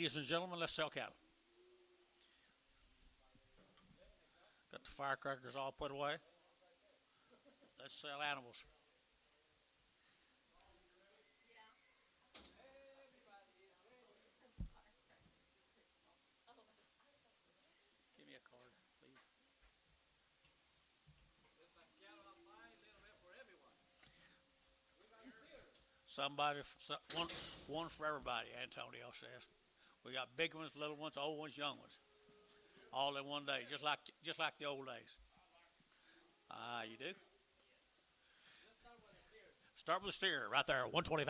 Ladies and gentlemen, let's sell cattle. Got the firecrackers all put away. Let's sell animals. Give me a card, please. Somebody, one for everybody, Antonio says. We got big ones, little ones, old ones, young ones, all in one day, just like the old days. You do? Start with the steer right there. 125,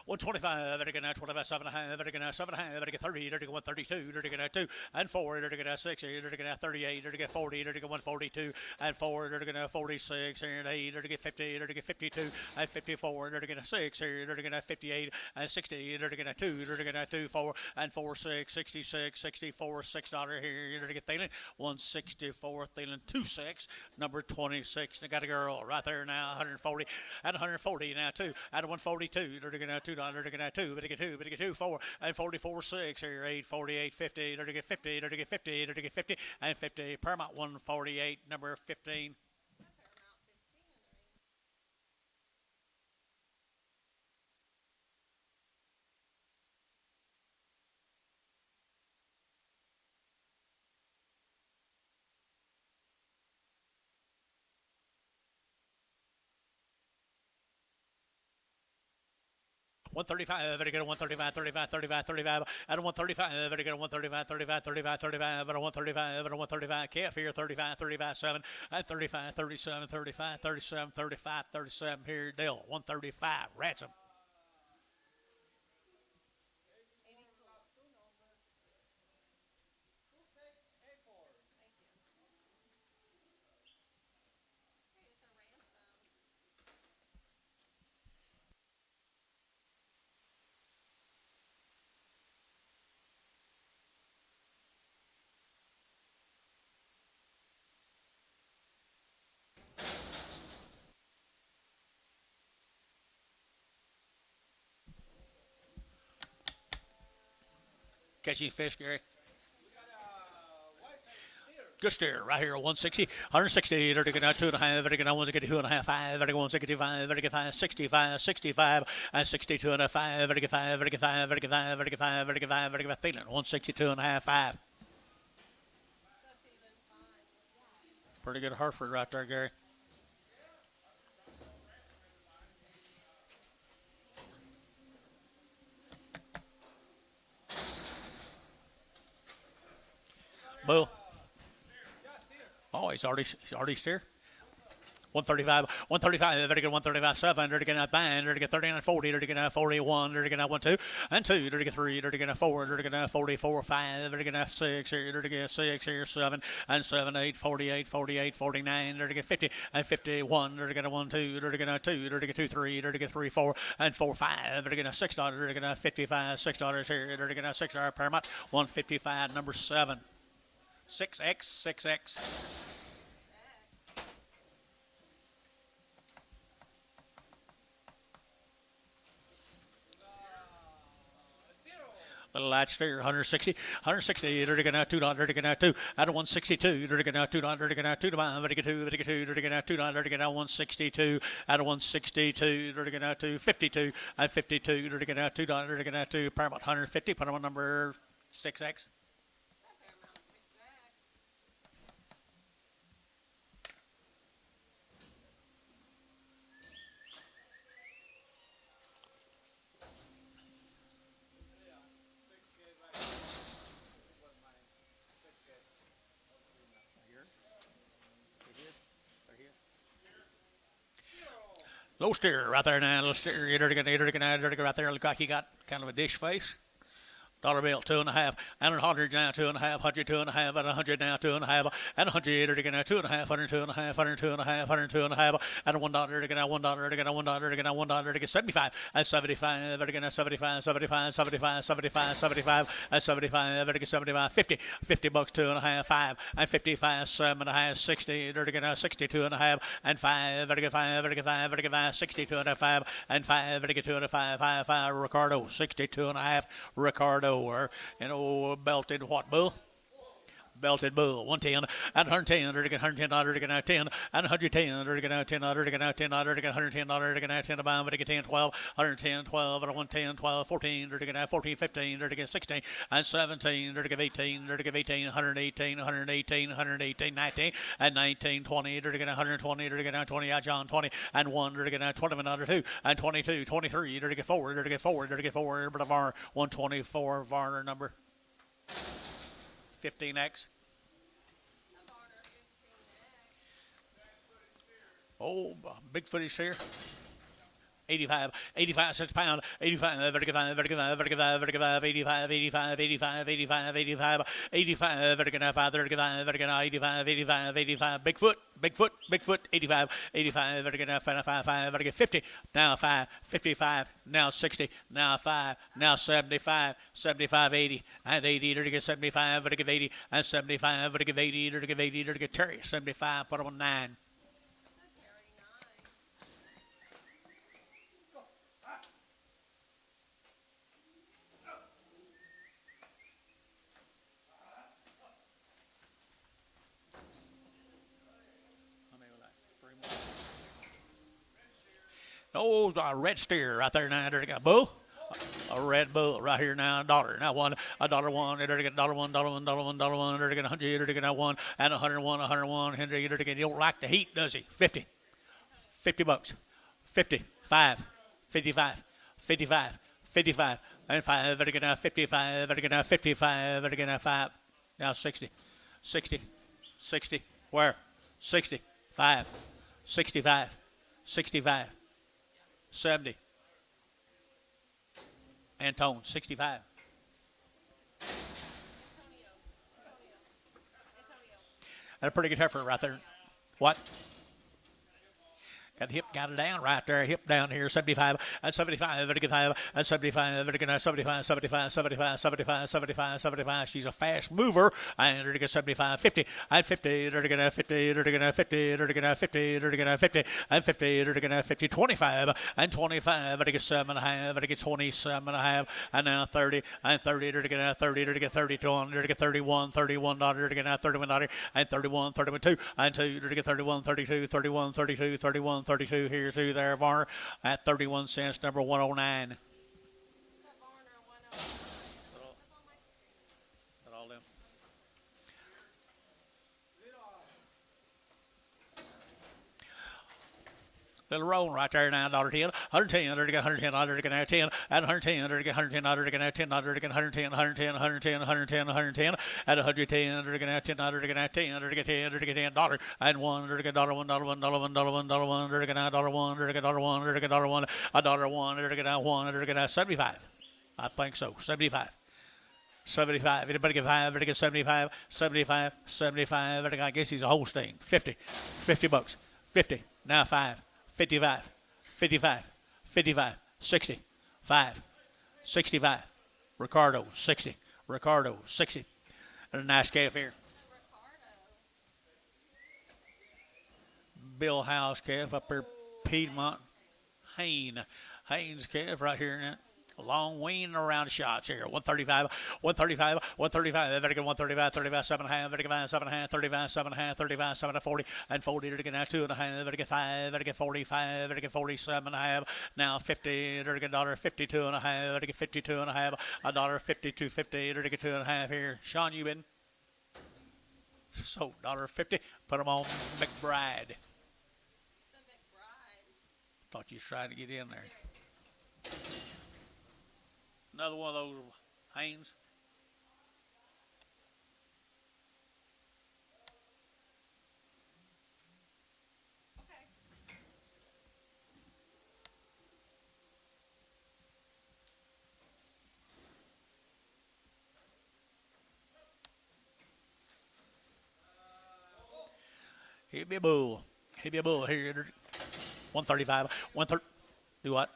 125, better get 25, 7.5, better get 7.5, better get 30, better get 132, better get 2 and 4, better get 60, better get 38, better get 40, better get 142 and 4, better get 46 and 8, better get 50, better get 52 and 54, better get 6, better get 58 and 60, better get 2, better get 2, 4 and 4, 6, 66, 64, $6 here, better get Thielen, 164, Thielen 26, number 26. They got a girl right there now, 140 and 140. Now 2 out of 142. They're going to $2. They're going to 2. Better get 2. Better get 2. 4 and 44. 6 here. 8. 48. 50. They're going to get 50. They're going to get 50. They're going to get 50 and 50. Paramount 148. Number 15. 135, better get a 135, 35, 35, 35, at a 135, better get a 135, 35, 35, 35, at a 135, at a 135, calf here, 35, 35, 7, at 35, 37, 35, 37, 35, 37 here, Dale, 135, Ransom. Catching fish, Gary. Good steer right here, 160, 160, they're going to 2.5, they're going to 162.5, 5, they're going 165, they're going 5, 65, 65, and 62.5, 5, they're going 5, they're going 5, they're going 5, they're going 5, they're going 5, they're going 5, Thielen, 162.5, 5. Pretty good Hereford right there, Gary. Bull. Oh, he's already steer. 135, 135, they're get 135, 7, they're get 9, they're get 39, 40, they're get 41, they're get 1, 2, and 2, they're get 3, they're get 4, they're get 44, 5, they're get 6, they're get 6 here, 7, and 7, 8, 48, 48, 49, they're get 50, and 51, they're get 1, 2, they're get 2, they're get 2, 3, they're get 3, 4, and 4, 5, they're get $6, they're get 55, $6 here, they're get $6 Paramount, 155, number 7. 6X, 6X. Little light steer, 160, 160, they're going to $2, they're going to 2, out of 162, they're going to $2, they're going to 2 to 5, they're going to 2, they're going to 2, they're going to $2, they're going to 162, out of 162, they're going to 252, and 52, they're going to $2, they're going to 2, Paramount 150, Paramount number 6X. Low steer right there now. Little steer. You're going to right there. Look like he got kind of a dish face. Dollar bill, 2.5, and 100 now, 2.5, 100, 2.5, and 100 now, 2.5, and 100, they're gonna 2.5, 102.5, 102.5, 102.5, and $1, they're gonna $1, they're gonna $1, they're gonna $1, they're gonna 75, and 75, they're gonna 75, 75, 75, 75, 75, and 75, they're gonna 75, 50, $50, 2.5, 5, and 55, 7.5, 60, they're gonna 62.5, and 5, they're gonna 5, they're gonna 5, they're gonna 62.5, and 5, they're gonna 2.5, 5, Ricardo, 62.5, Ricardo. over. And old belted what bull? Belted bull, 110, and 110, or to get 110, or to get 10, and 110, or to get 10, or to get 10, or to get 110, or to get 10, about, but to get 10, 12, 110, 12, and 110, 12, 14, or to get 14, 15, or to get 16, and 17, or to get 18, or to get 18, 118, 118, 118, 19, and 19, 20, or to get 120, or to get 20, John 20, and 1, or to get 20, and 2, and 22, 23, or to get 4, or to get 4, or to get 4, but of our 124 Varner number. 15X. Oh, Bigfoot here. 85 cents a pound, 85, 85, 85, 85, 85, 85, 85, 85, 85, 85, 85, 85, 85, 85, 85, Bigfoot, 85, 85, 55, 50, now 5, 55, now 60, now 5, now 75, 75, 80, and 80, to get 75, to give 80, and 75, to give 80, to give 80, to get Terry, 75, put him on 9. Oh, a red steer right there now. There's got a bull. A red bull right here now, $1. Now $1, $1, there to get $1, $1, there to get 100, there to get 1, and 101, 101, Henry, there to get. He don't like the heat, does he? 50 bucks, 50, 5, 55, 55, 55, and 5, there to get now 55, there to get now 55, there to get now 5, now 60, 60, 60, where? 60, 5, 65, 65. 70. Antone, 65. And a pretty good heifer right there. What? Got the hip, got it down right there. Hip down here, 75, and 75, 55, and 75, 75, 75, 75, 75, 75, 75. She's a fast mover. And they're to get 75, 50, and 50, they're to get 50, they're to get 50, they're to get 50, they're to get 50, and 50, they're to get 50, 25, and 25, they're to get 7.5, they're to get 27.5, and now 30, and 30, they're to get 30, they're to get 32, they're to get 31, $31, they're to get $31, and 31, 31, 2, and 2, they're to get 31, 32, 31, 32, 31, 32 here through there, Varner, at 31 cents, number 109. Little roll right there now, $1.10, 110, to get 110, to get 10, and 110, to get 110, to get 10, to get 110, 110, 110, 110, 110, at 110, to get 10, to get 10, to get 10, to get $10, and 1, to get $1, $1, $1, $1, $1, $1, to get $1, to get $1, to get $1, $1, to get 1, to get 75. I think so, 75. 75. Anybody get 5? Anybody get 75? 75. 75. I guess he's a Holstein. 50. 50 bucks. 50. Now 5. 55, 55, 55, 60, 5, 65, Ricardo, 60, Ricardo, 60. And a nice calf here. Bill House calf up there, Piedmont, Haynes calf right here now. Long-weaned around shots here. 135, 135, 135, Vatican 135, 35, 7.5, Vatican 7.5, 35, 7.5, 35, 7 40, and 40, Vatican 2.5, Vatican 5, Vatican 45, Vatican 47.5, now 50, Vatican $52.5, Vatican 52.5, $52.50, Vatican 2.5 here. Sean, you been? So, $50, put them on McBride. Thought you was trying to get in there. Another one of those Haynes. Okay. He'd be a bull. He'd be a bull here. 135. 130. Do what?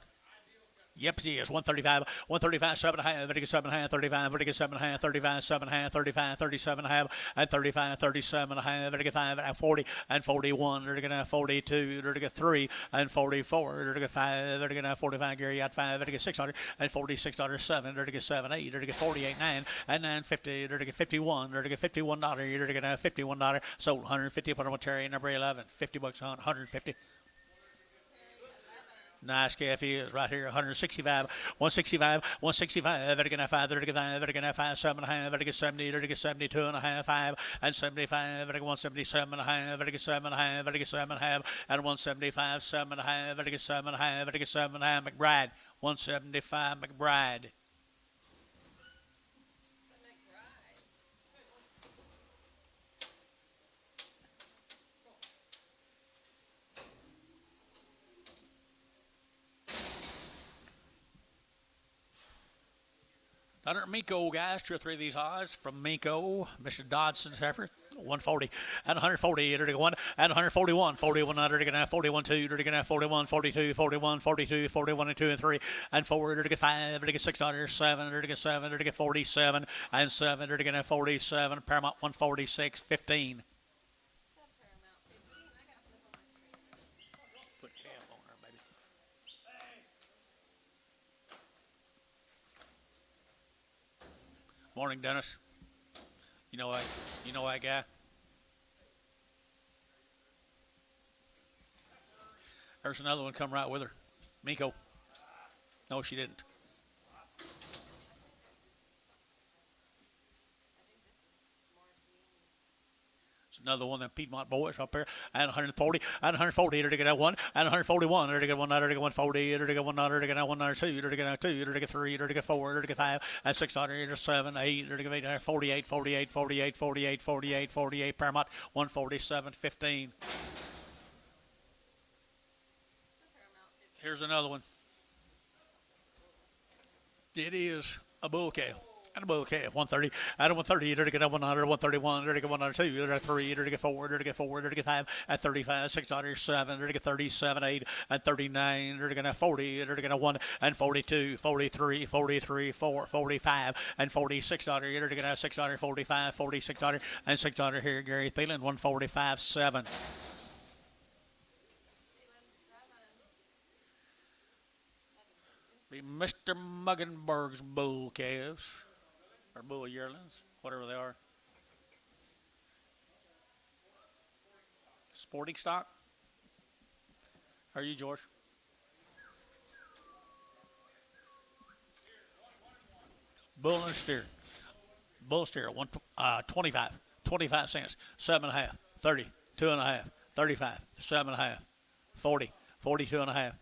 Yep, she is. 135, 135, 7.5, vertical 7.5, 35, vertical 7.5, 35, 7.5, 35, 37.5, and 35, 37.5, vertical 5, and 40, and 41, vertical 42, vertical 3, and 44, vertical 5, vertical 45, Gary at 5, vertical 600, and 46, 7, vertical 7, 8, vertical 48, 9, and 950, vertical 51, vertical $51, vertical $51, sold 150, parliamentary, number 11, $50 on 150. Nice calf is right here, 165, 165, 165, vertical 5, vertical 5, vertical 5, 7.5, vertical 70, vertical 72 and a half, 5, and 75, vertical 177 and a half, vertical 7.5, vertical 7.5, and 175, 7.5, vertical 7.5, vertical 7.5, McBride, 175, McBride. Under Minko, guys, 2 or 3 of these odds from Minko, Mr. Dodson's Hereford, 140 and 140, 1 and 141, 41 under 41 2, 41 42, 41 42, 41 and 2 and 3 and 4, 5, 6 under 7, 7, 47 and 7, 47, Paramount 146, 15. Put calf on her, baby. Morning, Dennis. You know that guy? There's another one come right with her. Miko. No, she didn't. Another one of them Piedmont boys up there, and 140, and 140, to get that 1, and 141, to get 1, to get 140, to get 1, to get 1, 2, to get 2, to get 3, to get 4, to get 5, and 6, to 7, 8, to get 8, 48, 48, 48, 48, 48, 48, Paramount, 147, 15. Here's another one. It is a bull calf. And a bull calf, 130, out of 130, to get 100, 131, to get 102, to get 3, to get 4, to get 4, to get 5, at 35, 600, 7, to get 37, 8, and 39, to get 40, to get 1, and 42, 43, 43, 4, 45, and 46, to get 600, 45, 46, and 600 here, Gary Thielen, 145, 7. Be Mr. Mugenburg's bull calves. Or bull yearlings, whatever they are. Sporting stock. How are you, George? Bull and steer. Bull steer, 25 cents, 7.5, 30, 2.5, 35, 7.5, 40, 42.5,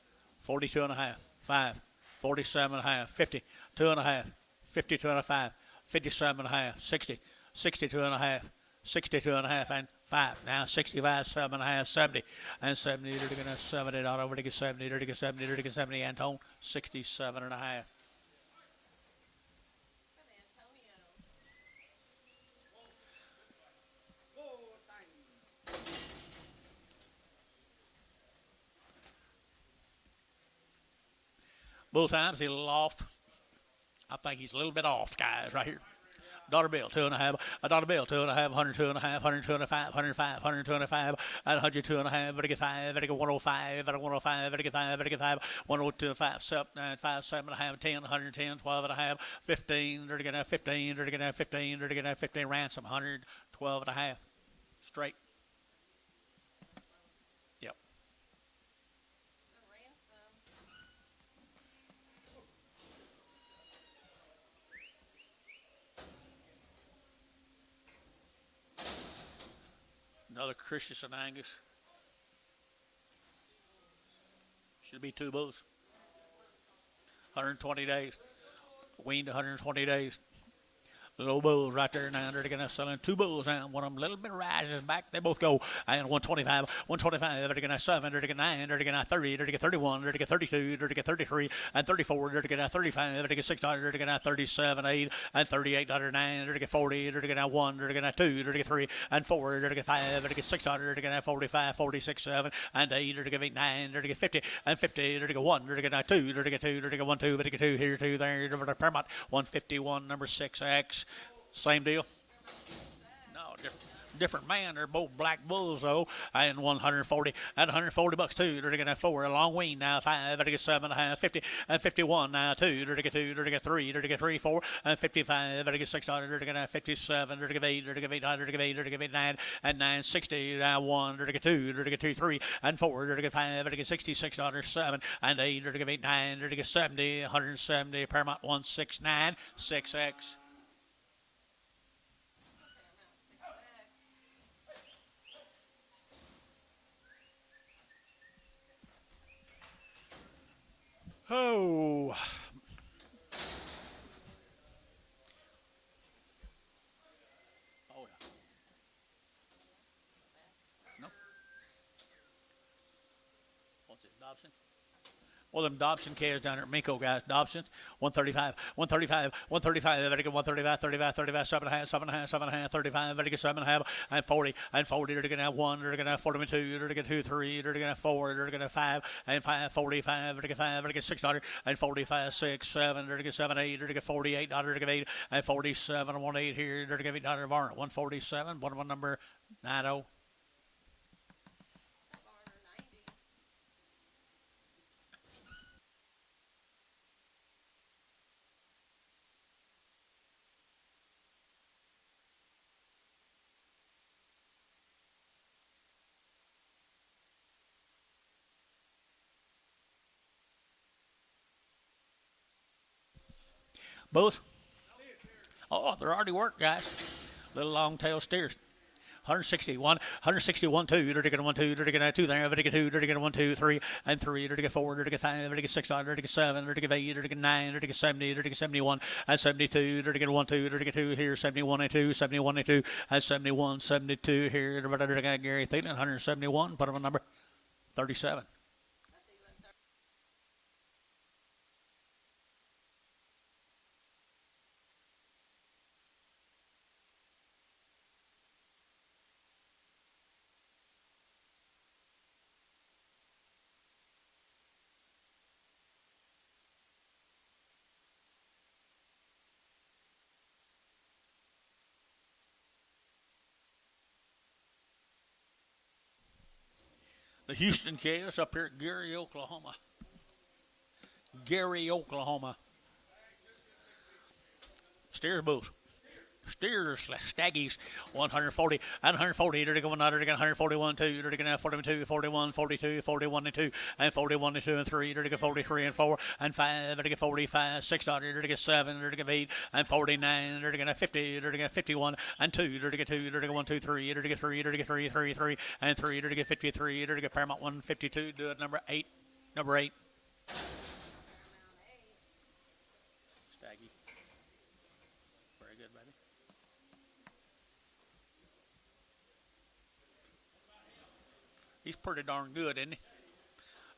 42.5, 5, 47.5, 50, 2.5, 52.5. 57.5, 60, 62.5, 62.5, and 5. Now 65, 7.5, 70, and 70. They're going to 70 down over to get 70. They're to get 70. They're to get 70. Antone 67.5. Bull times, he's a little off. I think he's a little bit off, guys, right here. Dollar bill, 2.5. A dollar bill, 2.5. 102.5. 102.5. 105. 125. And 102.5. Vertical 5. Vertical 105. Vertical 105. Vertical 5. Vertical 5. 102.5. 7. 5. 7.5. 10. 110. 12.5. 15. Vertical 15. Vertical 15. Vertical 15. Ransom 112.5. Straight. Yep. Another Christian and Angus. Should be 2 bulls. 120 days. Weaned 120 days. Little bulls right there now. They're going to selling two bulls now. One of them a little bit rises back. They both go. And 125, 125. They're going to 7. They're going to 9. They're going to 30. They're going to 31. They're going to 32. They're going to 33 and 34. They're going to 35. They're going to 6. They're going to 37, 8 and 38. They're 9. They're going to 40. They're going to 1. They're going to 2. They're going to 3 and 4. They're going to 5. They're going to 6. They're going to 45, 46, 7 and 8. They're going to 9. They're going to 50 and 50. They're going to 1. They're going to 2. They're going to 2. They're going to 1, 2. They're going to 2 here, 2 there. They're going to Paramount 151, number 6X. Same deal. No, different man. They're both black bulls though, and 140 and 140 bucks too. They're gonna 4 a long-weaned now 5. They're gonna 7 and 50 and 51 now 2. They're gonna 2. They're gonna 3. They're gonna 3 4 and 55. They're gonna 6. They're gonna 57. They're gonna 8. They're gonna 8. They're gonna 8. They're gonna 9 and 9 60 now 1. They're gonna 2. They're gonna 2 3 and 4. They're gonna 5. They're gonna 66. 7 and 8. They're gonna 8 9. They're gonna 70 170 Paramount 169 6X. Oh. Oh, yeah. No. What's it, Dobson? Well, them Dobson calves down there at Minko, guys. Dobson, 135, 135, 135. They're going 135, 35, 35, 7.5, 7.5, 7.5, 35. They're going 7.5 and 40 and 40. They're going to have 1. They're going to have 42. They're going to 2, 3. They're going to have 4. They're going to 5 and 5, 45. They're going to 5. They're going to 6 and 45, 6, 7. They're going to 7, 8. They're going to 48. They're going to 8 and 47. 1, 8 here. They're going to 8 varn 147. One number 90. Bulls? Oh, they're already worked, guys. Little long-tail steers. 161, 161, 2. They're taking 1, 2. They're taking 2 there. They're taking 2. They're taking 1, 2, 3 and 3. They're taking 4. They're taking 5. They're taking 6. They're taking 7. They're taking 8. They're taking 9. They're taking 70. They're taking 71 and 72. They're taking 1, 2. They're taking 2 here. 71 and 2. 71 and 2 and 71, 72 here. They're taking Gary Thielen. 171. Put him on number 37. The Houston calves up here at Gary, Oklahoma. Gary, Oklahoma. Steers bulls. Steers, Staggies, 140 and 140. They're going 141, 2. They're going 42, 41, 42, 41 and 2, and 41 and 2 and 3. They're going 43 and 4 and 5. They're going 45, 6. They're going 7. They're going 8 and 49. They're going 50. They're going 51 and 2. They're going 2. They're going 1, 2, 3. They're going 3. They're going 3, 3, 3 and 3. They're going 53. They're going Paramount 152. Do it number 8. Number 8. Staggy. Very good, baby. He's pretty darn good, isn't he?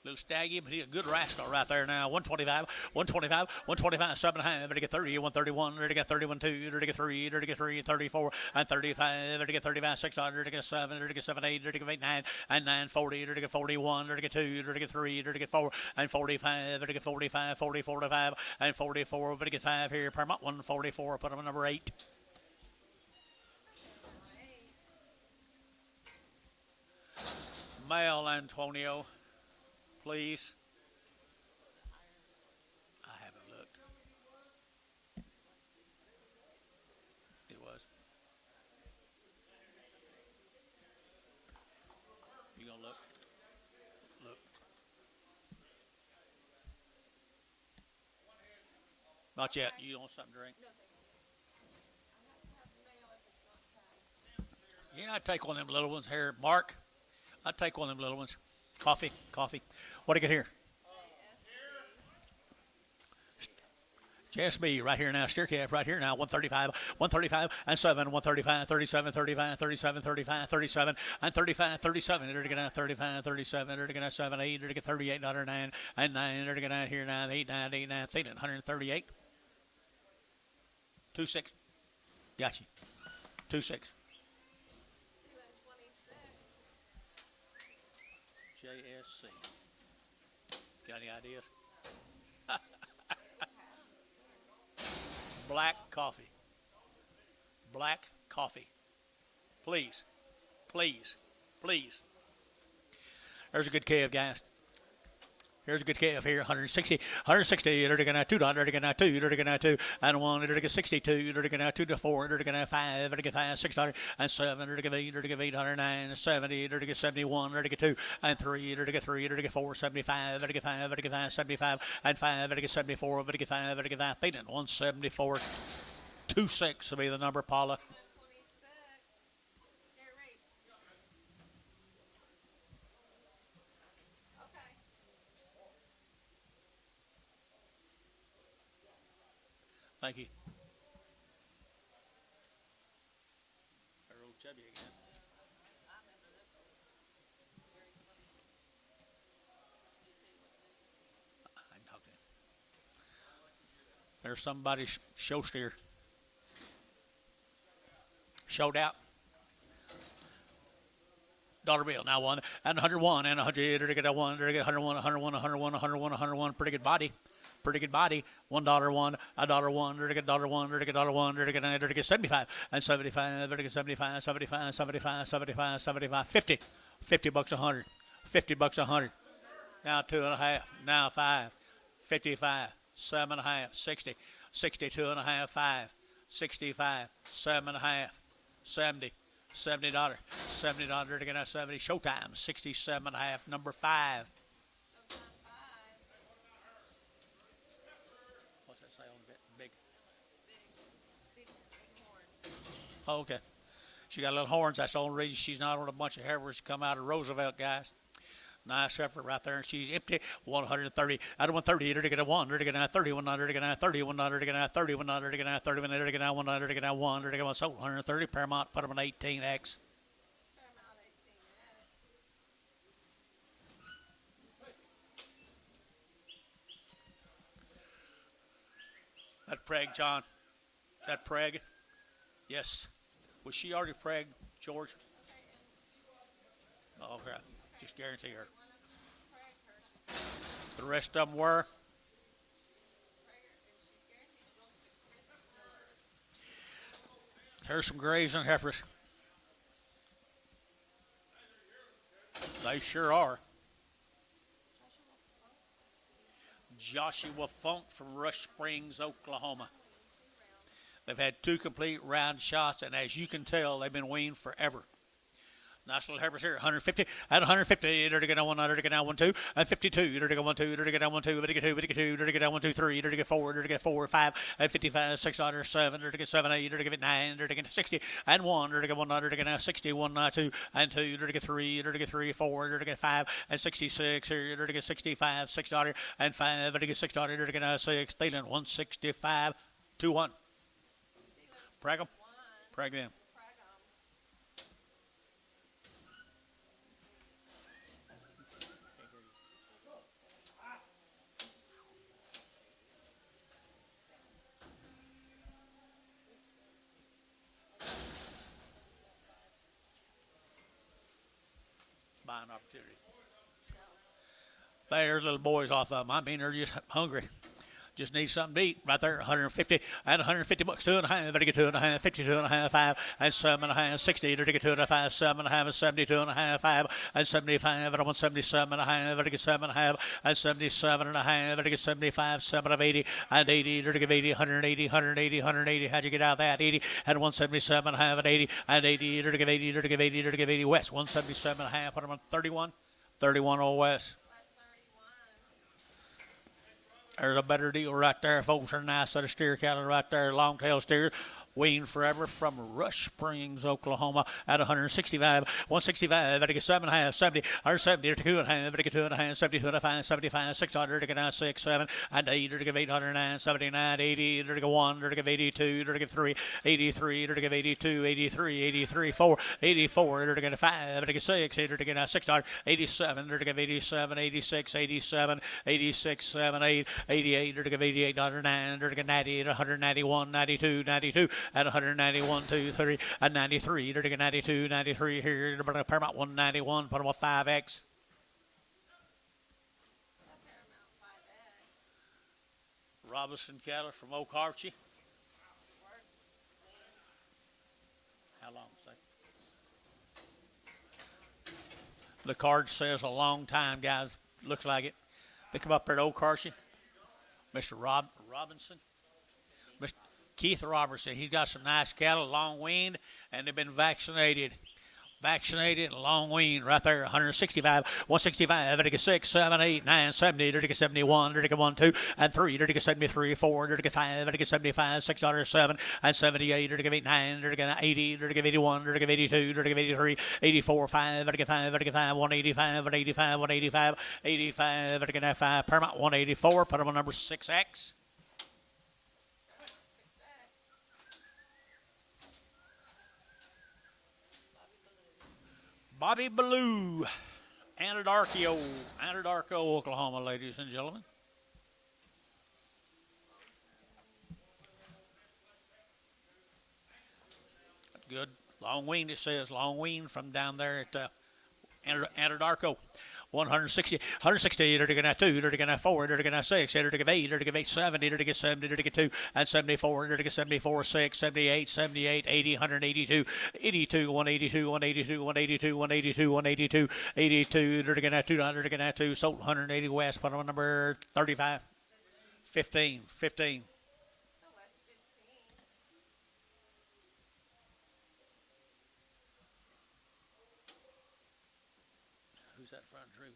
Little Staggy, but he's a good rascal right there now. 125, 125, 125, 7.5. They're to get 30, 131. They're to get 31, 2. They're to get 3. They're to get 3, 34, and 35. They're to get 35, 6. They're to get 7. They're to get 7, 8. They're to get 8, 9, and 9, 40. They're to get 41. They're to get 2. They're to get 3. They're to get 4, and 45. They're to get 45, 40, 45, and 44. They're to get 5 here. Paramount 144. Put him on number 8. Male Antonio, please. I haven't looked. It was. You gonna look? Look. Not yet. You want something to drink? Yeah, I'd take one of them little ones here. Mark, I'd take one of them little ones. Coffee. What do you get here? JSB right here now, steer calf right here now, 135, 135 and 7, 135, 37, 35, 37, 35, 37, and 35, 37, they're going to 35, 37, they're going to 7, 8, they're going to 38, 9, and 9, they're going to here now, 8, 9, 8, 9, 138, 2, 6, got you, 2, 6. JSC. Got any ideas? Black coffee. Black coffee. Please. Please. Please. There's a good calf, guys. Here's a good calf here, 160, 160, they're going to $2, they're going to 2, they're going to 2, and 1, they're going to 62, they're going to 2 to 4, they're going to 5, they're going to 5, $6, and 7, they're going to 8, they're going to 8, 109, 70, they're going to 71, they're going to 2, and 3, they're going to 3, they're going to 4, 75, they're going to 5, they're going to 5, 75, and 5, they're going to 74, they're going to 5, they're going to 5, 174, 26 will be the number, Paula. Thank you. Old Chubby again. I can talk to him. There's somebody's show steer. Showed out. Dollar bill. Now 1 and 101 and 100. They're going to 1. They're going to 101, 101, 101, 101, 101. Pretty good body. Pretty good body. $1, $1, $1. They're going to $1. They're going to $1. They're going to 75 and 75. They're going to 75, 75, 75, 75, 75, 50. $50 100. $50 100. Now 2.5. Now 5. 55. 7.5. 60. 62.5. 5. 65. 7.5. 70. $70. $70. They're going to 70. Showtime. 67.5. Number 5. What's that say on the big? Oh, okay. She got little horns. That's the only reason she's not on a bunch of heifers come out of Roosevelt, guys. Nice heifer right there, and she's empty. 130 out of 130. They're gonna 1. They're gonna 31. They're gonna 31. They're gonna 31. They're gonna 31. They're gonna 1. They're gonna 1. They're gonna sold 130. Paramount put them on 18X. That preg, John. That preg. Yes. Was she already preg, George? Oh, okay. Just guarantee her. The rest of them were. Here's some grays and heifers. They sure are. Joshua Funk from Rush Springs, Oklahoma. They've had 2 complete round shots, and as you can tell, they've been weaned forever. Nice little heifers here. 150 at 150. They're going to 1. They're going to 1 2 and 52. They're going to 1 2. They're going to 1 2. They're going to 2. They're going to 1 2 3. They're going to 4. They're going to 4 5 and 55 6 7. They're going to 7 8. They're going to 9. They're going to 60 and 1. They're going to 1. They're going to 60 1 2 and 2. They're going to 3. They're going to 3 4. They're going to 5 and 66. They're going to 65 6 and 5. They're going to 6. They're going to 6. Stealing 165 2 1. Prag them. Prag them. Buying opportunity. There's little boys off of them. I mean, they're just hungry. Just need something to eat right there. 150 and $150. 2.5. Better get 2.5. 52.5. 5 and 7.5. 60. Better get 2.5. 7.5 and 72.5. 5 and 75. And 177.5. Better get 7.5 and 77.5. Better get 75. 7 of 80 and 80. Better get 80. 180. 180. 180. How'd you get out of that? 80 and 177.5 and 80 and 80. Better get 80. Better get 80. Better get 80 West. 177.5. Put them on 31. 31 Old West. There's a better deal right there, folks. They're nice set of steer cattle right there. Long tail steer. Weaned forever from Rush Springs, Oklahoma at 165. 165, that gets 7.5, 70, 170, 2.5, that gets 2.5, 70, 2.5, 75, 600, to get 6, 7, and 8, to give 809, 79, 80, to give 1, to give 82, to give 3, 83, to give 82, 83, 83, 4, 84, to get 5, to get 6, 8, to get 600, 87, to give 87, 86, 87, 86, 7, 8, 88, to give 88, 109, to get 90, 191, 92, 92, at 191, 2, 3, and 93, to get 92, 93 here, to Paramount 191, put them on 5X. Robinson cattle from OKC. How long? The card says a long time, guys. Looks like it. They come up there to OKC. Mr. Robinson. Mr. Keith Robertson. He's got some nice cattle, long-weaned, and they've been vaccinated. Vaccinated and long-weaned right there, 165, 165, to get 6, 7, 8, 9, 70, to get 71, to get 1, 2, and 3, to get 73, 4, to get 5, to get 75, 6, 7, and 78, to get 8, 9, to get 80, to get 81, to get 82, to get 83, 84, 5, to get 5, to get 5, 185, 185, 185, 85, to get 5, Paramount 184, put them on number 6X. Bobby Ballou, Anadarko, Oklahoma, ladies and gentlemen. Good. Long-weaned, it says. Long-weaned from down there at Anadarko. 160, 160, to get 2, to get 4, to get 6, to get 8, to get 8, 70, to get 70, to get 2, and 74, to get 74, 6, 78, 78, 80, 182, 82, 182, 182, 182, 182, 182, 82, to get 200, to get 2, sold 180 West, put on number 35, 15, 15. Who's that front droop?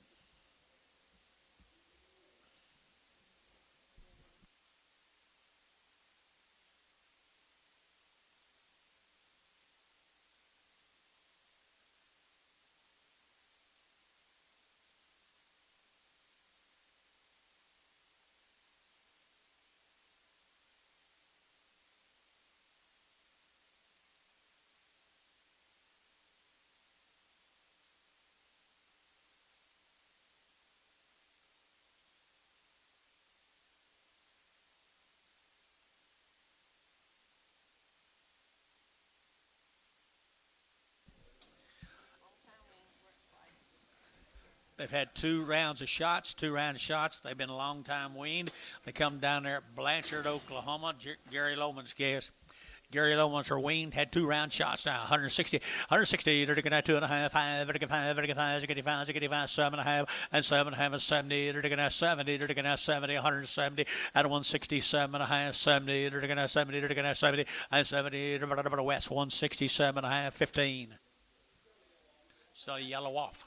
They've had 2 rounds of shots, They've been a long time weaned. They come down there at Blanchard, Oklahoma. Gary Lohman's guest. Gary Lohman's are weaned, had 2 round shots now. 160, 160, they're going to 2.5, 5, they're going to 5, they're going to 5, they're going to 5, they're going to 5, 7.5, and 7.5, and 70, they're going to 70, they're going to 70, 170, at 167.5, 70, they're going to 70, they're going to 70, and 70, they're going to West, 167.5, 15. So yellow off.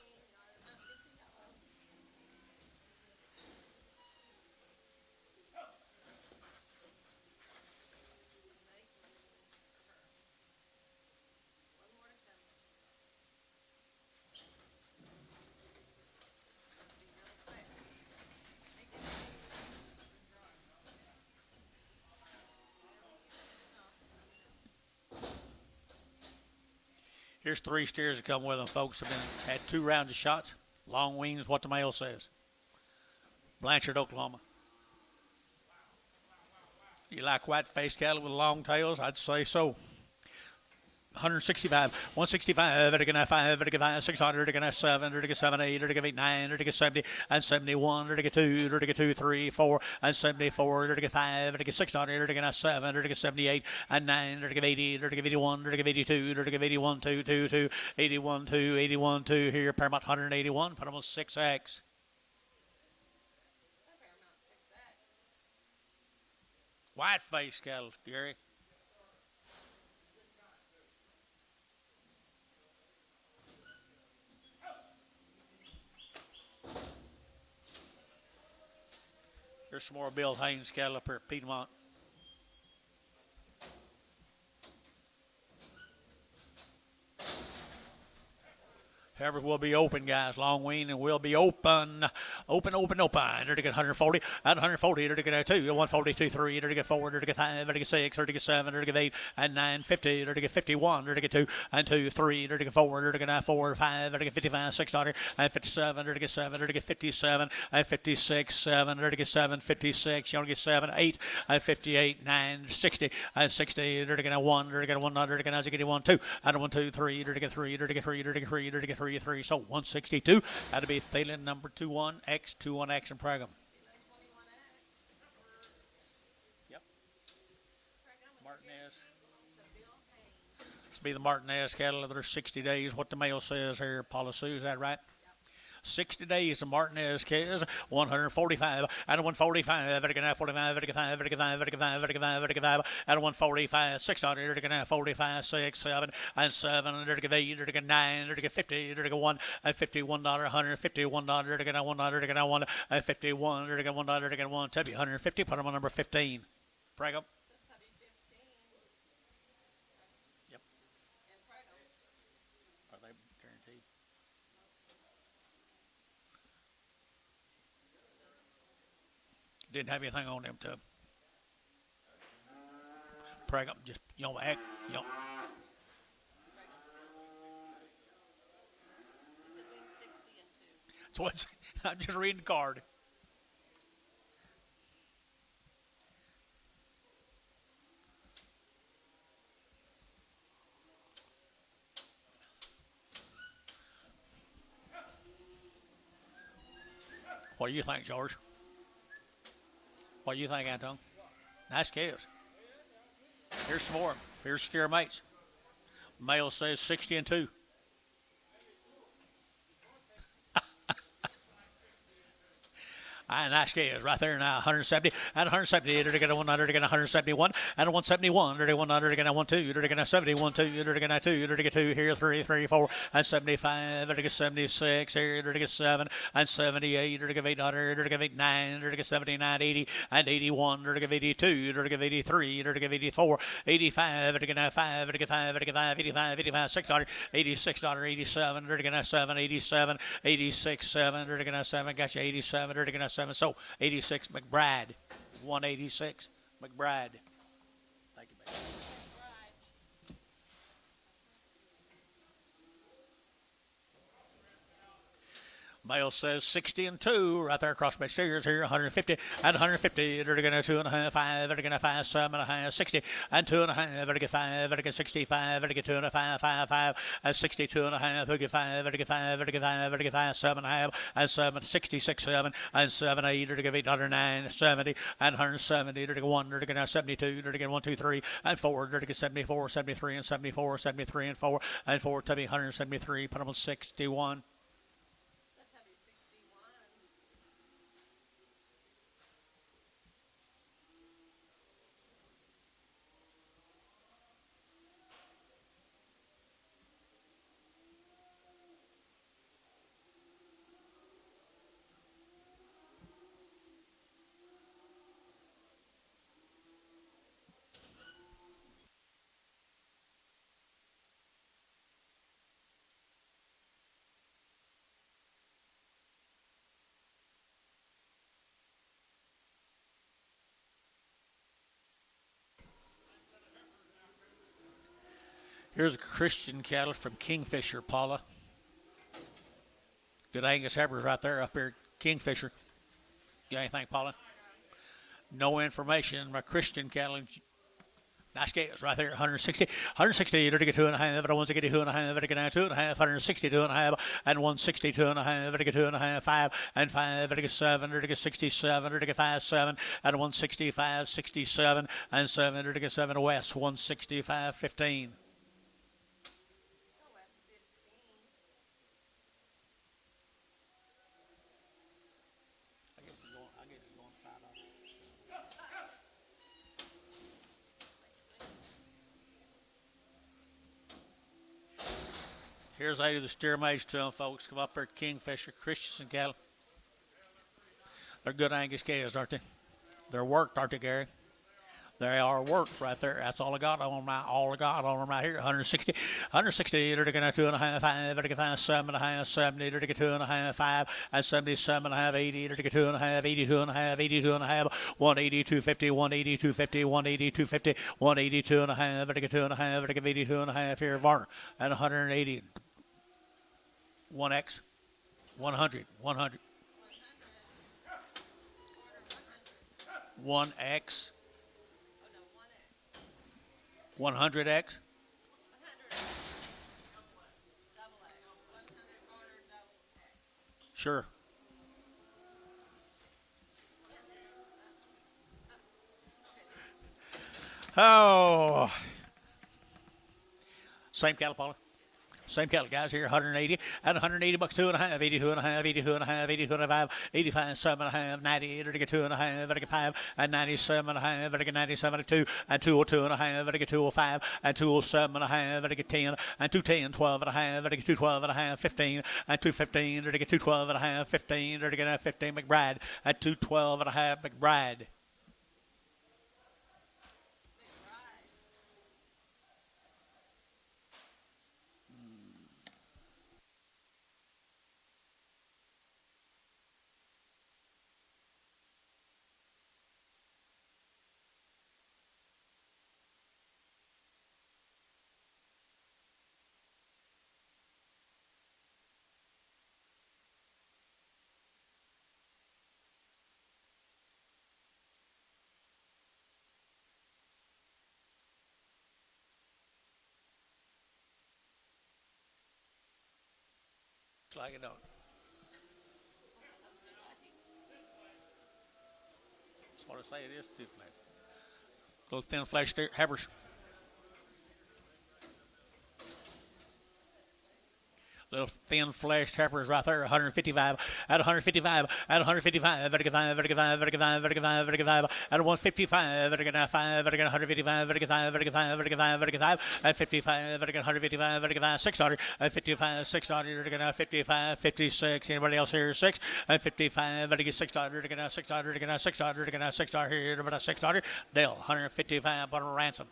Here's 3 steers that come with them, folks. Have had 2 rounds of shots. Long wings, what the male says. Blanchard, Oklahoma. You like white-faced cattle with long tails? I'd say so. 165, 165, to get 5, to get 600, to get 7, to get 7, 8, to get 9, to get 70, and 71, to get 2, to get 2, 3, 4, and 74, to get 5, to get 600, to get 7, to get 78, and 9, to get 80, to get 81, to get 82, to get 81, 2, 2, 2, 81, 2, 81, 2, here, Paramount 181, put them on 6X. White-faced cattle, Gary. There's some more Bill Haynes cattle up here at Piedmont. Hereford will be open, guys. Long-weaned and will be open. Open. There to get 140. At 140, there to get 2. 142, 3. There to get 4. There to get 5. There to get 6. There to get 7. There to get 8. And 9, 50. There to get 51. There to get 2. And 2, 3. There to get 4. There to get 4, 5. There to get 55, 6. And 57. There to get 7. There to get 57. And 56, 7. There to get 7. 56. You only get 7, 8. And 58, 9, 60. And 60. There to get 1. There to get 1. There to get 1, 2. And 1, 2, 3. There to get 3. There to get 3. There to get 3. There to get 3. 3, so 162. That'll be Thalen number 21X, 21X in Pragham. Yep. Martinez. This will be the Martinez cattle. They're 60 days. What the mail says here, Paula Sue, is that right? 60 days, the Martinez kids, 145, and 145, vertical 45, vertical 5, vertical 5, vertical 5, vertical 5, vertical 5, and 145, 600, vertical 45, 6, 7, and 7, vertical 8, vertical 9, vertical 50, vertical 1, and $51, $151, vertical 1, vertical 1, and 51, vertical 1, vertical 1, Tubby, 150, put them on number 15. Break up. Yep. Are they guaranteed? Didn't have anything on them, Tub. Pregnant, just, act, So it's, I'm just reading the card. What do you think, George? What do you think, Anton? Nice calves. Here's some more. Here's steer mates. Male says 60 and 2. Nice calves right there now. 170 and 170. They're going to 100. They're going to 171 and 171. They're going to 100. They're going to 1 2. They're going to 71 2. They're going to 2. They're going to 2 here. 3 3 4 and 75. They're going to 76 here. They're going to 7 and 78. They're going to 800. They're going to 9. They're going to 79, 80 and 81. They're going to 82. They're going to 83. They're going to 84, 85. They're going to 5. They're going to 5. They're going to 5. 85, 85, 600, 86, 87. They're going to 7, 87, 86, 7. They're going to 7. Got you 87. They're going to 7. So 86 McBride, 186 McBride. Thank you, baby. Male says 60 and 2 right there across my steers here. 150 and 150. They're going to 2.5, 5. They're going to 5, 7.5, 60 and 2.5. They're going to 5. They're going to 65. They're going to 2.5, 5, 5 and 62.5. They're going to 5. They're going to 5. They're going to 5. They're going to 5, 7.5 and 7, 66, 7 and 7, 8. They're going to 809, 70 and 170. They're going to 1. They're going to 72. They're going to 1, 2, 3 and 4. They're going to 74, 73 and 74, 73 and 4 and 4 to be 173. Put them on 61. Here's a Christian cattle from Kingfisher, Paula. Good Angus heifers right there up here, Kingfisher. Got anything, Paula? No information. My Christian cattle. Nice calves right there, 160. 160, they're to get 2.5. The ones that get 2.5, they're to get 2.5. 160, 2.5. And 160, 2.5. They're to get 2.5. 5 and 5. They're to get 7. They're to get 67. They're to get 5, 7. And 165, 67. And 7. They're to get 7 west. 165, 15. Here's 8 of the steer mates to them, folks. Come up there at Kingfisher, Christensen cattle. They're good Angus calves, aren't they? They're worked, aren't they, Gary? They are worked right there. That's all I got on them right here. 160, 160. They're going to 2.5, 5. They're going to 7.5, 70. They're going to 2.5, 5, and 77.5, 80. They're going to 2.5, 82.5, 82.5, 180, 250, 180, 250, 180, 250, 182.5. They're going to 2.5. They're going to 82.5 here, Varner, and 180. 1x, 100, 100. 1x. 100x. Sure. Oh. Same cattle, Paula. Same cattle, guys, here, 180, and 180 bucks, 2.5, 82.5, 82.5, 82.5, 85, 7.5, 90, to get 2.5, to get 5, and 97.5, to get 97.2, and 202.5, to get 205, and 207.5, to get 10, and 210, 12.5, to get 212.5, 15, and 215, to get 212.5, 15, to get 15, McBride, at 212.5, McBride. Looks like it don't. That's what I say, it is too flat. Little thin flesh heifers. Little thin-fleshed heifers right there, 155, at 155, at 155, vertical 5, at 155, vertical 5, vertical 155, vertical 5, vertical 5, vertical 5, vertical 5, at 55, vertical 155, vertical 5, 600, at 55, 600, vertical 55, 56, anybody else here, 6, at 55, vertical 600, vertical 600, vertical 600, vertical 600 here, vertical 600, Dale, 155, bottom ransom.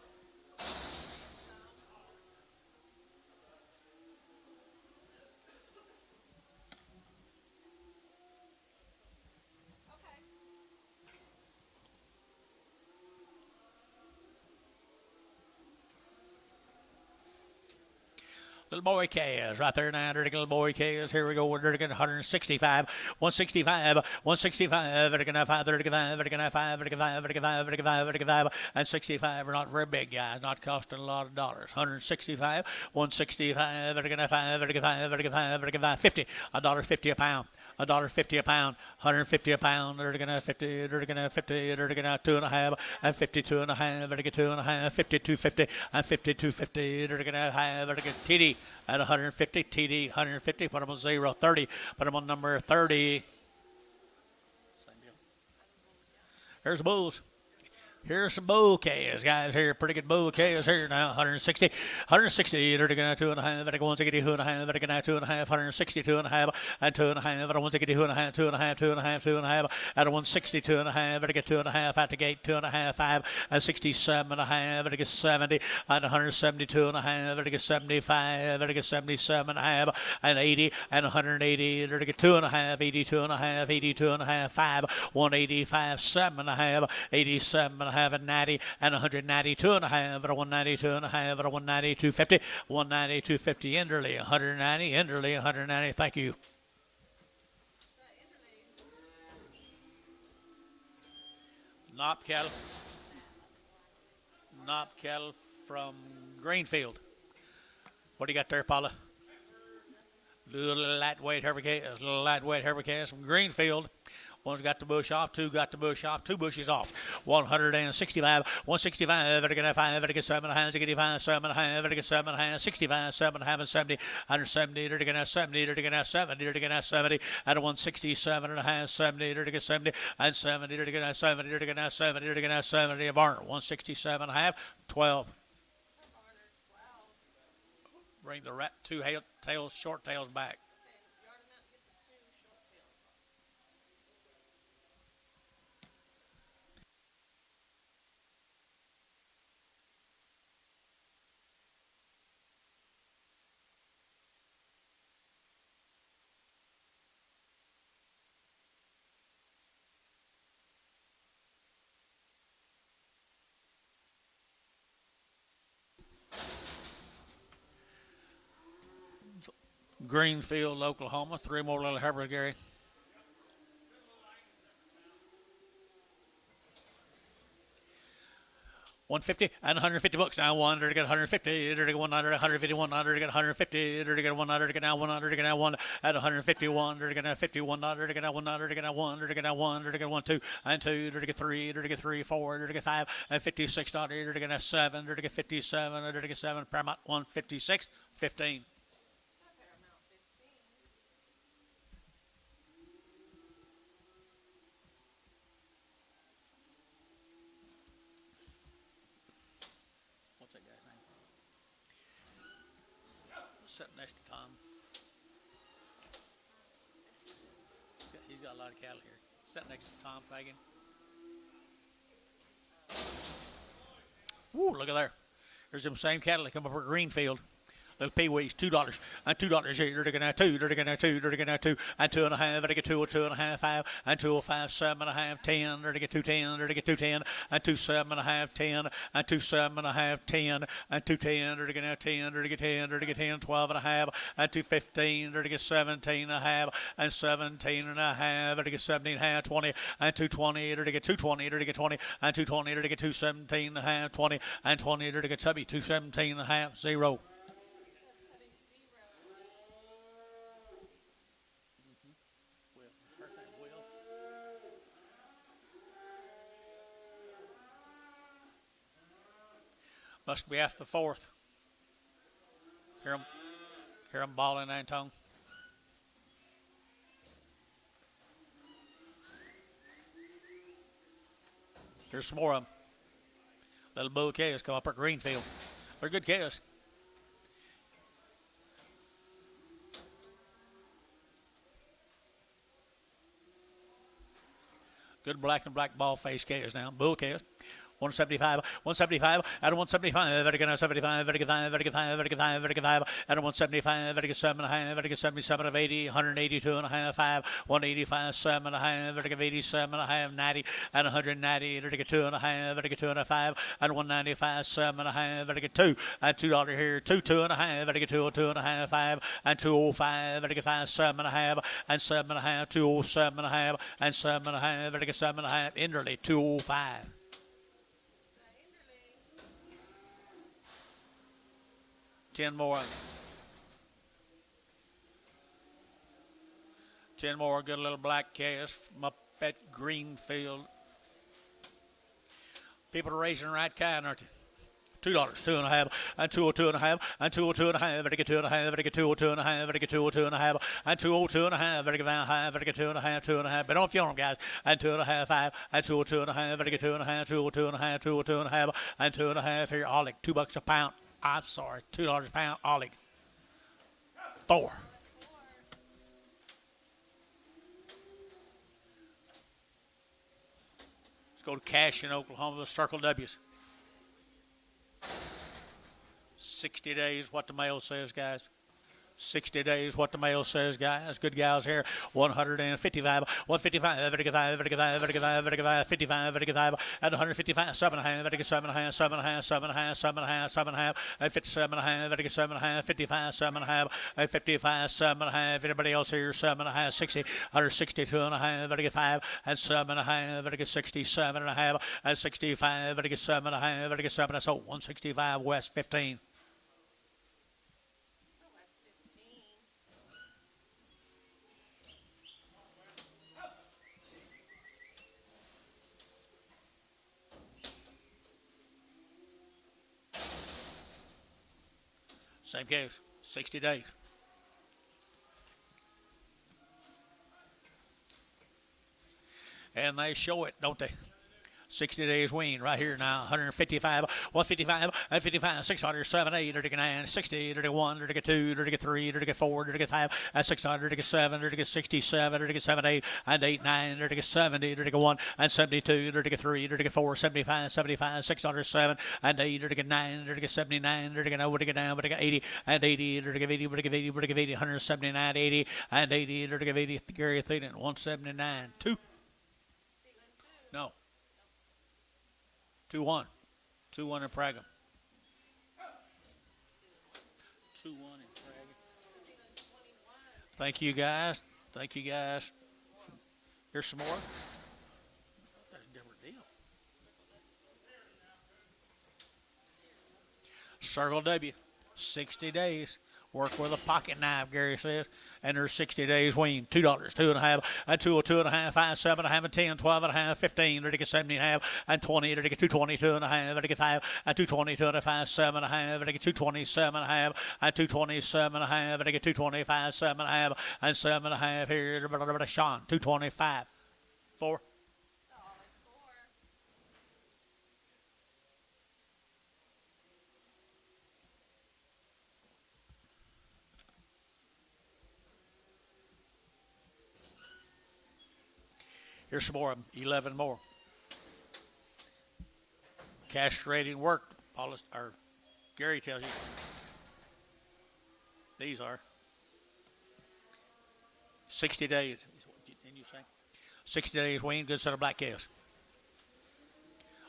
Little boy calves right there now. Dirty little boy calves. Here we go. Dirty 165, 165, 165. Dirty 5, 35, dirty 5, dirty 5, dirty 5, dirty 5, dirty 5, and 65 are not very big guys. Not costing a lot of dollars. 165, 165, dirty 5, dirty 5, dirty 5, dirty 5, 50. $1.50 a pound. $1.50 a pound, 150 a pound. They're gonna 50. They're gonna 50. They're gonna 2.5 and 52.5. They're gonna 2.5, 52.50 and 52.50. They're gonna have. They're gonna TD at 150. TD 150. Put them on 0.30. Put them on number 30. Here's the bulls. Here's some bull calves, guys. Here, pretty good bull calves here now. 160, 160. They're going to 2.5. They're going to 2.5. They're going to 2.5. 160, 2.5, and 2.5. At 162.5, 2.5, 2.5, 2.5. At 162.5. They're going to 2.5 at the gate. 2.5, 5, and 67.5. They're going to 70. At 172.5. They're going to 75. They're going to 77.5 and 80 and 180. They're going to 2.5, 82.5, 82.5, 5, 185, 7.5, 87.5. A 90 and 192.5 at a 192.5 at a 192.50, 192.50 Enderley, 190 Enderley, 190. Thank you. Knob cattle from Greenfield. What do you got there, Paula? Little lightweight heifer calves from Greenfield. One's got the bush off, two got the bush off, two bushes off. 165, 165, vertical 5, vertical 7.5, 85, 7.5, vertical 7.5, 65, 7.5, and 70, 170, vertical 70, vertical 70, vertical 70, at 167.5, 70, vertical 70, and 70, vertical 70, vertical 70, vertical 70, Varner, 167.5, 12. Bring the two tails, short tails back. Greenfield, Oklahoma. 3 more little heifers, Gary. $150 and $150 now. 100 to get 150. To get 100, 150, 100 to get 150. To get 100 to get now 100 to get now 1 at 151. To get 51 to get now 100 to get now 1 to get now 1 to get 1 2 and 2 to get 3 to get 3 4 to get 5 and 56 to get now 7 to get 57 to get 7. Paramount 156 15. Sitting next to Tom. He's got a lot of cattle here. Sitting next to Tom Fagan. Woo, look at there. There's them same cattle that come up for Greenfield. Little peewees, $2 and $2 here. To get now 2, to get now 2, to get now 2 and 2.5. To get 2 or 2.5, 5 and 205, 7.5, 10. To get 210, to get 210 and 27.5, 10 and 27.5, 10 and 210. To get now 10, to get 10, to get 10, 12.5 and 215. To get 17.5 and 17.5. To get 17.5, 20 and 220. To get 220, to get 20 and 220. To get 217.5, 20 and 20. To get 217.5, 0. Must be after the 4th. Hear them bawling, Antone. There's some more of them. Little bull calves come up at Greenfield. They're good calves. Good black and black ball face calves now. Bull calves. 175 at 175, very good, 75, very good, 5, very good, 5, very good, 5, very good, 5 at 175, very good, 7.5, very good, 77 of 80, 182.5, 5, 185, 7.5, very good, 87.5, 90 and 190, very good, 2.5, very good, 2.5 and 195, 7.5, very good, 2 and $2 here, 2.5, very good, 2 2.5, 5 and 205, very good, 5, 7.5 and 7.5, 207.5 and 7.5, very good, 7.5, Inderley 205. 10 more. 10 more good little black calves from up at Greenfield. People are raising the right kind, aren't they? $2, 2.5 and 202.5 and 202.5, very good, 2.5, very good, 202.5, very good, 202.5 and 202.5, very good, 5, very good, 2.5, 2.5. But don't feel them, guys. And 2.5, 5 and 202.5, very good, 2.5, 202.5, 202.5 and 2.5 here. Olic, $2 a pound. I'm sorry, $2 a pound, Olic. 4. Let's go to Cash in Oklahoma, the Circle W's. 60 days, what the mail says, guys. 60 days, what the mail says, guys. Good gals here. 155, 155, very good, 5, very good, 5, very good, 5, very good, 5, 55, very good, 5, and 155, 7.5, very good, 7.5, 7.5, 7.5, 7.5, 7.5, and 57.5, very good, 7.5, 55, 7.5, and 55, 7.5. Anybody else here? 7.5, 60, 162.5, very good, 5, and 7.5, very good, 67.5, and 65, very good, 7.5, very good, 7. So 165 West 15. Same case, 60 days. And they show it, don't they? 60 days wean right here now. 155, 155, and 55, 600, 7, 8, 9, 60, 1, 2, 3, 4, 5, and 600, 7, 67, 7, 8, and 8, 9, 70, 1, and 72, 3, 4, 75, 75, 607, and 8, 9, 79, 80, and 80, 80, 179, 80, and 80, 80, Gary Thielen, 179, 2. No. 2-1. 2-1 in Praga. 2-1 in Praga. Thank you guys. Thank you guys. Here's some more. That's a different deal. Circle W, 60 days. Work with a pocket knife, Gary says. And there's 60 days weaned. $2, 2.5, and 2, 2.5, 5, 7.5, and 10, 12.5, 15, to get 70.5, and 20, to get 220, 2.5, to get 5, and 220, 2.5, 7.5, to get 227.5, and 227.5, to get 225, 7.5, and 7.5 here, Sean, 225. 4. Here's some more of them, 11 more. Castrated work, or Gary tells you. These are 60 days. Didn't you say? 60 days weaned, good set of black calves.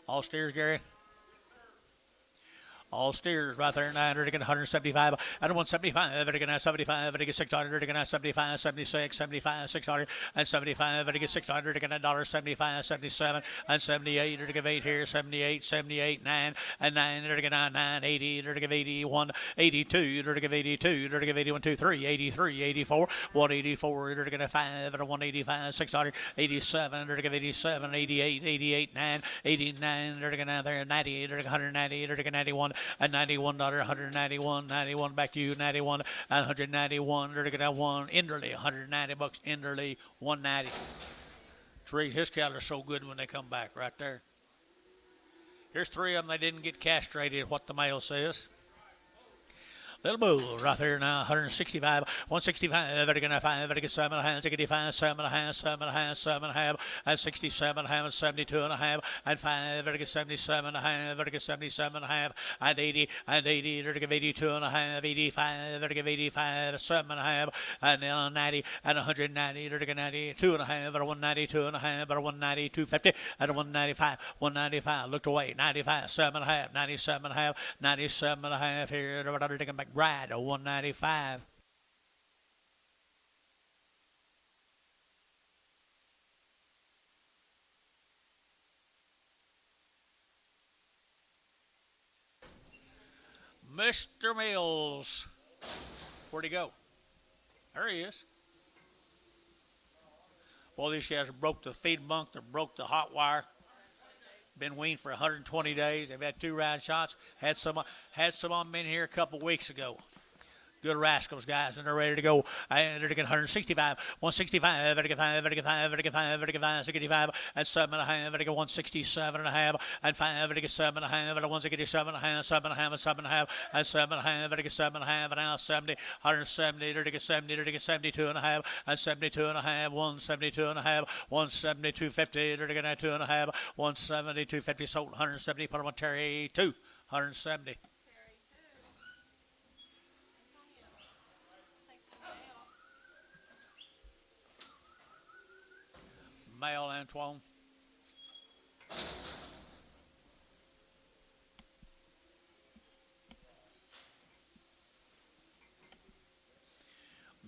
All steers, Gary. All steers right there, 900, 175, and 175, 75, 600, 75, 76, 75, 600, and 75, 600, $1.75, 77, and 78, 8 here, 78, 78, 9, and 9, 9, 80, 81, 82, 82, 81, 2, 3, 83, 84, 184, 5, 185, 600, 87, 87, 88, 88, 9, 89, there, 90, 190, 91, and $91, 191, 91 back to you, 91, and 191, one, Enderley, $190, Enderley, 190. Tree, his cows are so good when they come back, right there. Here's 3 of them, they didn't get castrated, what the male says. Little bull right there now, 165, 165, 5, 7, 65, 7.5, and 67, and 72 and a half, and 5, 77 and a half, 77 and a half, and 80, 82 and a half, 85, 85, 7.5, and 90, and 190, 92 and a half, or 192 and a half, or 190, 250, and 195, looked away, 95, 7.5, 97 and a half, 97 and a half here, McBride, 195. Mr. Mills. Where'd he go? There he is. Well, these guys broke the feed bunk, they broke the hot wire. Been weaned for 120 days. They've had 2 round shots. Had some on them in here a couple weeks ago. Good rascals, guys, and they're ready to go. And they're getting 165, 165, 55, 55, 55, 55, 65, and 7.5, 167 and a half, and 5, 7.5, and 167 and a half, 7.5, and 7.5, and 7.5, 7.5, and now 70, 170, 70, 72 and a half, and 72 and a half, 172 and a half, 172, 50, 2 and a half, 172, 50, sold 170, put them on Terry 2, 170. Male Antoine.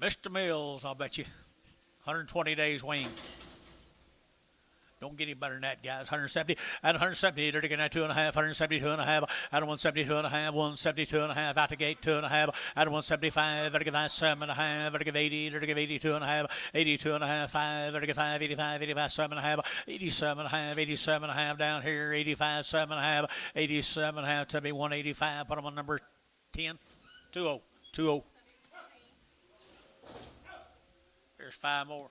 Mr. Mills, I'll bet you. 120 days weaned. Don't get any better than that, guys. 170 and 170. They're taking 2 and a half, 172 and a half, and 172 and a half, 172 and a half, out the gate 2 and a half, and 175. They're giving 7 and a half. They're giving 80. They're giving 82 and a half, 82 and a half, 5. They're giving 5, 85, 85, 7 and a half, 87 and a half, 87 and a half down here, 85, 7 and a half, 87 and a half to be 185. Put them on number 10, 20, 20. Here's 5 more.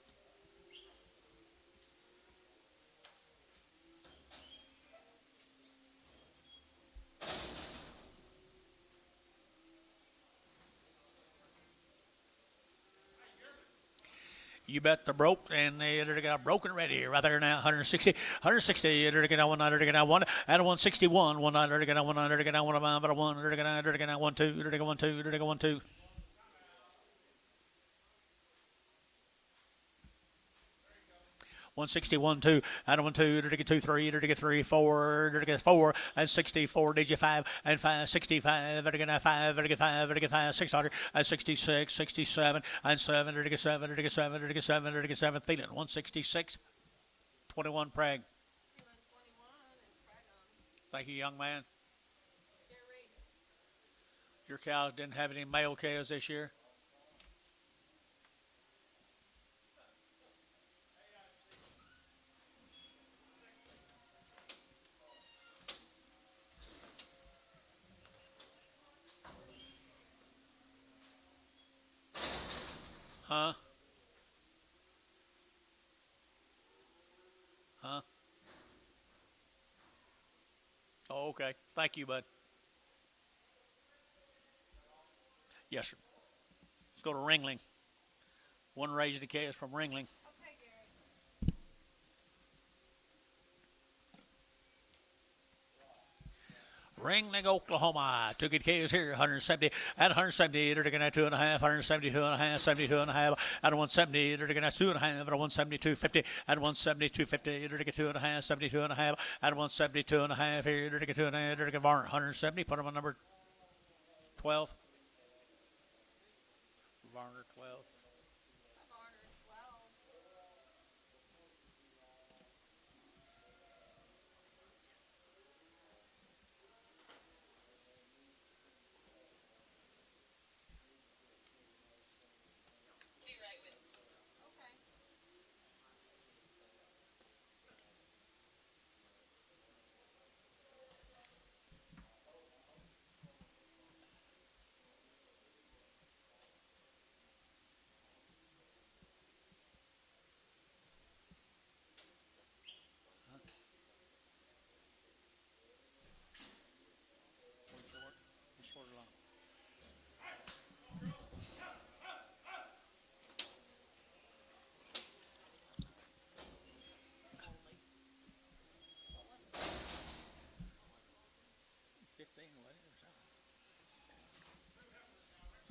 You bet they're broke, and they're got broken ready right there now. 160, 160. They're going to 100, they're going to 1, and 161, 100, they're going to 100, they're going to 1, but a 1, they're going to 1, 2, they're going to 1, 2, they're going to 1, 2. 161, 2, and 1, 2, 2, 3, 3, 4, 4, and 64, did you 5, and 5, 65, 5, 5, 600, and 66, 67, and 7, 7, 7, 7, Thielen, 166, 21, Prague. Thank you, young man. Your cows didn't have any male calves this year? Huh? Huh? Oh, okay. Thank you, bud. Yes, sir. Let's go to Ringling. One raised the calves from Ringling. Ringling, Oklahoma. Two good calves here, 170 and 170. They're going to 2.5, 172 and a half, 72 and a half, and 170. They're going to 2.5 and 172.50 and 172.50. They're going to 2.5, 72 and a half, and 172 and a half here. They're going to 2.5. They're going to 170. Put them on number 12. Varner 12.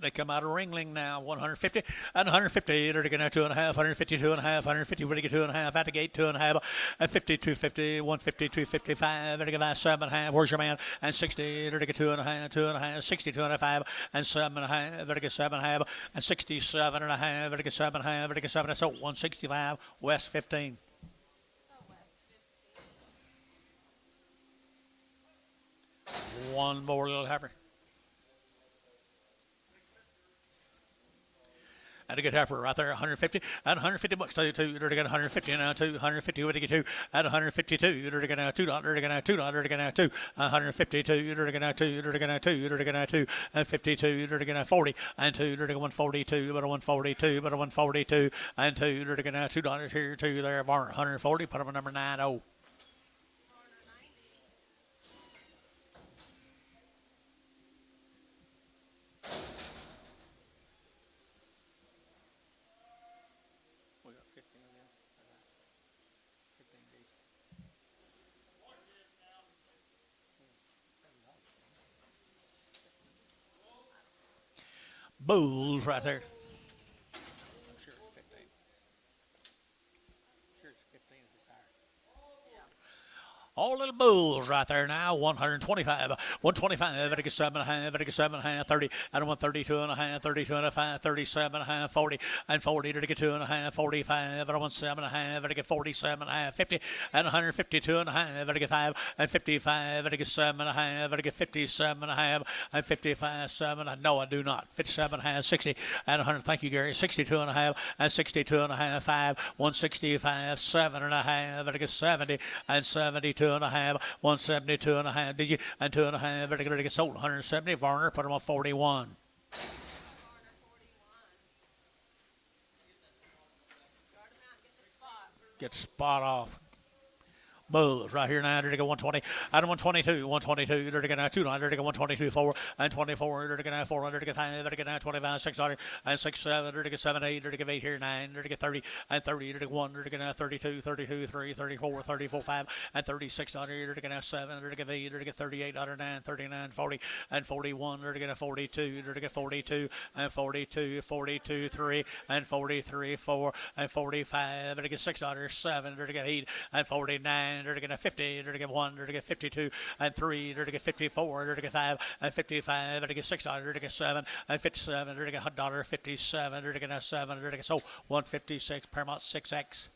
They come out of Ringling now, 150 and 150. They're going to 2.5, 152 and a half, 150. We're going to 2.5 at the gate, 2.5, and 50, 250, 150, 255. They're going to 7.5. Where's your man? And 60. They're going to 2.5, 2.5, 60, 2.5, and 7.5. They're going to 7.5 and 67 and a half. They're going to 7.5. They're going to 7. So 165. West 15. One more little heifer. And a good heifer right there, 150 and 150 bucks. They're going to get 150 now, 250 to get 2 and 152. They're going to $2. They're going to $2. They're going to 2 152. They're going to 2. They're going to 2. They're going to 2 and 52. They're going to 40 and 2. They're going to 142. But a 142. But a 142 and 2. They're going to $2 here, 2 there. 140. Put them on number 90. Bulls right there. Sure, it's 15. Sure, it's 15 if it's higher. All little bulls right there now. 125, 125, 7.5, 30, and 132 and a half, 32 and a half, 37 and a half, 40, and 40 to get 2 and a half, 45, and 17 and a half, to get 47 and a half, 50, and 152 and a half, to get 5, and 55, to get 7 and a half, to get 57 and a half, and 55, 7. No, I do not. 57 and a half, 60, and 100. Thank you, Gary. 62 and a half, and 62 and a half, 5, 165, 7 and a half, to get 70, and 72 and a half, 172 and a half. Did you? And 2 and a half. Ready to get sold. 170. Varner put them on 41. Get spot off. Bulls right here now. There to go 120 and 122, 122. There to go now 29. There to go 122 4 and 24. There to go now 400. There to go 5. There to go now 25 600 and 6 7. There to go 7 8. There to go 8 here 9. There to go 30 and 30. There to go 1. There to go now 32 32 3 34 34 5 and 36 under. There to go now 7. There to go 8. There to go 38 under 9 39 40 and 41. There to go now 42. There to go 42 and 42 42 3 and 43 4 and 45. There to go 6 under 7. There to go 8 and 49. There to get a 50, there to get 1, there to get 52, and 3, there to get 54, there to get 5, and 55, there to get 6, there to get 7, and 57, there to get $1.57, there to get a 7, there to get so 156, Paramount 6X.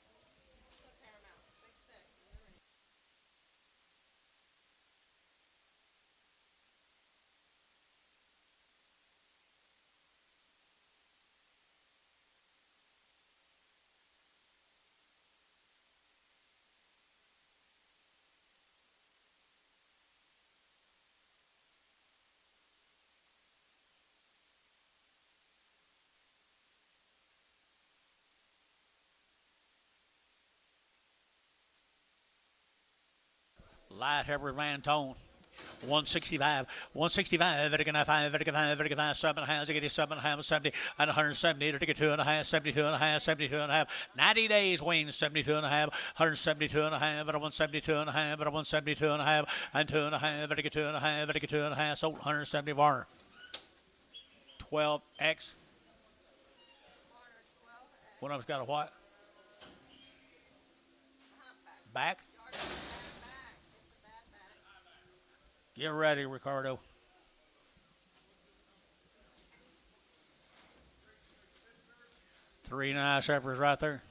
Light Hereford Van Tone. 165, 165, Vatican 5, Vatican 5, Vatican 5, 7 halves, 87 halves, 70, and 170, Vatican 2 and a half, 72 and a half, 72 and a half, 90 days wings, 72 and a half, 172 and a half, and 172 and a half, and 172 and a half, and 2 and a half, Vatican 2 and a half, Vatican 2 and a half, sold 170 Varner. 12X. One of them's got a what? Back? Get ready, Ricardo. Three nice heifers right there.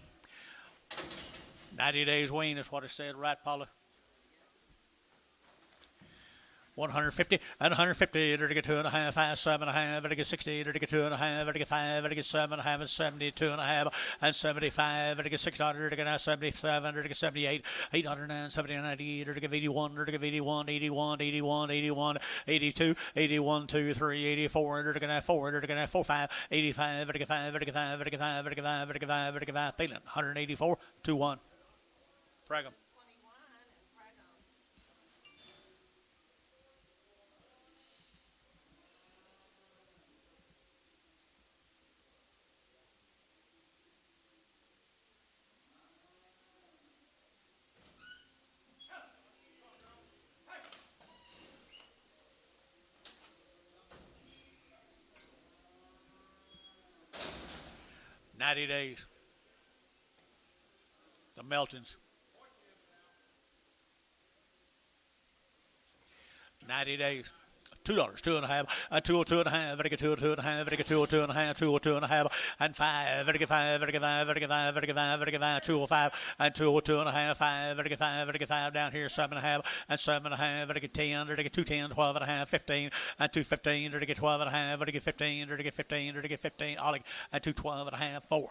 90 days wean is what it said, right, Paula? 150 and 150, there to get 2 and a half, 5, 7 and a half, there to get 60, there to get 2 and a half, there to get 5, there to get 7 and a half, and 72 and a half, and 75, there to get 600, there to get 77, there to get 78, 809, 79, 88, there to get 81, there to get 81, 81, 81, 81, 82, 81, 2, 3, 84, there to get 4, there to get 4, 5, 85, there to get 5, there to get 5, there to get 5, there to get 5, there to get 5, there to get 5, Thielen, 184, 2, 1. Pregnant. 90 days. The Meltons. 90 days. $2, 2 and a half, and 202 and a half, very good 202 and a half, very good 202 and a half, 202 and a half, and 5, very good 5, very good 5, very good 5, very good 5, very good 5, 205, and 202 and a half, 5, very good 5, very good 5, down here 7 and a half, and 7 and a half, very good 10, very good 210, 12 and a half, 15, and 215, very good 12 and a half, very good 15, very good 15, very good 15, Ollie, and 212 and a half, 4.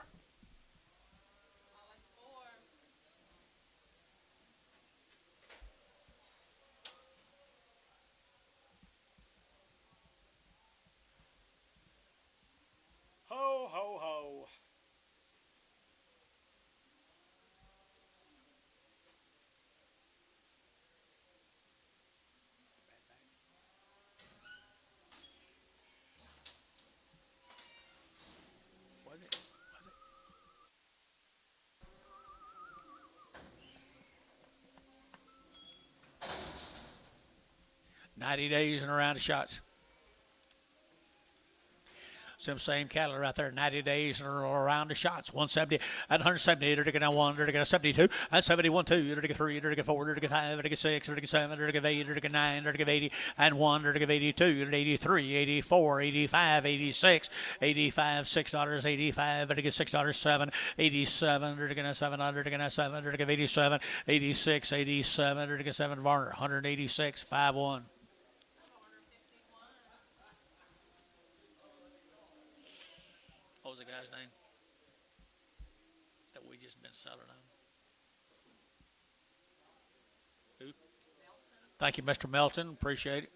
Ho, ho, ho. Was it? 90 days and around the shots. Some same cattle right there, 90 days and around the shots. 170 and 170. They're taking 1, they're taking 72 and 71, 2. They're taking 3, they're taking 4, they're taking 5, they're taking 6, they're taking 7, they're taking 8, they're taking 9, they're taking 80 and 1, they're taking 82, they're 83, 84, 85, 86, 85, $6, 85, they're taking $6, 7, 87, they're taking 7, they're taking 7, they're taking 87, 86, 87, they're taking 7, Varner, 186, 5, 1. What was the guy's name that we just been selling on? Who? Melton. Thank you, Mr. Melton. Appreciate it.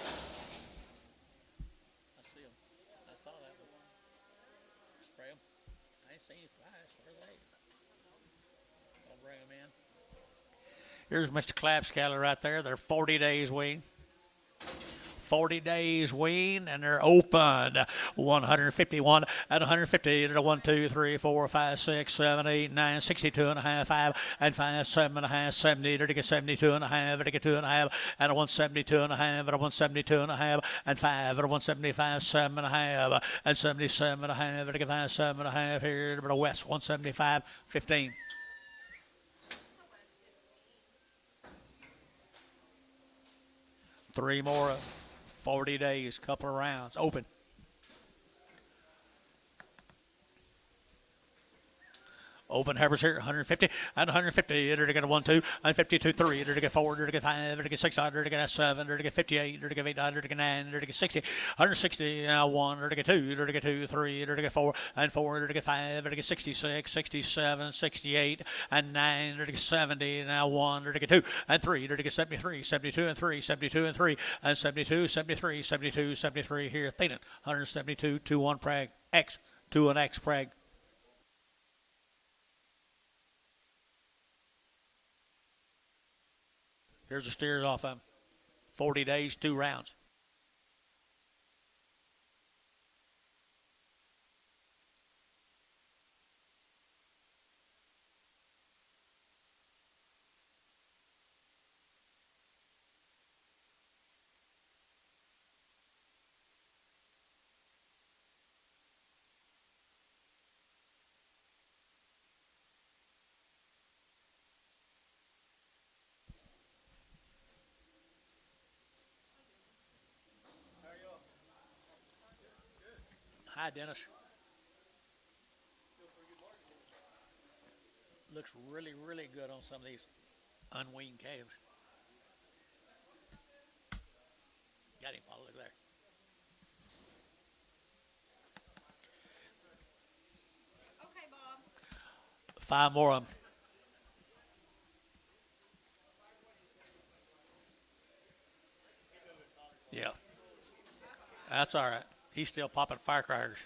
I see him. I saw see flash. Where are they? I'll bring them in. Here's Mr. Clapp's cattle right there. They're 40 days weaned. 40 days weaned, and they're open. 151 at 150. 1, 2, 3, 4, 5, 6, 7, 8, 9, 62 and a half, 5 and 5, 7 and a half, 70. To get 72 and a half. To get 2 and a half. At a 172 and a half. At a 172 and a half. And 5 at a 175, 7 and a half. And 77 and a half. To get 5, 7 and a half here. To the West 175, 15. Three more. 40 days, couple of rounds, open. Open heifers here, 150 and 150. They're to get a 1, 2, and 52, 3. They're to get 4. They're to get 5. They're to get 6. They're to get 7. They're to get 58. They're to get 8. They're to get 9. They're to get 60. 160 and 1. They're to get 2. They're to get 2, 3. They're to get 4 and 4. They're to get 5. They're to get 66, 67, 68 and 9. They're to get 70 and 1. They're to get 2 and 3. They're to get 73, 72 and 3, 72 and 3 and 72, 73, 72, 73 here. Thenan 172, 2-1 Prague X, 2-1 X Prague. Here's the steers off them. 40 days, 2 rounds. Hi, Dennis. Looks really, really good on some of these unweaned calves. Got him, Paul. Look there. Okay, Bob. 5 more of them. Yeah. That's all right. He's still popping firecrackers.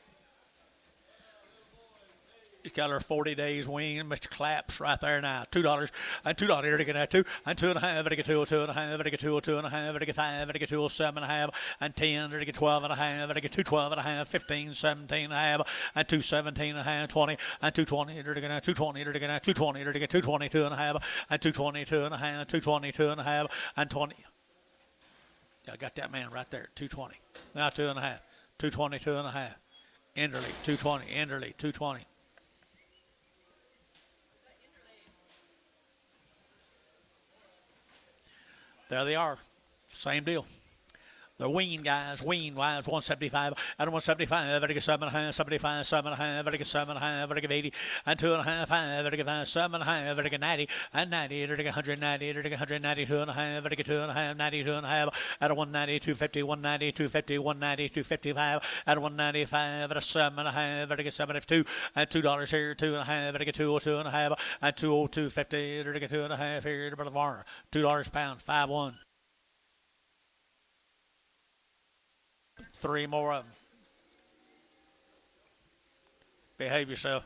He's got her 40 days weaned. Mr. Claps right there now. $2 and $2 to get that 2 and 2 and a half. To get 2, 2 and a half. To get 2, 2 and a half. To get 5. To get 2, 7 and a half. And 10. To get 12 and a half. To get 2, 12 and a half. 15, 17 and a half. And 2, 17 and a half. 20 and 220. To get 220. To get 220. To get 222 and a half. And 222 and a half. 222 and a half. And 20. I got that man right there. 220. Now 2 and a half. 222 and a half. Enderley 220. Enderley 220. There they are. Same deal. The weaned guys, weaned wise, 175, and 175, to get 7.5, 75, 7.5, to get 7.5, to get 80, and 2.5, 5, to get 7.5, to get 90, and 90, to get 190, to get 192 and a half, to get 2.5, 92 and a half, at a 190, 250, 190, 250, 190, 255, at a 195, at a 7.5, to get 72, and $2 here, 2.5, to get 202 and a half, and 202.50, to get 2.5 here to the farmer, $2 a pound, 5-1. 3 more of them. Behave yourself.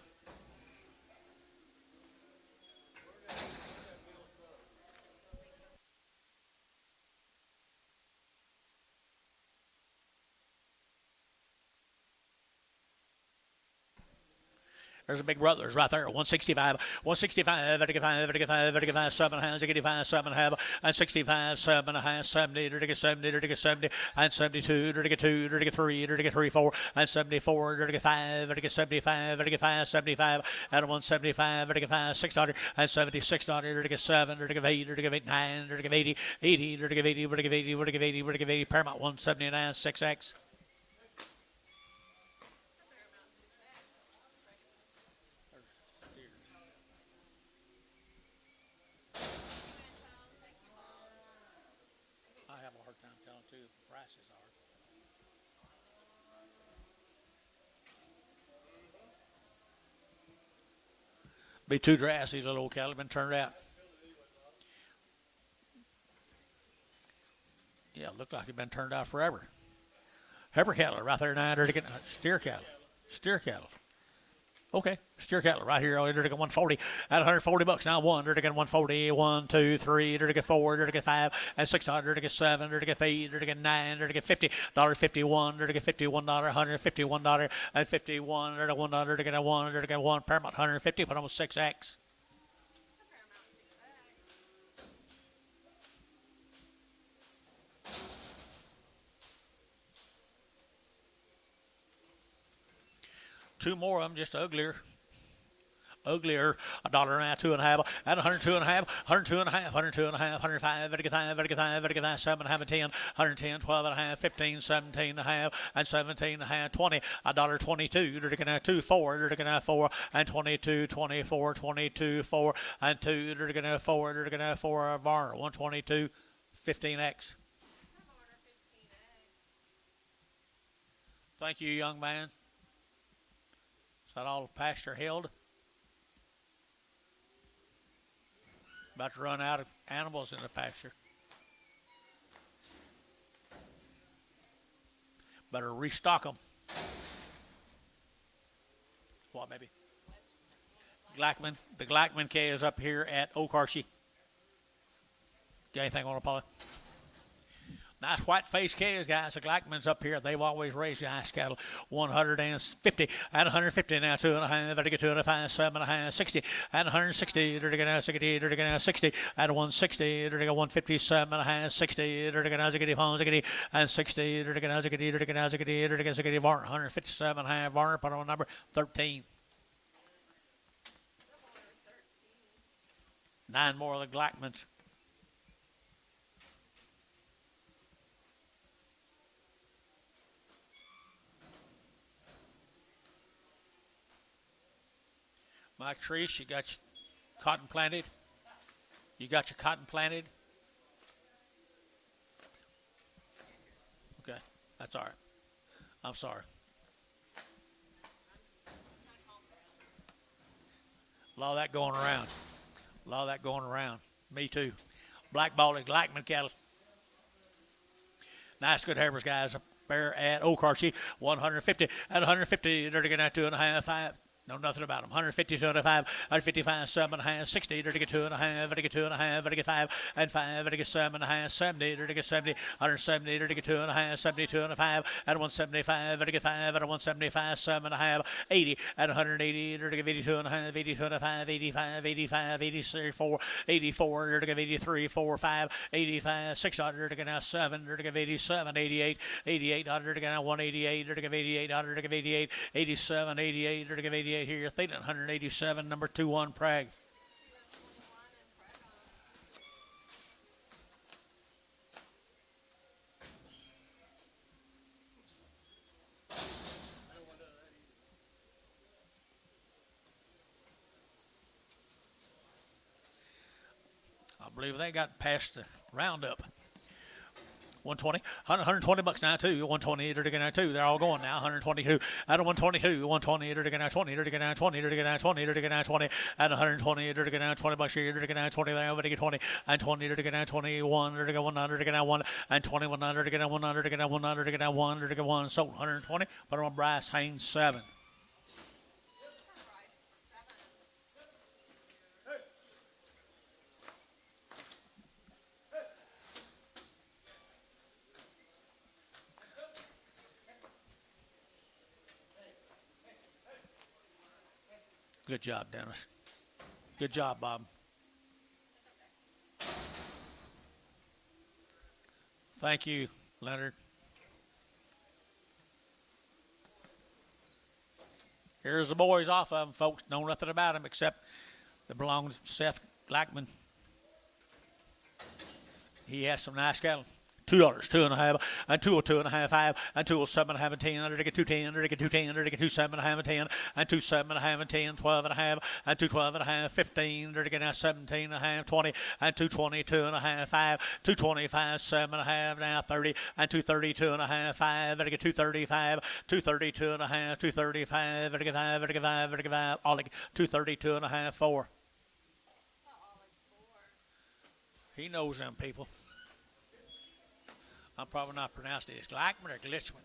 There's a big brothers right there. 165, 165, 55, 55, 55, 7 hands, 85, 7 half, and 65, 7 and a half, 70, to get 70, to get 70, and 72, to get 2, to get 3, to get 3, 4, and 74, to get 5, to get 75, to get 5, 75, and 175, to get 5, 600, and 76, to get 7, to get 8, to get 8, 9, to get 80, 80, to get 80, to get 80, to get 80, to get 80, Paramount 179, 6X. Be too dressy, these little cattle have been turned out. Yeah, looked like they've been turned out forever. Heifer cattle right there now. They're getting steer cattle. Steer cattle. Okay, steer cattle right here. They're to get 140 at 140 bucks now. They're to get 140. 1, 2, 3. They're to get 4. They're to get 5 and 6. They're to get 7. They're to get 8. They're to get 9. They're to get $50.51. They're to get $51. $151 and 51. They're to $1. They're to get 1. They're to get 1. Paramount 150, but almost 6x. Two more of them, just uglier. Uglier, $1.5, 2.5, at 102 and a half, 102 and a half, 102 and a half, 105, 105, 105, 7 and a half, and 10, 110, 12 and a half, 15, 17 and a half, and 17 and a half, 20, $1.22, they're going to 2, 4, they're going to 4, and 22, 24, 22, 4, and 2, they're going to 4, they're going to 4, Varner, 122, 15x. Thank you, young man. Is that all pasture held? About to run out of animals in the pasture. Better restock them. What, baby? Blackman. The Blackman K is up here at OKC. Got anything on it, Paula? Nice white-faced cows, guys. The Blackman's up here. They've always raised nice cattle. 150 and 150 now. 2.5. They're to get 2.5. 7.5. 60 and 160. They're to get 60. They're to get 60 and 160. They're to get 157.5. 60. They're to get 60 and 60. They're to get 60. They're to get 60. They're to get 60. Varner 157.5. Varner put on number 13. 9 more of the Blackmans. Mike Treese, you got your cotton planted? You got your cotton planted? Okay, that's all right. I'm sorry. A lot of that going around. A lot of that going around. Me too. Black baldy, Blackman cattle. Nice, good heifers, guys. Up there at OKC, 150 and 150. They're to get 2.5, 5. Know nothing about them. 150, 2.5, 155, 7.5, 60. They're to get 2.5. They're to get 2.5. They're to get 5 and 5. They're to get 7.5, 70. They're to get 70, 170. They're to get 2.5, 72 and a 5 at 175. They're to get 5 at 175, 7.5, 80 at 180. They're to get 82 and a half, 82 and a 5, 85, 85, 84, 84. They're to get 83, 4, 5, 85, 600. They're to get 7. They're to get 87, 88, 8800. They're to get 188. They're to get 8800. They're to get 88, 87, 88. They're to get 88. Here, Thelen 187, number 2-1 Prague. I believe they got past the roundup. 120, 120 bucks now too. 120, they're to get 2. They're all going now. 122 at 122, 120, they're to get 20, they're to get 20, they're to get 20, they're to get 20 at 120, they're to get 20 bucks here, they're to get 20 there, they're to get 20 and 20, they're to get 21, they're to get 100, they're to get 1 and 21, they're to get 100, to get 100, to get 1, they're to get 1. Sold 120, but on Bryce Haynes 7. Good job, Dennis. Good job, Bob. Thank you, Leonard. Here's the boys off of them, folks. Know nothing about them except they belong to Seth Blackman. He has some nice cattle. $2, 2.5, and 2.5, 5, and 2.7.5, and 10. Under to get 210, under to get 210, under to get 2.7.5, and 10, and 2.7.5, and 10, 12.5, and 2.12.5, 15. Under to get now 17.5, 20, and 222.5, 5, 225, 7.5, now 30, and 232.5, 5. Under to get 235, 232.5, 235, under to get 5, under to get 5, under to get 5. All 232.5, 4. He knows them people. I'm probably not pronouncing it. It's Blackman or Glitchman.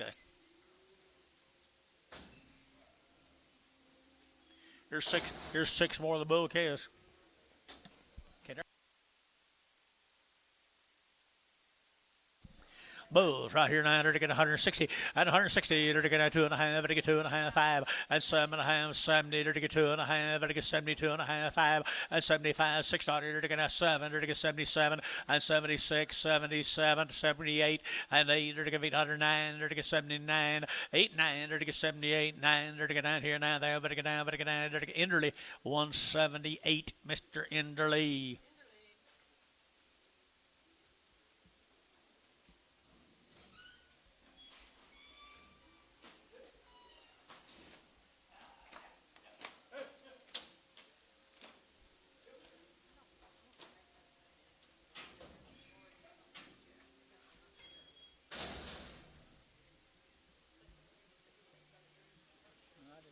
Okay. Here's six more of the bull calves. Bulls right here now to get 160 and 160 to get 2.5 to get 2.5 5 and 7.5 70 to get 2.5 to get 72.5 5 and 75 6 to get 7 to get 77 and 76 77 78 and 8 to get 809 to get 79 8 9 to get 78 9 to get 9 here now there but to get down to get Enderley 178 Mr. Enderley.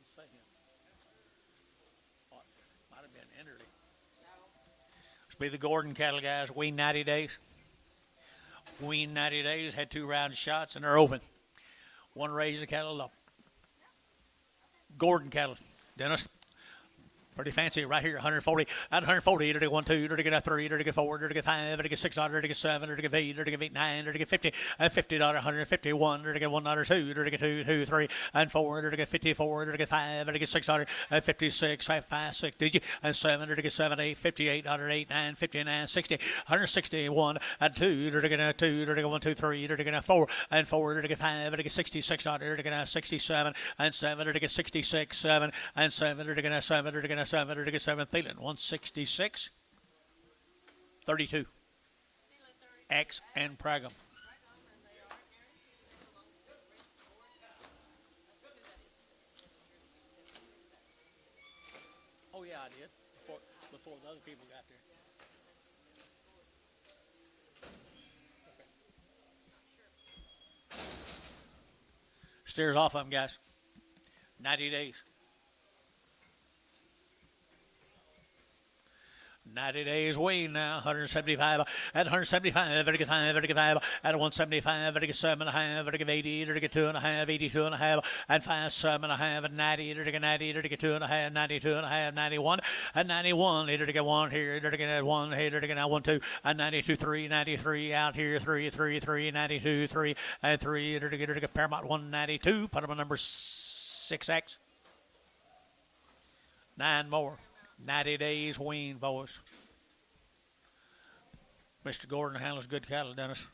Say him. Might have been Enderley. This will be the Gordon cattle guys. Weaned 90 days. Weaned 90 days. Had 2 round shots and they're open. One raised the cattle. Gordon cattle. Dennis. Pretty fancy right here, 140, at 140, to get 1, 2, to get 3, to get 4, to get 5, to get 6, to get 7, to get 8, to get 9, to get 50, and $50, 151, to get 1, 2, to get 2, 2, 3, and 4, to get 54, to get 5, to get 600, and 56, 5, 6, did you, and 7, to get 7, 8, 58, 8, 9, 59, 60, 161, and 2, to get 2, to get 1, 2, 3, to get 4, and 4, to get 5, to get 66, to get 67, and 7, to get 66, 7, and 7, to get 7, to get 7 to get 7 Thielen 166 32 X and Pragum. Oh yeah, I did before the other people got there. Steers off of them, guys. 90 days. 90 days weaned now, 175 at 175, to get 5, to get 5 at 175, to get 7.5, to get 80, to get 2.5, 82.5, and 5, 7.5 at 90, to get 90, to get 2.5, 92.5, 91, and 91, to get 1 here, to get 1 here, to get 1, 2, and 92, 3, 93 out here, 3, 3, 3, 92, 3, and 3, to get Paramount 192, put them on number 6X. 9 more. 90 days weaned, boys. Mr. Gordon handles good cattle, Dennis.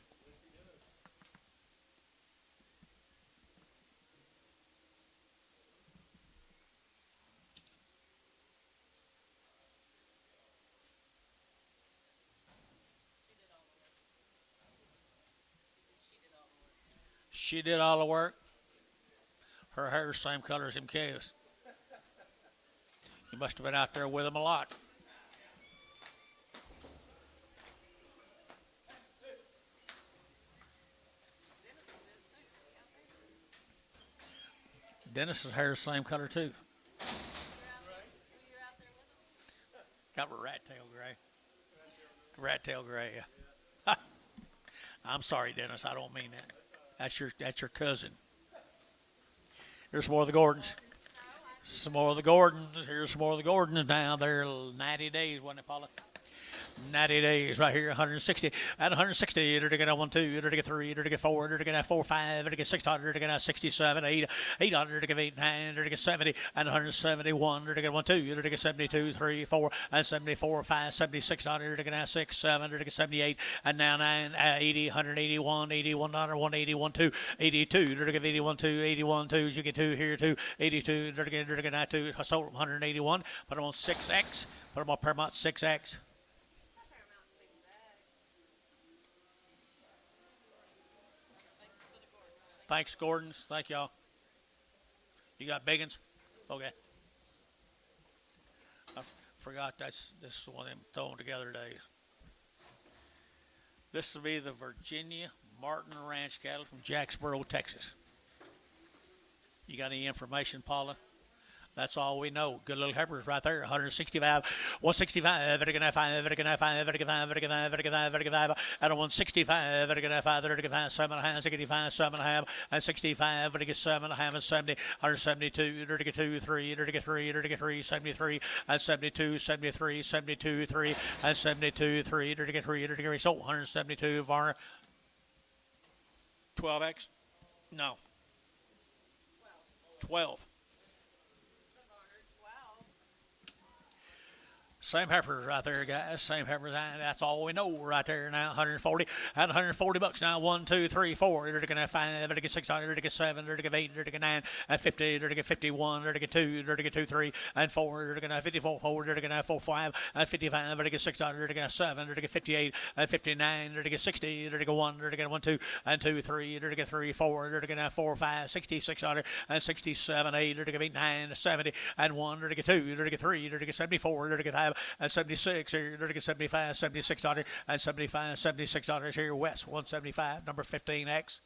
She did all the work. Her hair's same color as them calves. You must have been out there with them a lot. Dennis's hair is the same color too. Got a rat tail gray. Rat tail gray, yeah. I'm sorry, Dennis. I don't mean that. That's your cousin. Here's more of the Gordons. Some more of the Gordons. Here's some more of the Gordons now. They're 90 days, wasn't it, Paula? 90 days right here, 160. At 160, to get 1, 2, to get 3, to get 4, to get 4, 5, to get 600, to get 67, 8, 800, to get 8, 9, to get 70, and 171, to get 1, 2, to get 72, 3, 4, and 74, 5, 76, to get 6, 7, to get 78, and now 9, 80, 181, 81, 181, 2, 82, to get 81, 2, 81, 2, you get 2 here, 2, 82, to get 2, so 181, put them on 6X, put them on Paramount 6X. Thanks, Gordons. Thank y'all. You got big ones? Okay. I forgot this is one of them thrown together days. This will be the Virginia Martin Ranch cattle from Jacksboro, Texas. You got any information, Paula? That's all we know. Good little heifers right there. 165, 165, vertical 5, vertical 5, vertical 5, vertical 5, vertical 5, vertical 5, and 165, vertical 5, vertical 5, 7.5, 65, 7.5, and 65, vertical 7.5, and 70, 172, vertical 2, 3, vertical 3, vertical 3, 73, and 72, 73, 72, 3, and 72, 3, vertical 3, vertical 3. So 172, Varner. 12X? No. 12. Same heifers right there, guys. Same heifers. That's all we know right there now. 140 and 140 bucks now. 1, 2, 3, 4. They're going to 5. They're going to 6. They're going to 7. They're going to 8. They're going to 9 and 50. They're going to 51. They're going to 2. They're going to 2, 3 and 4. They're going to 54. 4. They're going to 4, 5 and 55. They're going to 6. They're going to 7. They're going to 58 and 59. They're going to 60. They're going to 1. They're going to 1, 2 and 2, 3. They're going to 3, 4. They're going to 4, 5, 66 and 67, 8. They're going to 8, 9, 70 and 1. They're going to 2. They're going to 3. They're going to 74. They're going to 5 and 76. Here, they're going 75, 76 and 75, 76 here. West 175, number 15X.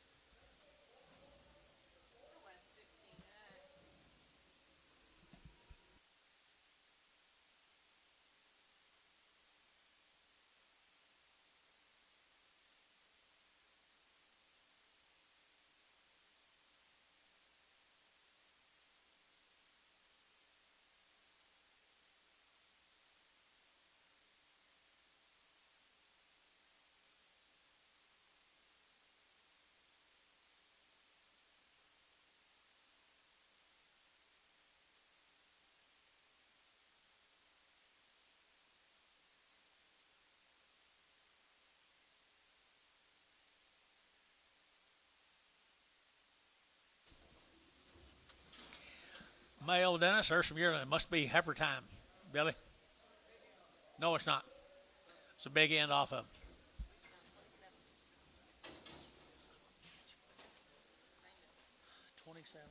Male Dennis, there's some yearling. It must be heifer time, Billy. No, it's not. It's a big end off of 27.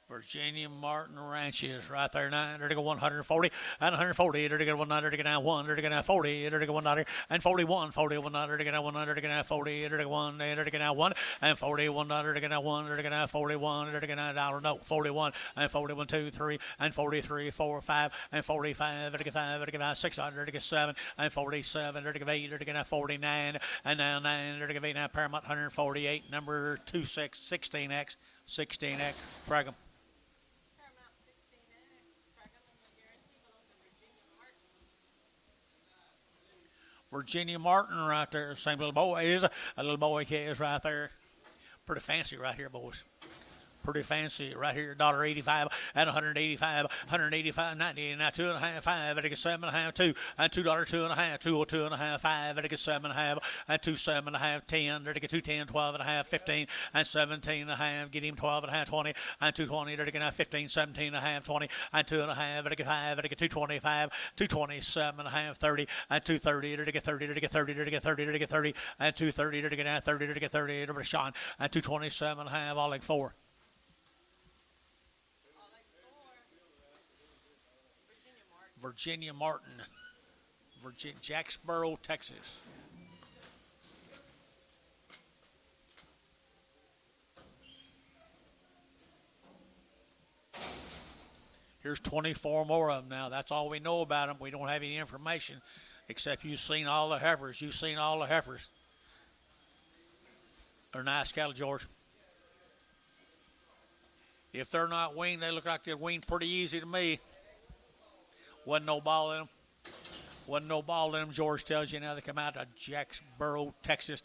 Virginia Martin Ranches right there now. They're to go 140 and 140. They're to go 100. They're to go 1. They're to go 40. They're to go 100 and 41. 41. They're to go 100. They're to go 40. They're to go 1. They're to go 1 and 41. They're to go 1. They're to go 41. They're to go no 41 and 41. 2, 3 and 43. 4, 5 and 45. They're to go 5. They're to go 6. They're to go 7 and 47. They're to go 8. They're to go 49 and now 9. They're to go 8 now. Paramount 148. Number 26 16X 16X. Frag 'em. Virginia Martin right there. Same little boy is. A little boy is right there. Pretty fancy right here, boys. Pretty fancy right here. $1.85 and 185, 185, 90, and now 2.5, 5, and it gets 7.5, 2, and $2, 2.5, 202.5, 5, and it gets 7.5, and 2, 7.5, 10, there to get 210, 12.5, 15, and 17.5, get him 12.5, 20, and 220, there to get 15, 17.5, 20, and 2.5, and it get 5, and it get 225, 227.5, 30, and 230, there to get 30, there to get 30, there to get 30, there to get 30, and 230, there to get 30, there to get 30, there to Sean, and 227.5, all like 4. Virginia Martin, Jacksboro, Texas. Here's 24 more of them now. That's all we know about them. We don't have any information except you've seen all the heifers. You've seen all the heifers. They're nice cattle, George. If they're not weaned, they look like they're weaned pretty easy to me. Wasn't no ball in them. Wasn't no ball in them. George tells you now they come out of Jacksboro, Texas.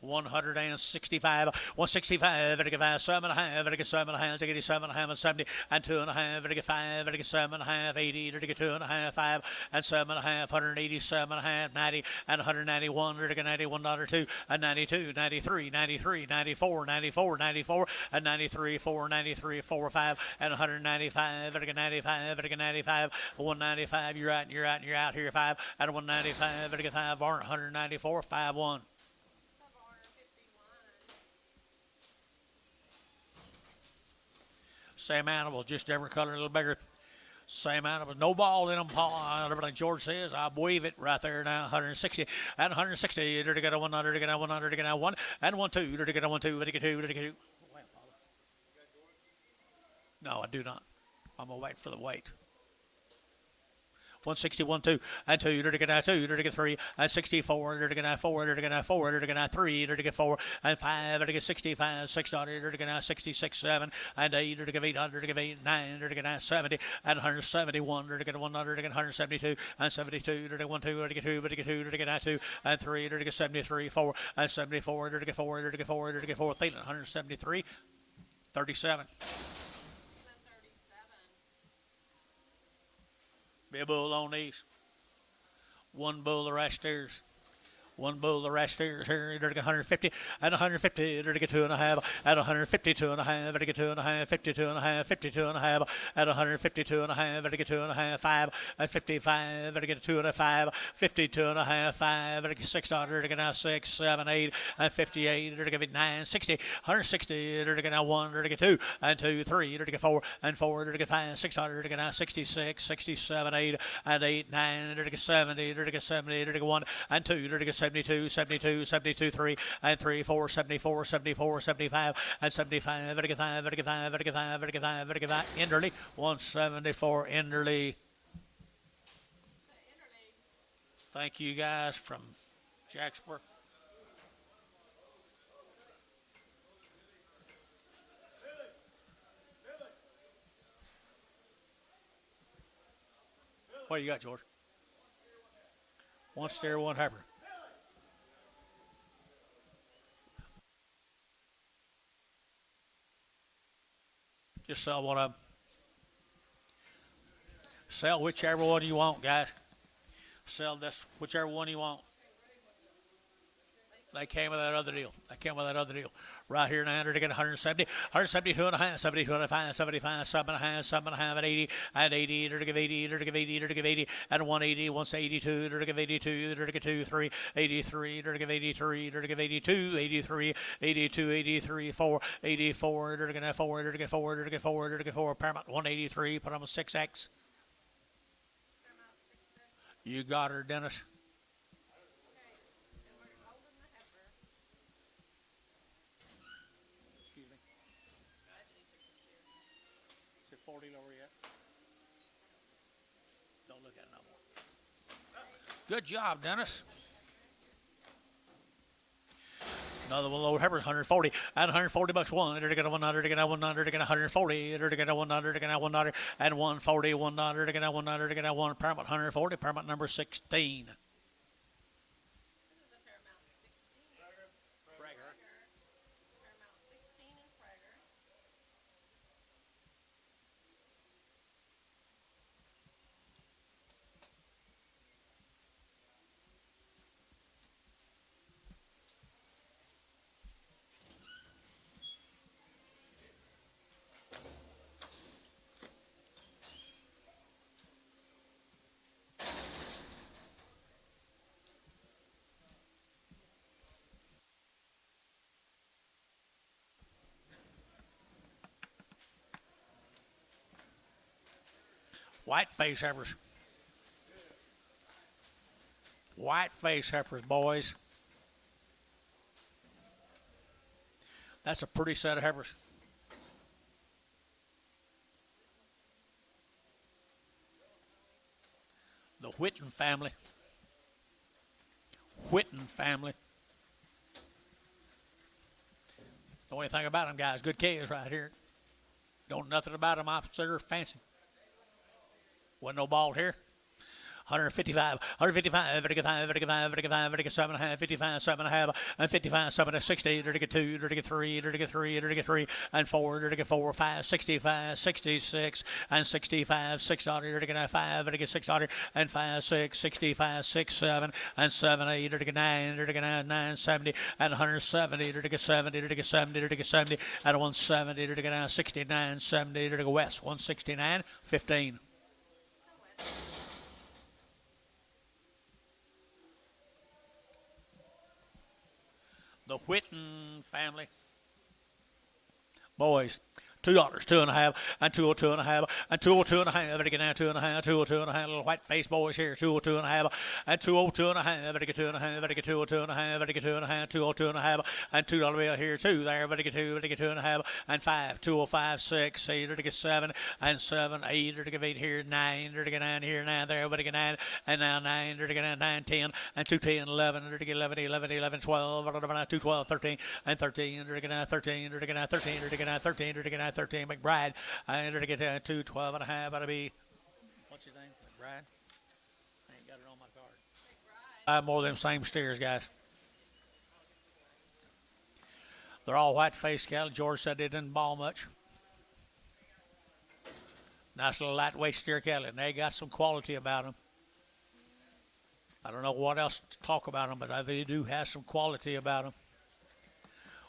165, 165, 7.5, 7.5, 87.5, and 70, and 2.5, 5, 7.5, 80, 2.5, 5, and 7.5, 187.5, 90, and 191, $91, 2, and 92, 93, 93, 94, 94, 94, and 93, 4, 93, 4, 5, and 195, 95, 95, 195, you're out here, 5, and 195, 5, 194, 5, 1. Same animals, just every color a little bigger. Same animals, no ball in them, Paul. Everything George says, I believe it right there now. 160 and 160. They're to get a 100, to get a 100, to get a 1 and 1, 2. They're to get a 1, 2, to get 2, to get 2. No, I do not. I'm going to wait for the weight. 160, 1, 2, and 2, to get 2, to 3, and 64, to get 4, to get 4, to get 3, to get 4, and 5, to get 65, 600, to get 66, 7, and 8, to get 800, to get 8, 9, to get 70, and 171, to get 100, to get 172, and 72, to get 1, 2, to get 2, to get 2, to get 2, and 3, to get 73, 4, and 74, to get 4, to get 4, to get 4, Thielen, 173, 37. Be a bull on these. One bull the rest steers. One bull the rest steers here. They're to get 150 and 150. They're to get 2.5 and 152.5. They're to get 2.5, 52.5, 52.5 and 152.5. They're to get 2.5, 5 and 55. They're to get 2.5, 52.5, 5. They're to get 600. They're to get 6, 7, 8 and 58. They're to get 9, 60, 160. They're to get 1. They're to get 2 and 2, 3. They're to get 4 and 4. They're to get 5, 600. They're to get 66, 67, 8 and 8, 9. They're to get 70. They're to get 70. They're to get 1 and 2. They're to get 72, 72, 72, 3 and 3, 4, 74, 74, 75 and 75. They're to get 5. They're to get 5. They're to get 5. They're to get 5. They're to get 5. Enderley 174. Enderley. Thank you guys from Jacksburg. What you got, George? One steer, one heifer. Just sell one of them. Sell whichever one you want, guys. Sell this, whichever one you want. They came with that other deal. Right here now, they're to get 170, 172.5, 72.5, 75, 7.5, 7.5, and 80, and 80, they're to give 80, they're to give 80, they're to give 80, and 180, 182, they're to give 82, they're to get 2, 3, 83, they're to give 83, they're to give 82, 83, 82, 83, 4, 84, they're to get 4, they're to get 4, they're to get 4, they're to get 4, Paramount 183, put on a 6X. You got her, Dennis. Excuse me. 40 lower yet. Don't look at it no more. Good job, Dennis. Another one lower heifers, 140 and 140 bucks one. They're to get a 100, to get a 100, to get 140. They're to get a 100, to get a 100, and 140, 100, to get a 100, to get a 1. Paramount 140, Paramount number 16. White face heifers. White face heifers, boys. That's a pretty set of heifers. The Whitten family. Whitten family. Don't anything about them, guys. Good calves right here. Don't nothing about them. They're fancy. Wasn't no bald here. 155, 155, 55, 55, 55, 57, 55, 7.5, and 55, 7, 60, to get 2, to get 3, to get 3, to get 3, and 4, to get 4, 5, 65, 66, and 65, 600, to get 5, to get 600, and 5, 6, 65, 6, 7, and 7, 8, to get 9, to get 9, 70, and 170, to get 70, to get 70, to get 70, and 170, to get 69, 70, to get West, 169, 15. The Whitten family. Boys, $2, 2.5, and 202.5, and 202.5. Better get down 2.5, 202.5. Little white face boys here, 202.5, and 202.5. Better get 2.5, better get 202.5, better get 2.5, 202.5, and $2 bill here, 2 there. Better get 2, better get 2.5, and 5, 205, 6, 8, better get 7, and 7, 8, better get 8 here, 9, better get 9 here, 9 there, better get 9, and now 9, better get 9, 10, and 210, 11, better get 11, 11, 11, 12, 212, 13, and 13, better get 13, better get 13, better get 13, better get 13, McBride, and better get 212.5, that'll be, what's his name, McBride? I ain't got it on my card. I have more of them same steers, guys. They're all white-faced cattle. George said they didn't ball much. Nice little lightweight steer cattle, and they got some quality about them. I don't know what else to talk about them, but they do have some quality about them.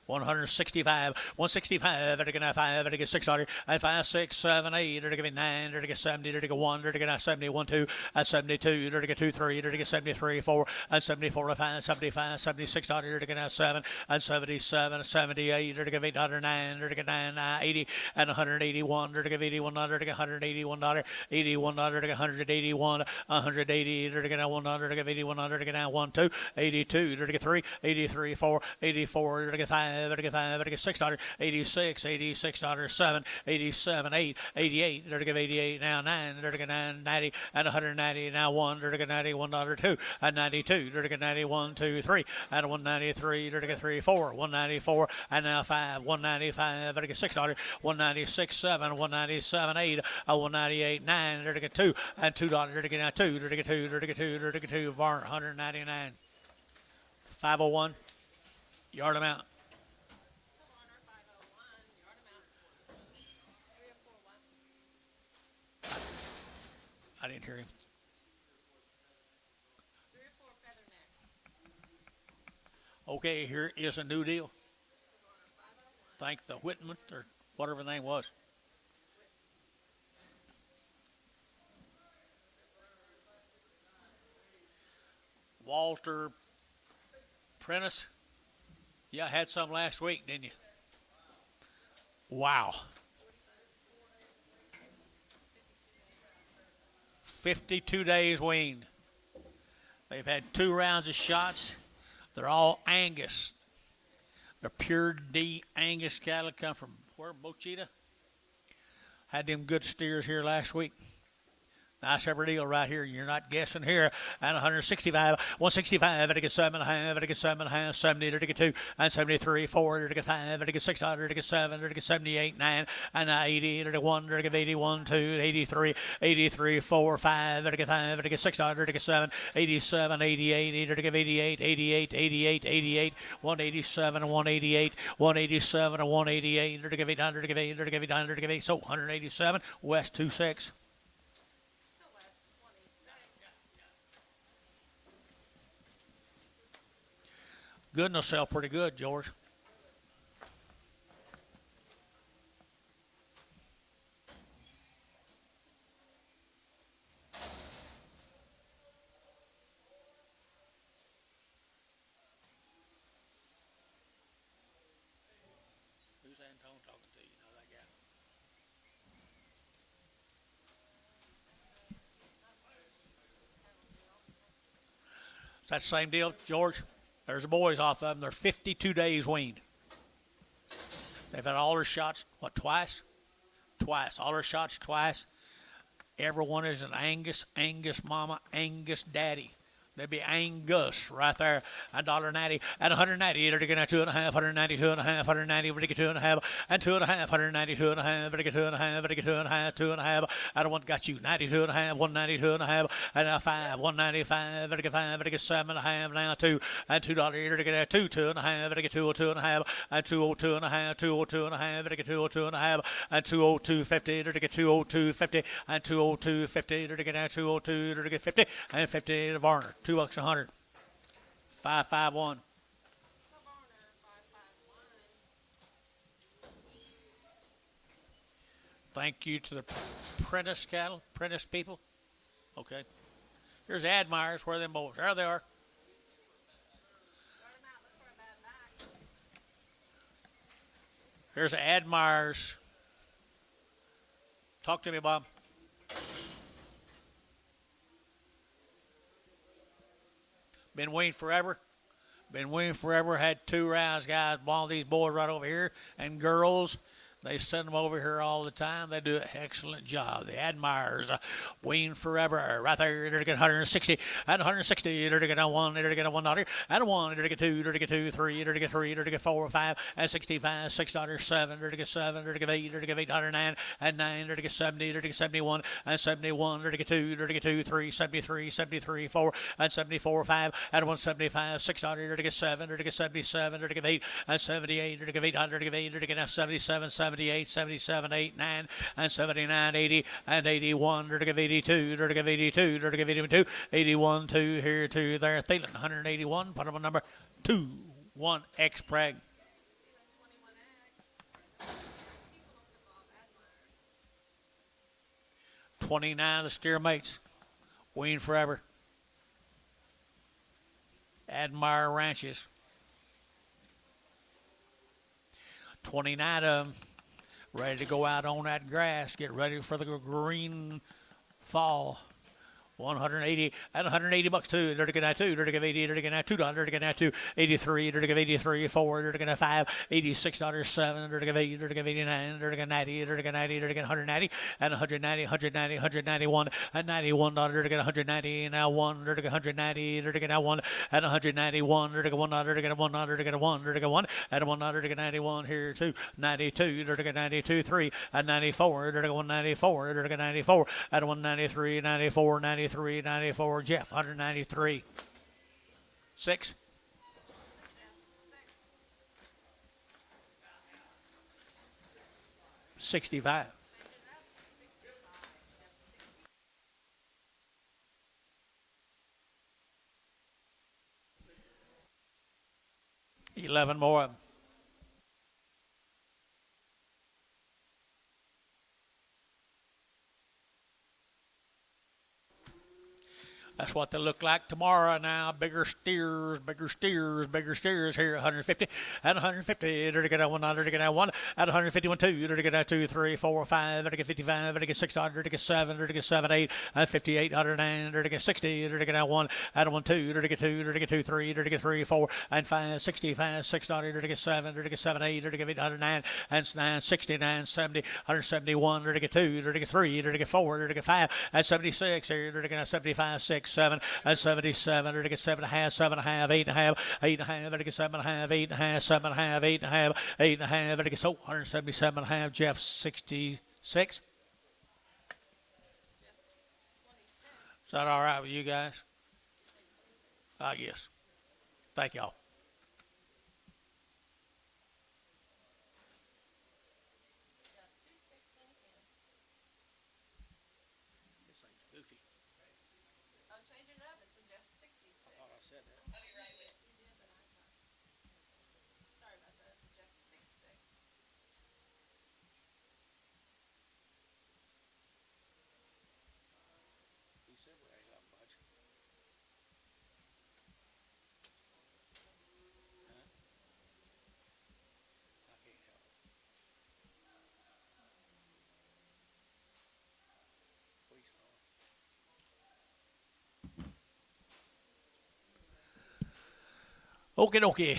165, 165, better get 5, better get 600, and 5, 6, 7, 8, better get 9, better get 70, better get 1, better get 71, 2, and 72, better get 2, 3, better get 73, 4, and 74, 5, 75, 76, better get 7, and 77, 78, better get 809, better get 9, 80, and 181, better get 81, better get 181, 81, better get 181, 180, better get 1, better get 81, better get 1, 2, 82, better get 3, 83, 4, 84, better get 5, better get 5, better get 6, 86, 86, 7, 87, 8, 88, better get 88, now 9, better get 9, 90, and 190, now 1, better get 91, 2, and 92, better get 91, 2, 3, and 193, better get 3, 4, 194, and now 5, 195, better get 6, 196, 7, 197, 8, 198, 9, better get 2, and $2, better get now 2, better get 2, better get 2, better get 2, Varn, 199, 501, yard amount. I didn't hear him. 3 or 4 feather neck. Okay, here is a new deal. Thank the Whitman or whatever the name was. Walter Prentice. Yeah, I had some last week, didn't you? Wow. 52 days weaned. They've had 2 rounds of shots. They're all Angus. They're pure D Angus cattle. Come from where? Bochita. Had them good steers here last week. Nice every deal right here. You're not guessing here. And 165, 165, better get 7.5, better get 7.5, 70, better get 2, and 73, 4, better get 5, better get 6, better get 7, better get 78, 9, and 80, better get 1, better get 81, 2, 83, 83, 4, 5, better get 5, better get 6, better get 7, 87, 88, better get 88, 88, 88, 88, 187, 188, 187, 188, better get 800, get 8, better get 800, get 8, so 187, West 26. Good, and they'll sell pretty good, George. Who's Antone talking to? You know that guy. Is that the same deal, George? There's the boys off of them. They're 52 days weaned. They've had all their shots, what, twice? Twice. All their shots twice. Everyone is an Angus, Angus mama, Angus daddy. They'd be Angus right there. $1.90 and 190. They're getting 2.5, 190, 2.5, 190. We're getting 2.5 and 2.5, 190, 2.5. We're getting 2.5, we're getting 2.5, 2.5. I don't want got you 92.5, 190, 2.5, and now 5, 195. We're getting 5, we're getting 7.5 now 2 and $2. We're getting 2, 2.5. We're getting 202.5 and 202.5, 202.5. We're getting 202.5 and 202.50. We're getting 202.50 and 202.50. We're getting 202. We're getting 50 and 50 to Varner. $2 a 100. 551. Thank you to the Prentice cattle, Prentice people. Okay. Here's Admires. Where are them boys? There they are. Here's Admires Talk to me, Bob. Been weaned forever. Been weaned forever. Had 2 rounds, guys. One of these boys right over here and girls. They send them over here all the time. They do an excellent job. The Admirers, weaned forever. Right there, they're getting 160 and 160. They're getting 1. They're getting $1 and 1. They're getting 2. They're getting 2, 3. They're getting 3. They're getting 4, 5 and 65. $6, 7. They're getting 7. They're getting 8. They're getting 809 and 9. They're getting 70. They're getting 71 and 71. They're getting 2. They're getting 2, 3, 73, 73, 4 and 74, 5 and 175. $6. They're getting 7. They're getting 77. They're getting 8 and 78. They're getting 800. They're getting 8. They're getting 77. 78, 77, 8, 9, and 79, 80, and 81. They're to give 82. They're to give 82. They're to give 82. 81, 2 here, 2 there. Thielen, 181. Put him on number 2, 1 X Preg. $29 the steer mates. Weaned forever. Admire Ranches. 29 of them. Ready to go out on that grass. Get ready for the green fall. 180 and 180 bucks too. They're to get that 2. They're to give 80. They're to get that $2. They're to get that 2. 83. They're to give 83. 4. They're to get that 5. $86. 7. They're to give 8. They're to give 89. They're to get 90. They're to get 90. They're to get 190 and 190. 190. 191 and $91. They're to get 190 and now 1. They're to get 190. They're to get that 1 and 191. They're to get $1. They're to get $1. They're to get 1. They're to get 1 and $1. They're to get 91 here 2. 92. They're to get 92. 3 and 94. They're to get 194. They're to get 94 and 193. 94. 93. 94, Jeff, 193. 6. 65. 11 more of them. That's what they look like tomorrow now. Bigger steers, bigger steers, bigger steers here. 150 and 150. They're to get that 1. They're to get that 1 at 151, 2. They're to get that 2, 3, 4, 5. They're to get 55. They're to get 6. They're to get 7. They're to get 7, 8 and 58. 109. They're to get 60. They're to get that 1 at 1, 2. They're to get 2. They're to get 2, 3. They're to get 3, 4 and 5. 65, 6. They're to get 7. They're to get 7, 8. They're to get 809 and 9, 69, 70, 171. They're to get 2. They're to get 3. They're to get 4. They're to get 5 and 76. They're to get 75, 6, 7 and 77. They're to get 7.5, 7.5, 8.5, 8.5. They're to get 7.5, 8.5, 7.5, 8.5, 8.5. They're to get 177.5. Jeff 66. Is that all right with you guys? I guess. Thank y'all. Okie dokie.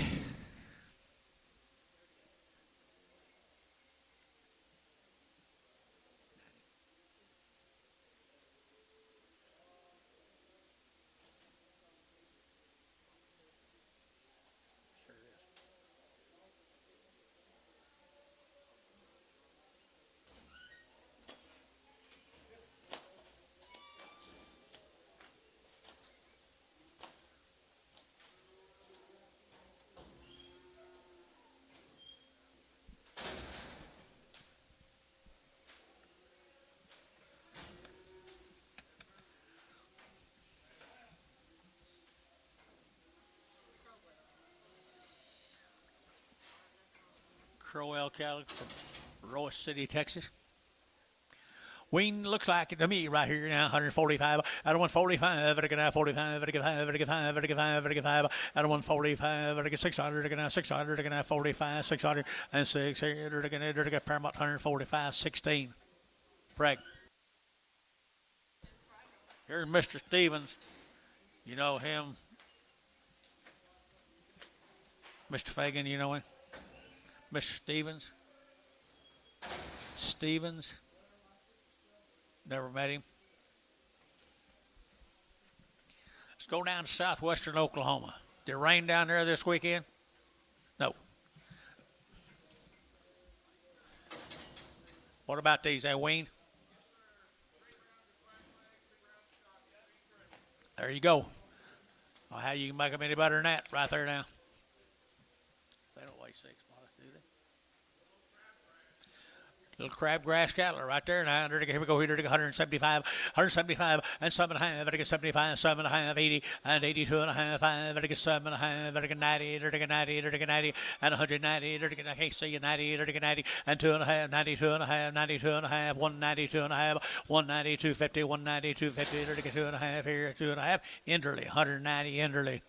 Crowell cattle from Royce City, Texas. Wean looks like it to me right here now, 145 out of 145. They're going to 45. They're going to 5. They're going to 5. They're going to 5. They're going to 5 out of 145. They're going to 600. They're going to 600. They're going to 45. 606 here. They're going to Paramount 145. 16. Preg. Here's Mr. Stevens. You know him. Mr. Fagan, you know him? Mr. Stevens. Stevens. Never met him. Let's go down to southwestern Oklahoma. Did it rain down there this weekend? No. What about these? They weaned? There you go. Well, how you can make them any better than that right there now. They don't weigh 6 miles, do they? Little crabgrass cattle right there now. Here we go. Here we go. 175, 175, and 7.5. Better get 75, 7.5, 80, and 82.5. 5. Better get 7.5. Better get 90. Better get 90. Better get 90, and 190. Better get, I can't see you, 90. Better get 90, and 2.5, 92.5, 92.5, 192.5, 190, 250, 190, 250. Better get 2.5 here, 2.5. Enderley, 190. Enderley.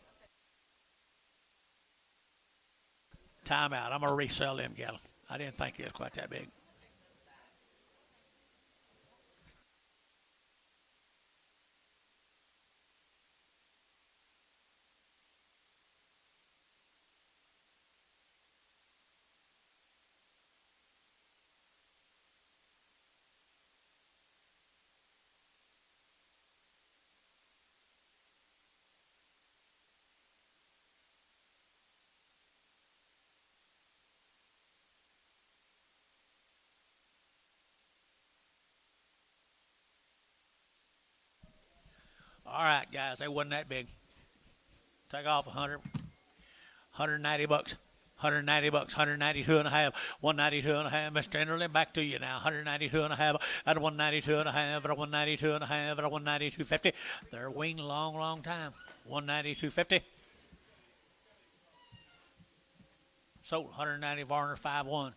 Timeout. I'm gonna resell them cattle. I didn't think it was quite that big. All right, guys, they wasn't that big. Take off 100, 190 bucks. 190 bucks, 192 and a half, 192 and a half. Mr. Enderlin, back to you now. 192 and a half, at 192 and a half, at 192 and a half, at 192.50. They're waiting a long, long time. 192.50. Sold 190 Varner 5-1.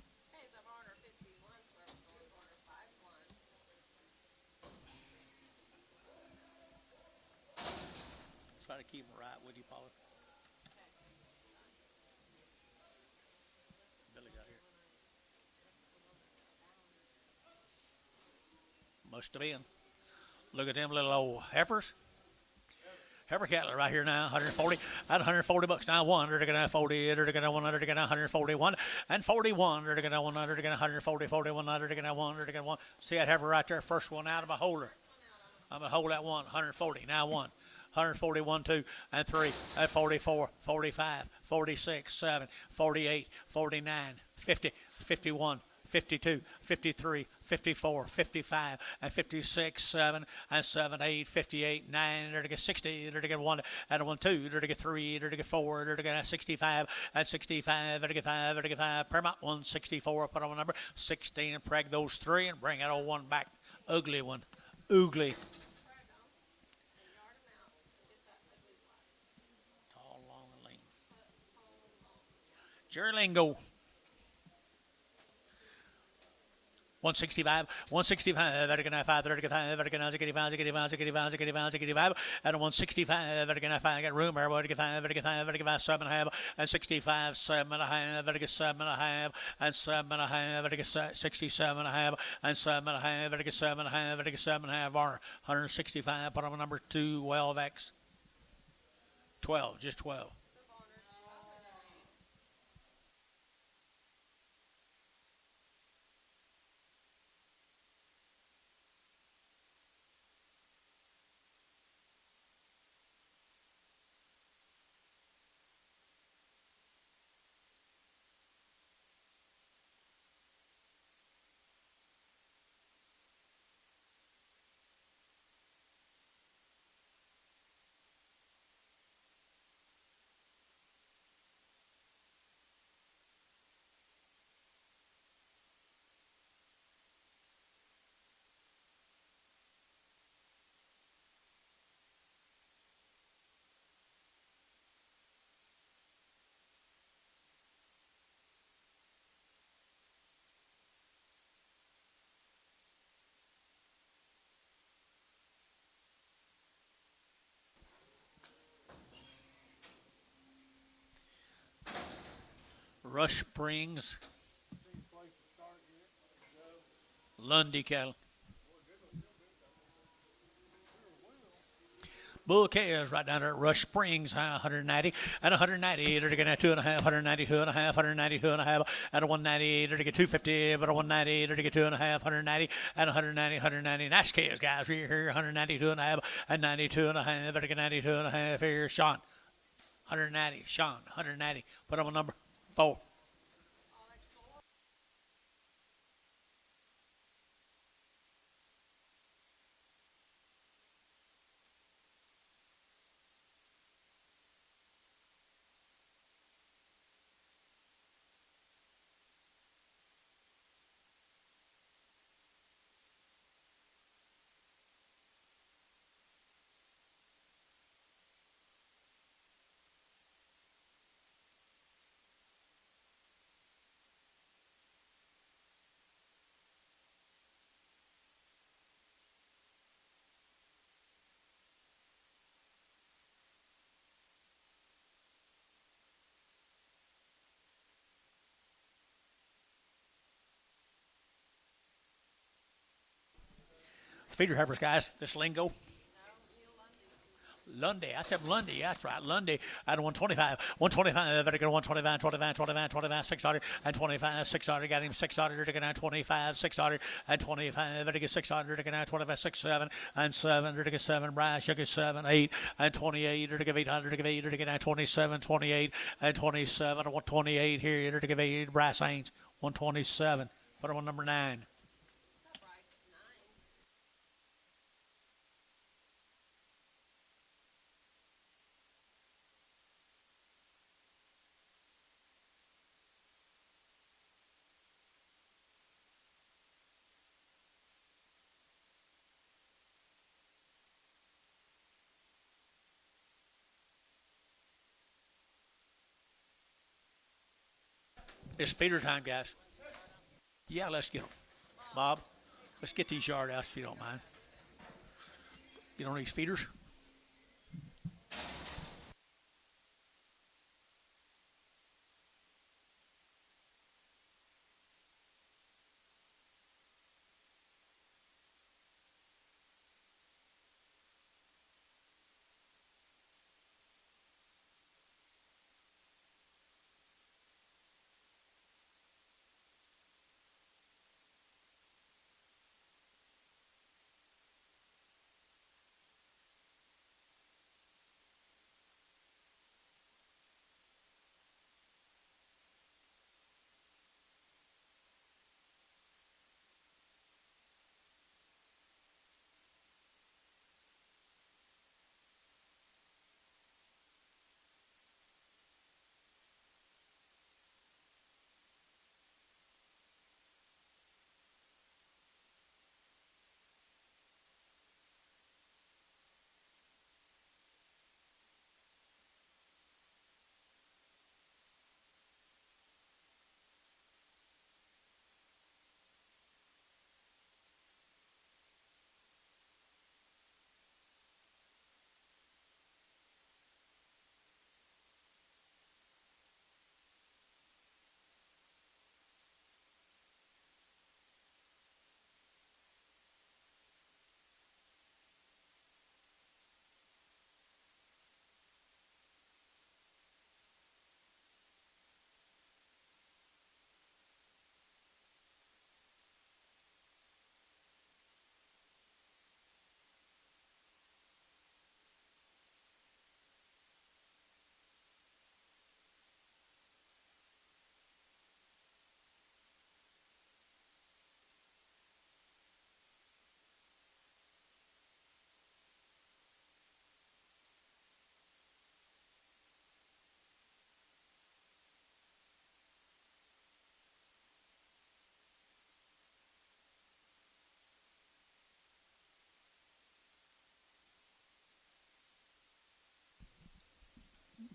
Try to keep them right with you, Paula. Billy got here. Must have been. Look at them little old heifers. Heifer cattle right here now, 140, at 140 bucks now, 100, they're going to 40, they're going to 100, they're going to 141, and 41, they're going to 100, they're going to 140, 41, they're going to 100, they're going to 1. See that heifer right there, first one out of my holder. I'm going to hold that one, 140, now 1. 141, 2, and 3, at 44, 45, 46, 7, 48, 49, 50, 51, 52, 53, 54, 55, and 56, 7, and 7, 8, 58, 9, they're to get 60, they're to get 1, and 1, 2, they're to get 3, they're to get 4, they're to get 65, and 65, they're to get 5, they're to get 5, Paramount 164, put on a number 16, and preg those 3, and bring that old one back. Ugly one. Ugly. Tall, long, and lean. Yearling go. 165, 165, they're going to 5, they're going to 5, they're going to 85, 85, 85, 85, 85, and 165, they're going to 5, get room, everybody get 5, they're going to 5, they're going to 5, 7.5, and 65, 7.5, they're going to 7.5, and 7.5, they're going to 67.5, and 7.5, they're going to 7.5, they're going to 7.5, or 165, put on number 12X. 12, just 12. Rush Springs. Lundy cattle. Bull calves right down there at Rush Springs, 190 and 190. They're going to 2.5, 192 and a half, 192 and a half, and a 190. They're going to 250, but a 190. They're going to 2.5, 190 and 190, 190. Nice calves, guys. We're here, 192 and a half, and 92 and a half. They're going to 92 and a half. Here, Sean, 190. Sean, 190. Put on number 4. Feeder heifers, guys. This lingo. Lundy. I said Lundy. That's right. Lundy at 125. 125. Better go 125, 25, 25, 25, 600, and 25, 600. Got him 600. Taking out 25, 600, and 25. Better get 600. Taking out 25, 6, 7, and 7. Better get 7. Brass. You get 7, 8, and 28. Better give 800. To give 8. To get out 27, 28, and 27. 128 here. To give 8. Brass Aints. 127. Put him on number 9. It's feeder time, guys. Yeah, let's get them. Bob, let's get these yard outs if you don't mind. Get on these feeders.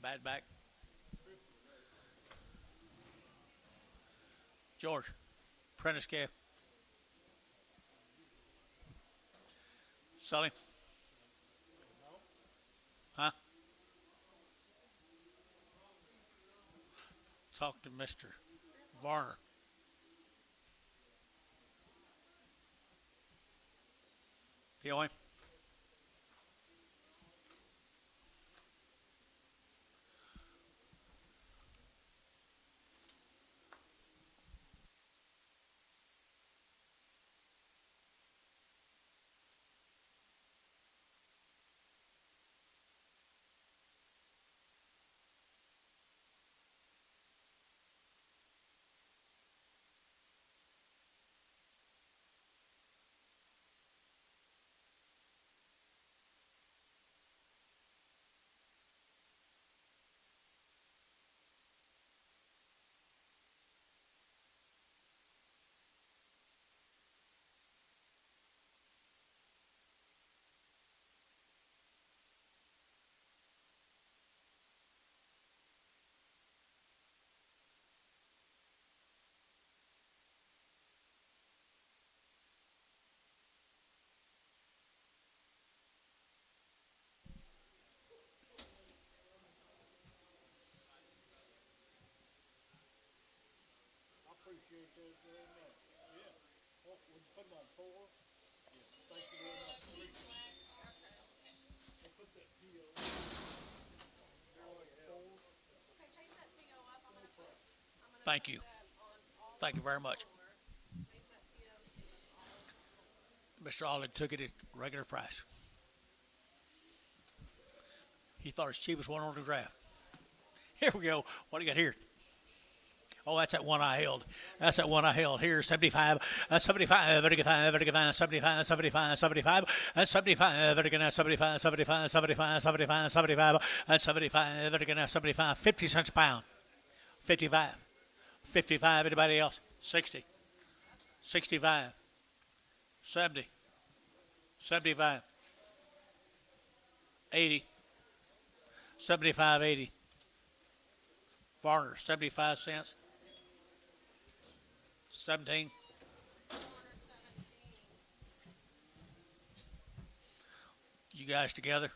Bad back. George. Prentice calf. Sully. Huh? Talk to Mr. Varner. POA. Thank you. Thank you very much. Mr. Alden took it at regular price. He thought it was cheapest one on the draft. Here we go. What do you got here? Oh, that's that one I held. That's that one I held. Here's 75. That's 75. Very good. Very good. 75. 75. 75. That's 75. Very good. 75. 75. 75. 75. 75. That's 75. Very good. 75. 50 cents a pound. 55. 55. Anybody else? 60. 65. 70. 75. 80. 75. 80. Varner, 75 cents. 17. You guys together?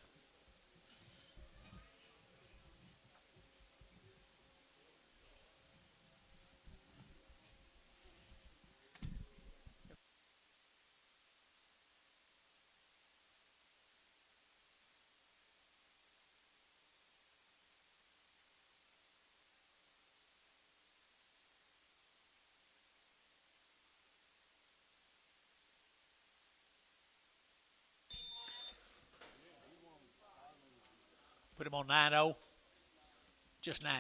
Put him on 9-0. Just 9.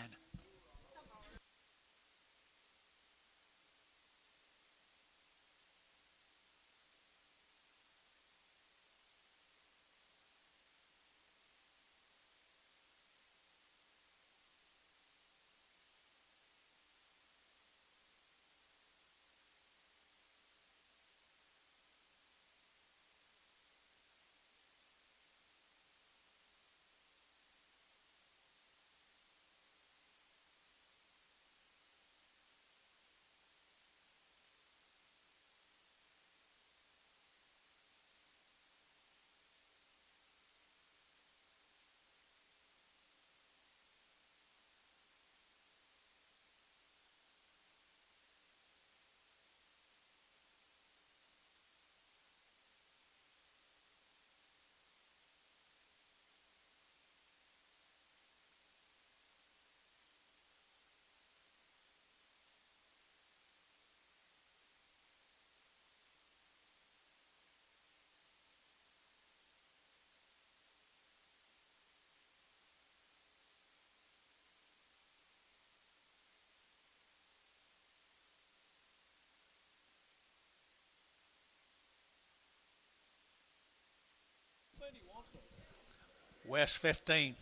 West 15.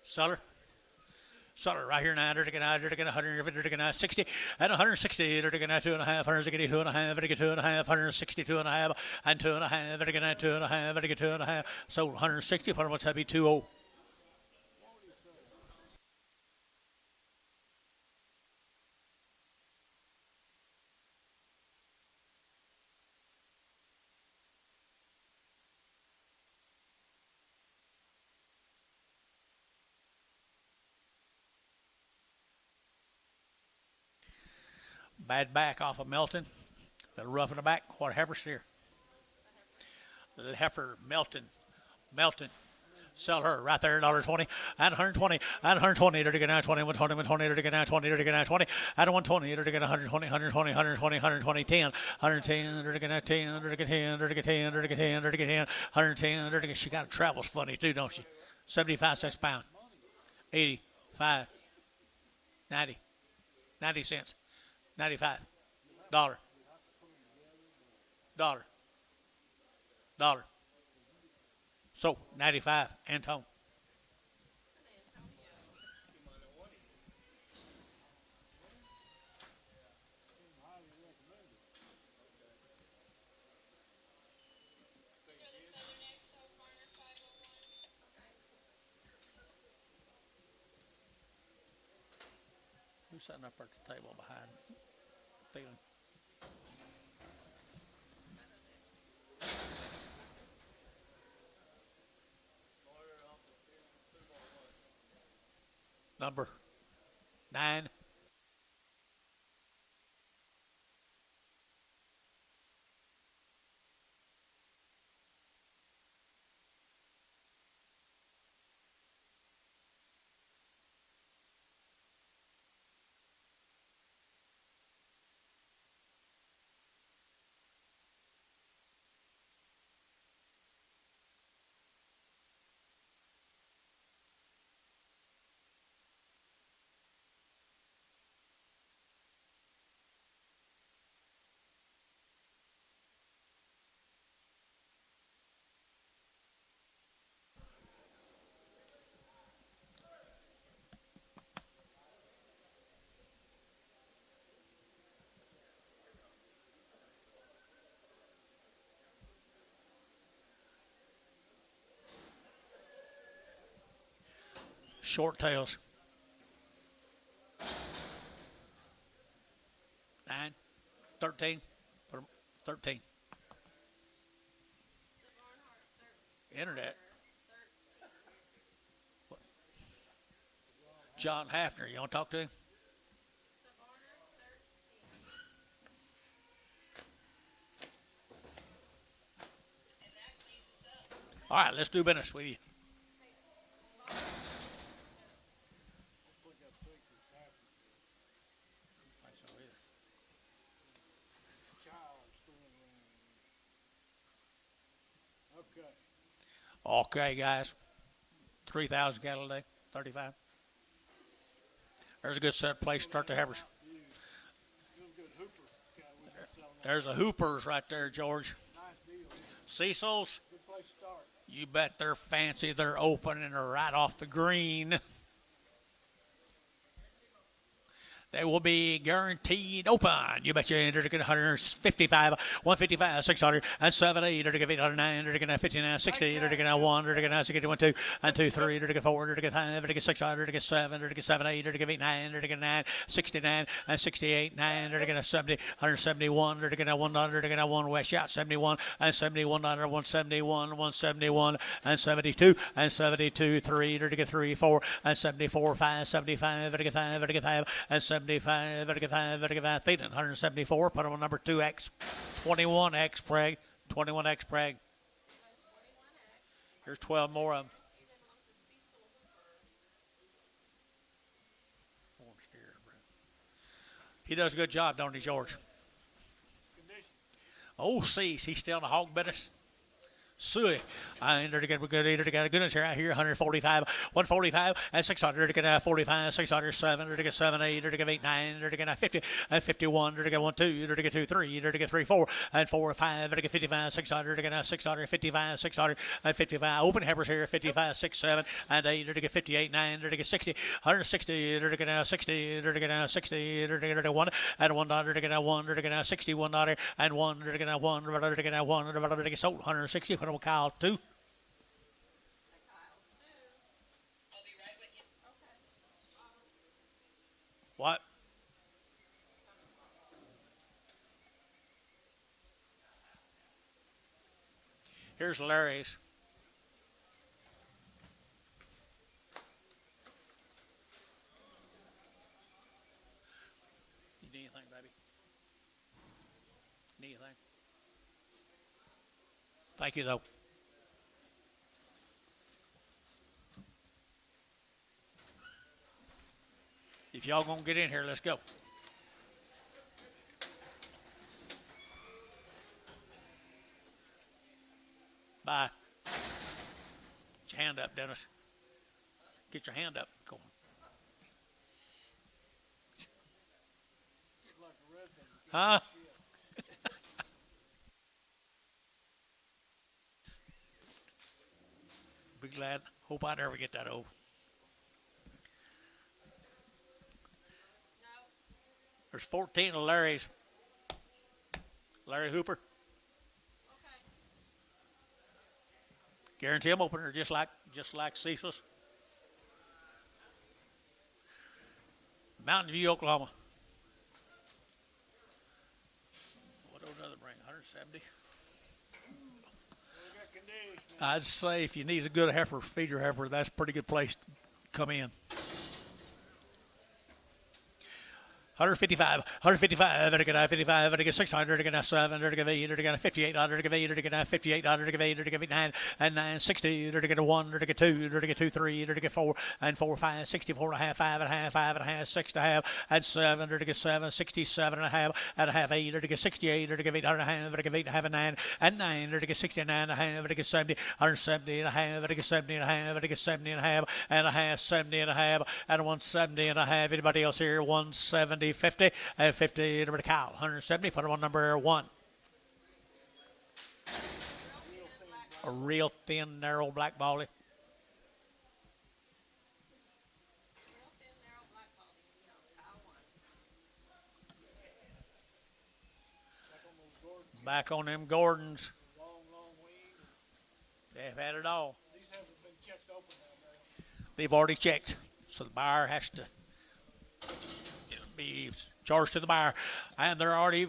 Seller. Seller right here now. They're taking 160 and 160. They're taking 2.5. 160, 2.5. They're taking 2.5. 160, 2.5 and 2.5. They're taking 2.5. They're taking 2.5. So 160. Part of what's that be 2.0. Bad back off of Melton. Little rough in the back. What heifer's here? The heifer, Melton. Melton. Sell her right there, $1.20 and 120 and 120. They're taking 20, 120, 120. They're taking 20, they're taking 20 and 120. They're taking 120, 120, 120, 120, 10, 110. They're taking 10, they're taking 10, they're taking 10, they're taking 10, they're taking 10, 110. They're taking. She got travels funny too, don't she? 75 cents a pound. 85, 90, 90 cents. 95. Dollar. Dollar. Dollar. So 95. Antone. Who's sitting up at the table behind? Feeling. Number 9. Short tails. 9, 13, 13. Internet. John Hafner, you want to talk to him? All right, let's do business with you. Okay, guys. 3,000 cattle a day, 35. There's a good set place to start the heifers. There's a Hoopers right there, George. Cecil's. You bet they're fancy. They're open and they're right off the green. They will be guaranteed open. You bet you they're going to 155, 155, 600, and 70. They're going to 809. They're going to 59, 60. They're going to 1. They're going to 61, 2, and 2, 3. They're going to 4. They're going to 5. They're going to 600. They're going to 7. They're going to 7, 8. They're going to 9. They're going to 9, 69, and 68, 9. They're going to 70, 171. They're going to 1. They're going to 1 west shot 71, and 71, 171, 171, and 72, and 72, 3. They're going to 3, 4, and 74, 5, 75. They're going to 5. They're going to 5, and 75, vertical 5, feet, 174. Put them on number 2X, 21X preg, 21X preg. Here's 12 more of them. He does a good job, don't he, George? Oh, he's still in the hog business. Suey. And they're going to get a goodness here out here, 145, 145, and 600. They're going to 45, 600, 7. They're going to 7, 8. They're going to 8, 9. They're going to 50, and 51. They're going to 1, 2. They're going to 2, 3. They're going to 3, 4, and 4, 5. They're going to 55, 600. They're going to 600, 55, 600, and 55. Open heifers here, 55, 6, 7, and 8. They're going to 58, 9. They're going to 60, 160. They're going to 60. They're going to 60. They're going to 1, and $1. They're going to 1. They're going to $61, and 1. They're going to 1. They're going to 1. They're going to sold 160. Put them Kyle 2. What? Here's Larry's. You need anything, baby? Need anything? Thank you, though. If y'all gonna get in here, let's go. Bye. Get your hand up, Dennis. Get your hand up. Go on. Huh? Be glad. Hope I never get that old. There's 14 of Larry's. Larry Hooper. Okay. Guarantee them opener just like Cecil's. Mountain View, Oklahoma. What those other bring? 170. I'd say if you need a good heifer, feeder heifer, that's a pretty good place to come in. 155, 155, they're going to 55, they're going to 600, they're going to 7, they're going to 8, they're going to 58, they're going to 8, they're going to 58, they're going to 8, they're going to 9, and 9, 60, they're going to 1, they're going to 2, they're going to 2, 3, they're going to 4, and 4, 5, 64 and a half, 5 and a half, 5 and a half, 6 and a half, and 7, they're going to 7, 67 and a half, 8, they're going to 68, they're going to 8 and a half, they're going to 8 and a half, and 9, and 9, they're going to 69 and a half, they're going to 70, 170 and a half, they're going to 70 and a half, they're going to 70 and a half, and a half, 70 and a half, and 170 and a half. Anybody else here? 170, 50. 50, number to Kyle, 170, put them on number 1. A real thin, narrow black baldy. Back on them Gordons. They've had it all. They've already checked, so the buyer has to be charged to the buyer, and they're already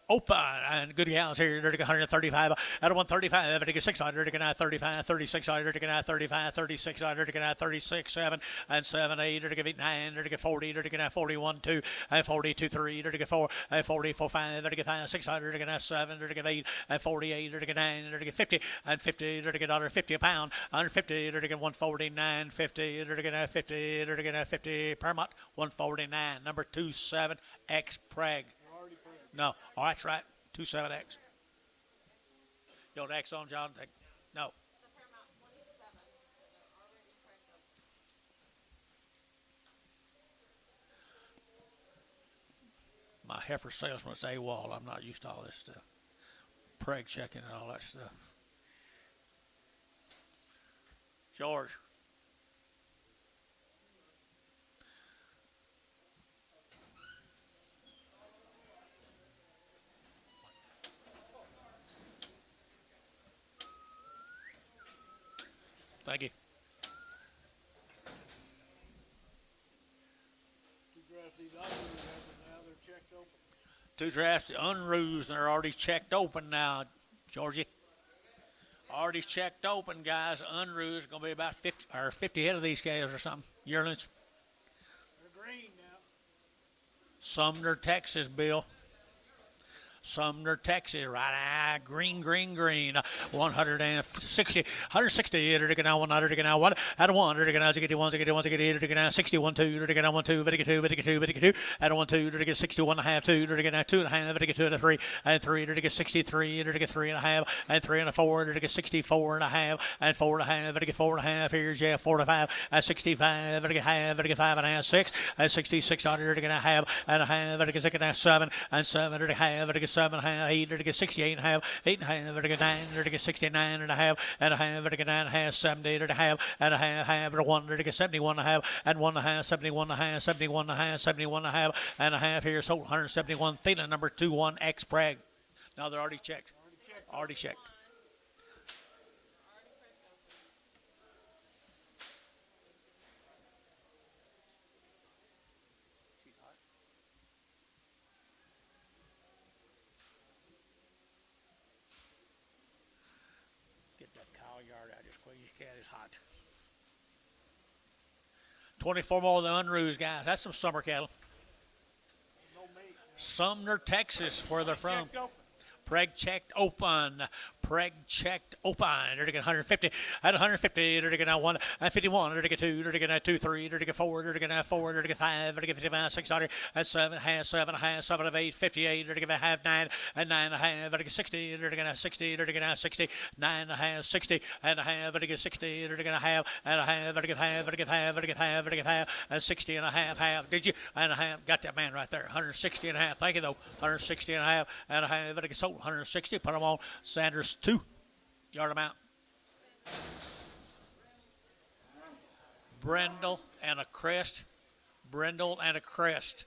open. And good gals here, 135 at a 135, 600, 35, 3600, 35, 3600, 36, 7 and 7, 8, 9, 40, 41, 2 and 42, 3, 4 and 44, 5, 5, 600, 7, 8 and 48, 9, 50 and 50, $50 a pound, 150, 149, 50, 50, 50, Paramount 149, number 27X Prague. No. Oh, that's right. 27X. You want X on, John? No. My heifer salesman's AWOL. I'm not used to all this stuff. Preg checking and all that stuff. George. Thank you. Two drafts, unroos, and they're already checked open now, Georgie. Already checked open, guys. Unroos going to be about 50 head of these calves or something. Yearlings. They're green now. Sumner, Texas, Bill. Sumner, Texas, right? Green. 160, 160, 100, at a 1, 61, 61, 2, 22, at a 1, 2, 61 and a half, 2, 2 and a half, 3, 63, 3 and a half, and 3 and a 4, 64 and a half, and 4 and a half, 4 and a half, here's Jeff, 4 to 5, at 65, 5 and a half, 6, and 66, 100 and a half, 6 and a half, 7, and 7 and a half, 7 and a half, 8, 68 and a half, 8 and a half, 9, 69 and a half, 9 and a half, 70 and a half, 1, 71 and a half, and 1 and a half, 71 and a half, 71 and a half, 71 and a half, and a half here, so 171, Thela, number 21X Prague. Now they're already checked. Already checked. Yard out just quick. Your cat is hot. 24 more of the unroos, guys. That's some summer cattle. Sumner, Texas, where they're from. Preg checked open. Preg checked open. They're getting 150. At 150, they're getting 1 and 51. They're getting 2. They're getting 2, 3. They're getting 4. They're getting 4. They're getting 5. They're getting 55, 600. And 7, half, 7, half, 7 of 8, 58. They're getting half 9 and 9 and a half. They're getting 60. They're getting 60. They're getting 60. 9 and a half, 60 and a half. They're getting 60. They're getting half and a half. They're getting half. They're getting half. They're getting half. They're getting half. And 60 and a half. Half. Did you? And a half. Got that man right there. 160 and a half. Thank you though. 160 and a half. And a half. They're getting sold. 160. Put them on. Sanders 2. Yard them out. Brindle and a crest. Brindle and a crest.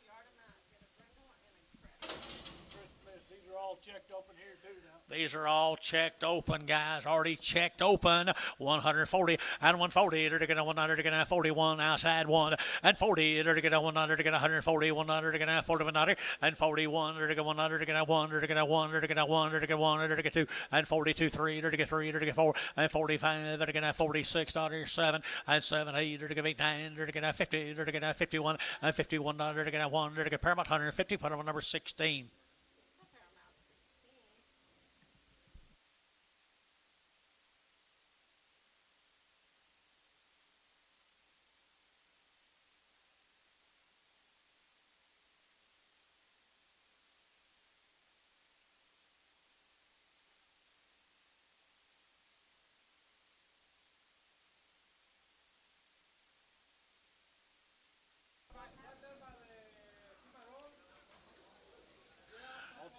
These are all checked open here too now. These are all checked open, guys. Already checked open. 140 and 140. They're going to 141 outside 1 and 40. They're going to 100. They're going to 140. 100. They're going to 40 and 41. They're going to 100. They're going to 1. They're going to 1. They're going to 1. They're going to 1. They're going to 2 and 42. 3. They're going to 3. They're going to 4 and 45. They're going to 46. 7 and 7. 8. They're going to 9. They're going to 50. They're going to 51 and 51. They're going to 1. They're going to Paramount 150. Put them on number 16.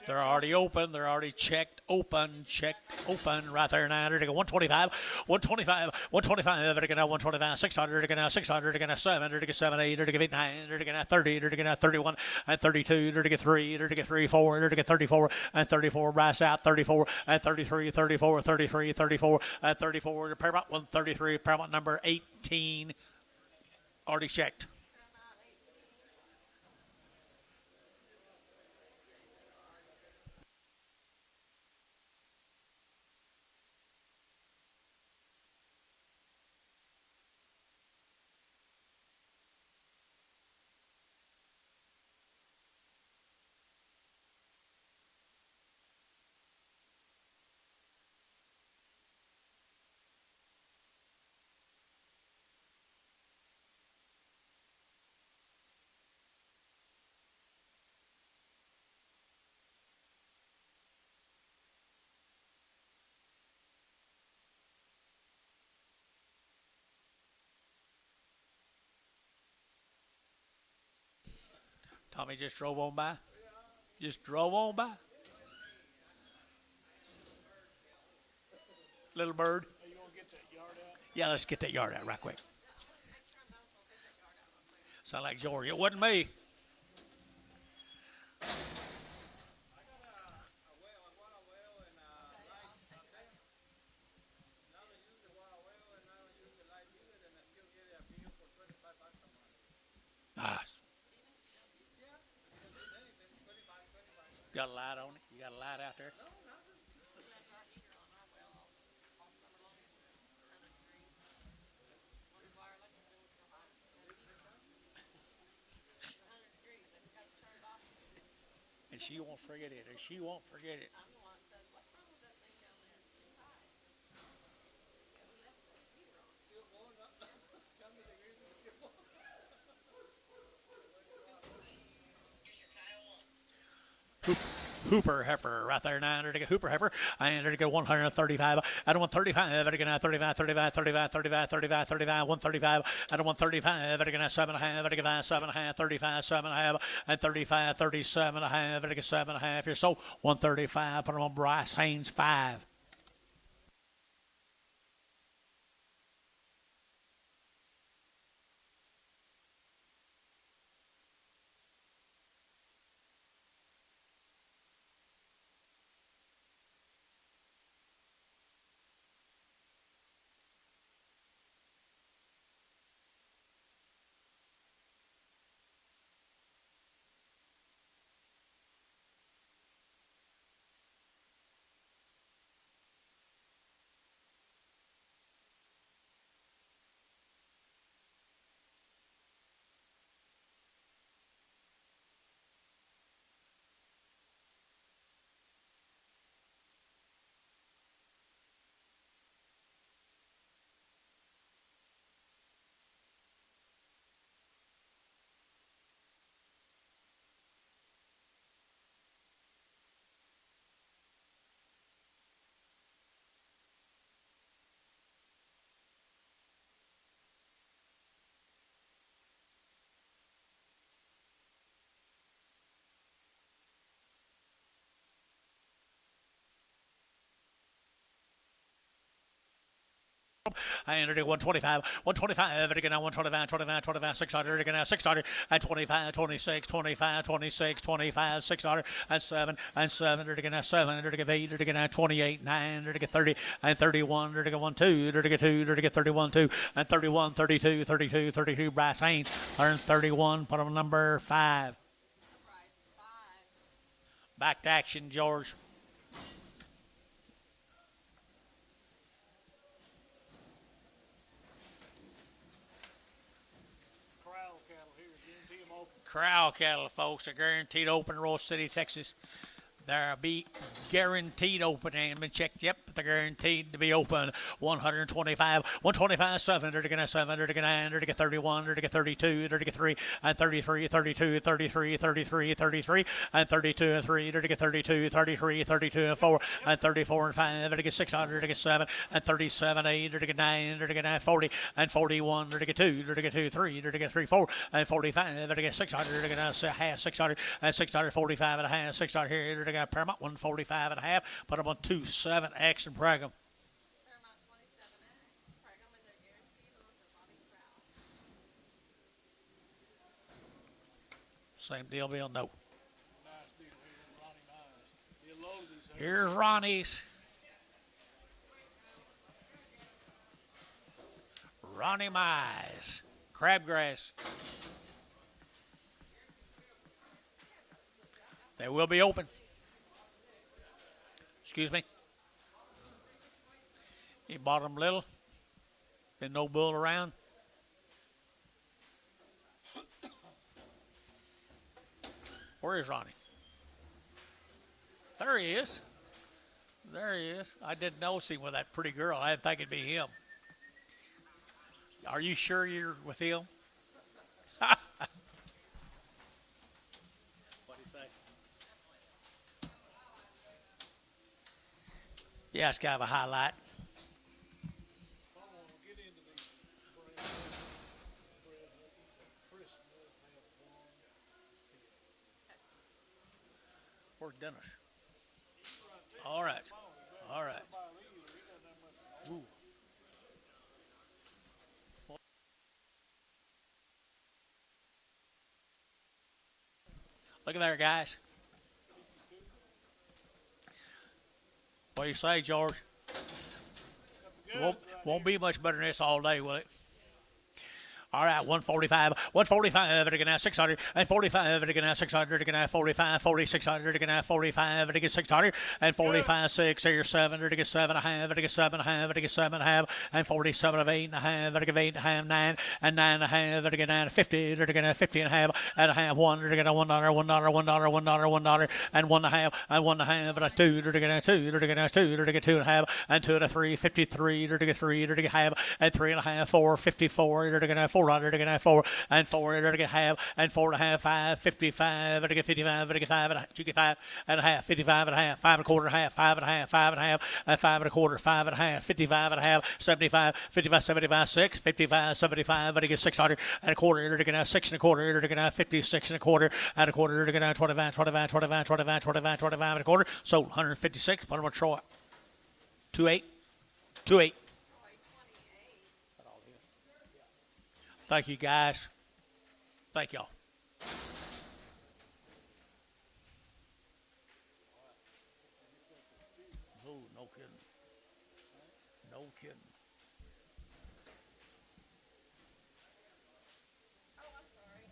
They're already open. They're already checked open. Checked open right there now. They're going to 125. 125. 125. They're going to 125. 600. They're going to 600. They're going to 7. They're going to 7, 8. They're going to 9. They're going to 30. They're going to 31 and 32. They're going to 3. They're going to 3, 4. They're going to 34 and 34. Brass out 34 and 33. 34. 33. 34 and 34. Paramount 133. Paramount number 18. Already checked. Tommy just drove on by. Just drove on by. Little bird. Are you gonna get that yard out? Yeah, let's get that yard out right quick. Sound like George. It wasn't me. Nice. Got a light on it? You got a light out there? And she won't forget it. And she won't forget it. Hooper heifer right there, 900 to get Hooper heifer, and to get 135, at 135, to get 35, 35, 35, 35, 35, 35, 135, at 135, to get 7.5, to get 7.5, 35, 7.5, and 35, 37.5, to get 7.5. Here, so 135, put them on Bryce Haynes 5. And it 125, 125, it again 125, 25, 25, 600, again 600, and 25, 26, 25, 26, 25, 600, and 7, and 7, it again 7, it again 8, it again 28, 9, it again 30, and 31, it again 1, 2, it again 2, it again 31, 2, and 31, 32, 32, 32, Bryce Haynes, 131, put on number 5. Back to action, George. Corral cattle, folks, are guaranteed open in Rose City, Texas. They'll be guaranteed open. They haven't been checked yet, but they're guaranteed to be open. 125, 125, 700 to get 700 to get 900 to get 31, to get 32, to get 3, and 33, 32, 33, 33, 33, and 32 and 3 to get 32, 33, 32 and 4, and 34 and 5 to get 600 to get 7, and 37, 8 to get 9 to get 9, 40, and 41 to get 2, to get 2, 3 to get 3, 4, and 45 to get 600 to get half 600, and 645 and a half, 600 here to get Paramount 145 and a half. Put them on 27X and Brigham. Paramount 27X, Brigham, and they're guaranteed open. Bobby Crow. Same deal, Bill. No. Nice deal here, Ronnie Mize. He'll load these. Here's Ronnie's. Ronnie Mize. crabgrass. They will be open. Excuse me. He bought them little. Been no bull around. Where is Ronnie? There he is. There he is. I didn't notice him with that pretty girl. I didn't think it'd be him. Are you sure you're with him? What'd he say? Yeah, it's kind of a highlight. I don't want to get into these spreads. Chris does have one. Where's Dennis? All right. All right. Ooh. Look at there, guys. What do you say, George? Won't be much better than this all day, will it? All right, 145, 145, again now 600, and 45, again now 600, again now 45, 4600, again now 45, again 600, and 45, 6, here 7, again 7.5, again 7.5, again 7.5, and 47 of 8.5, again 8.5, 9, and 9.5, again 9, 50, again 50 and a half, and a half, $1, again $1, $1, $1, $1, $1, and 1.5, and 1.5, and a 2, again 2, again 2, again 2.5, and 2 and a 3, 53, again 3, again half, and 3.5, 4, 54, again 400, again 4, and 4, again half, and 4.5, 5, 55, again 55, again 5 and a 5 and a half, 55 and a half, 5 and a quarter, half, 5 and a half, 5 and a half, and 5 and a quarter, 5 and a half, 55 and a half, 75, 55, 75, 6, 55, 75, again 600 and a quarter, again 6 and a quarter, again 56 and a quarter, and a quarter, again 25, 25, 25, 25, 25, 25 and a quarter, so 156, put them on Troy. 28, 28. Thank you, guys. Thank y'all. Oh, no kidding. No kidding. Oh, I'm sorry.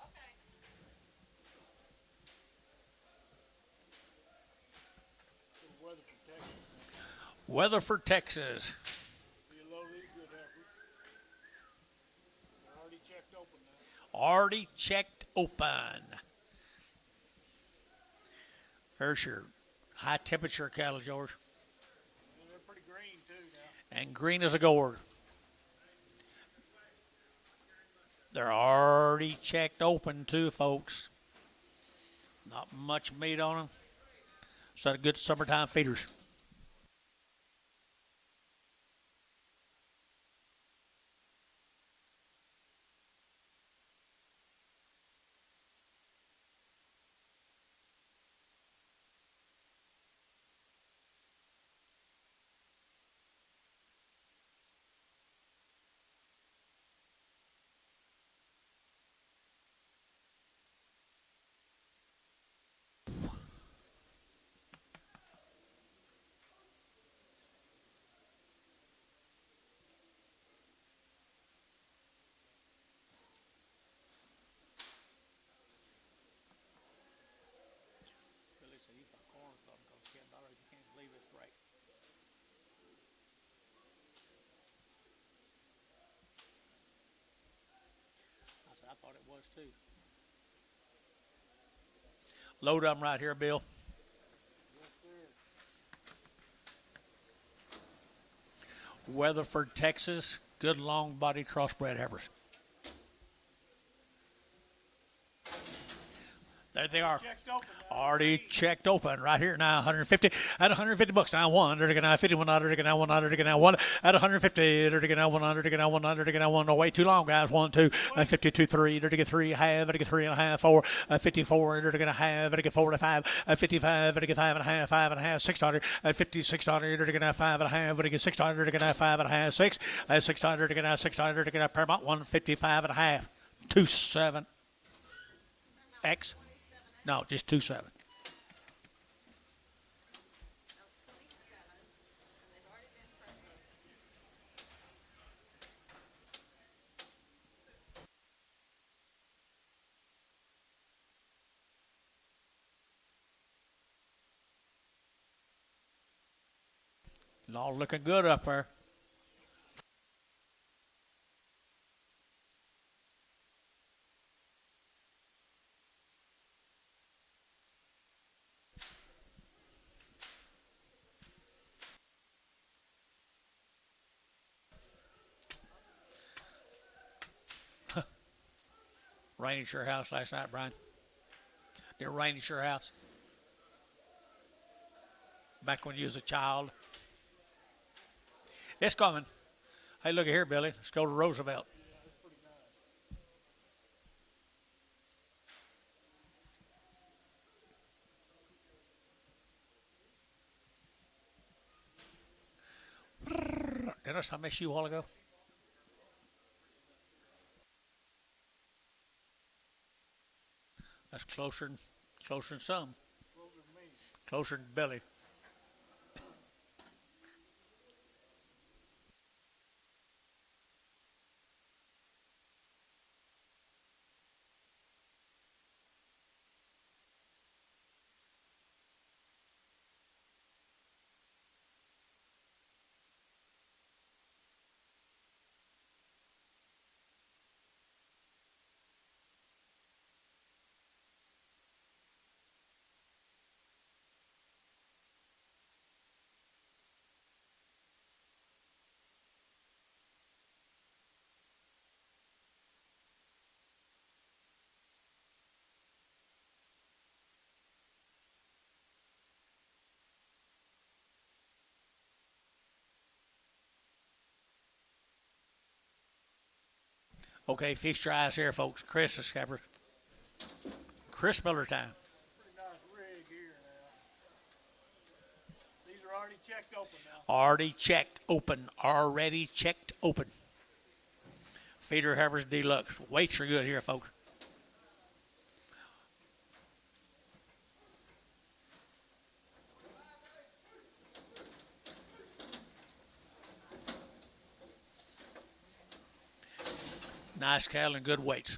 Okay. Weatherford, Texas. Do you load these good heifers? They're already checked open now. Already checked open. There's your high temperature cattle, George. And they're pretty green too now. And green as a gourd. They're already checked open too, folks. Not much meat on them. So they're good summertime feeders. I thought it was too. Load them right here, Bill. Yes, sir. Weatherford, Texas. Good long-bodied crossbred heifers. There they are. Checked open now. Already checked open right here now. 150 at 150 bucks now. 100 again now. 50 100 again now. 100 again now. 1 at 150 again now. 100 again now. 100 again now. 1 no way too long, guys. 1 2 52 3 again 3 half again 3 and a half 4 54 again a half again 4 and a 5 55 again 5 and a half 5 and a half 600 50 600 again 5 and a half again 600 again 5 and a half 6 600 again 600 again Paramount 155 and a half 27 X. No, just 27. All looking good up there. Rain at your house last night, Brian? Did it rain at your house? Back when you was a child? It's coming. Hey, look here, Billy. Let's go to Roosevelt. Dennis, I missed you a while ago. That's closer than some. Closer than Billy. Okay, feast your eyes here, folks. Chris is covered. Chris Miller time. Pretty nice rig here now. These are already checked open now. Already checked open. Feeder heifers deluxe. Weights are good here, folks. Nice cattle and good weights.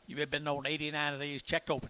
You've been on 89 of these checked open.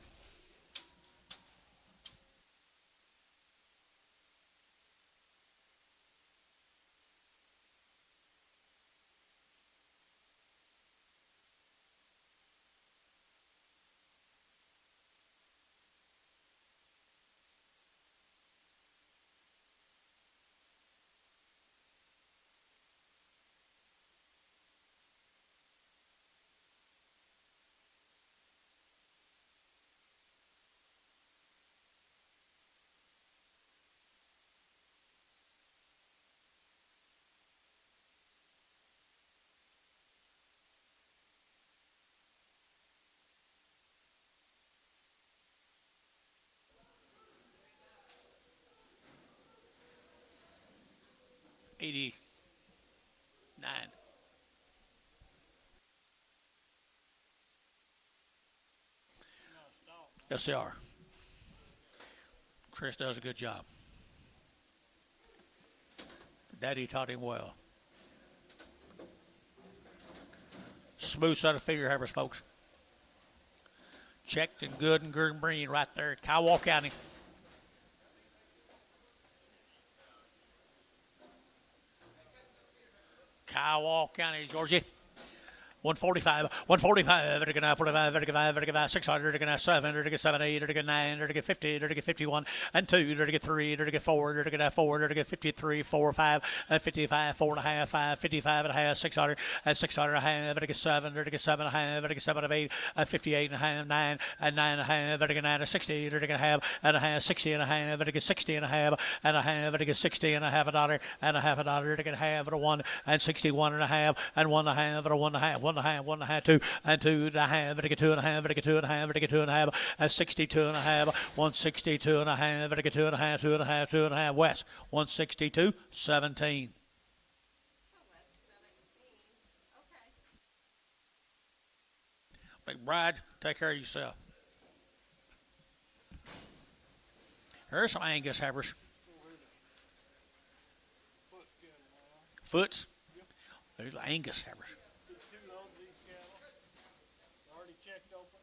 $89. Yes, they are. Chris does a good job. Daddy taught him well. Smooth set of feeder heifers, folks. Checked and good and green right there. Kiowa County. Kiowa County, Georgia. 145, 145, vertical 45, vertical 600, vertical 7, vertical 7, 8, vertical 9, vertical 50, vertical 51, and 2, vertical 3, vertical 4, vertical 4, vertical 53, 4, 5, and 55, 4 and a half, 5, 55 and a half, 600, and 600 and a half, vertical 7 and a half, vertical 7 of 8, and 58 and a half, 9, and 9 and a half, vertical 9 and 60, vertical half, and a half, 60 and a half, vertical 60 and a half, and a half, vertical 60 and a half $1, and a half $1, vertical half, and a 1, and 61 and a half, and 1 and a half, and a 1 and a half, 1 and a half, 1 and a half, 2, and 2 and a half, vertical 2 and a half, vertical 2 and a half, vertical 2 and a half, and 62 and a half, 162 and a half, vertical 2 and a half, 2 and a half, 2 and a half, west, 162, 17. Oh, that's 17. Okay. McBride, take care of yourself. There's some Angus heifers. Foot cattle now. Foots. There's Angus heifers. There's 2 loads of these cattle. Already checked open.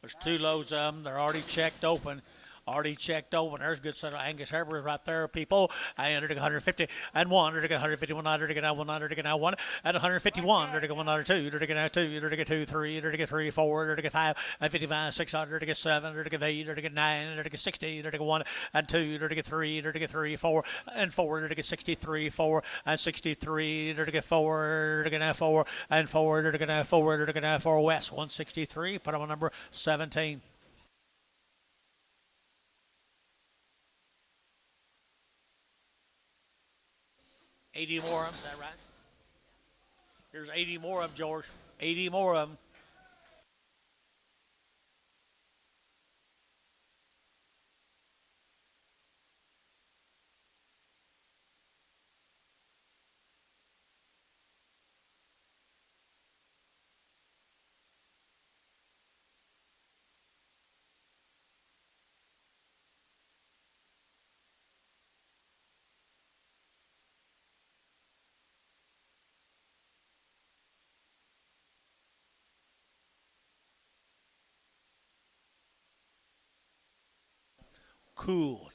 There's 2 loads of them. They're already checked open. Already checked over. There's a good set of Angus heifers right there, people. And they're 150 and 1. They're 151. They're going to 1. They're going to 1 and 151. They're going to 1. 2. They're going to 2. They're going to 2. 3. They're going to 3. 4. They're going to 5 and 55. 6. They're going to 7. They're going to 8. They're going to 9. They're going to 60. They're going to 1 and 2. They're going to 3. They're going to 3. 4 and 4. They're going to 63. 4 and 63. They're going to 4. They're going to 4 and 4. They're going to 4. They're going to 4 West 163. Put them on number 17. 80 more of them, is that right? There's 80 more of them, George. 80 more of them. Cool.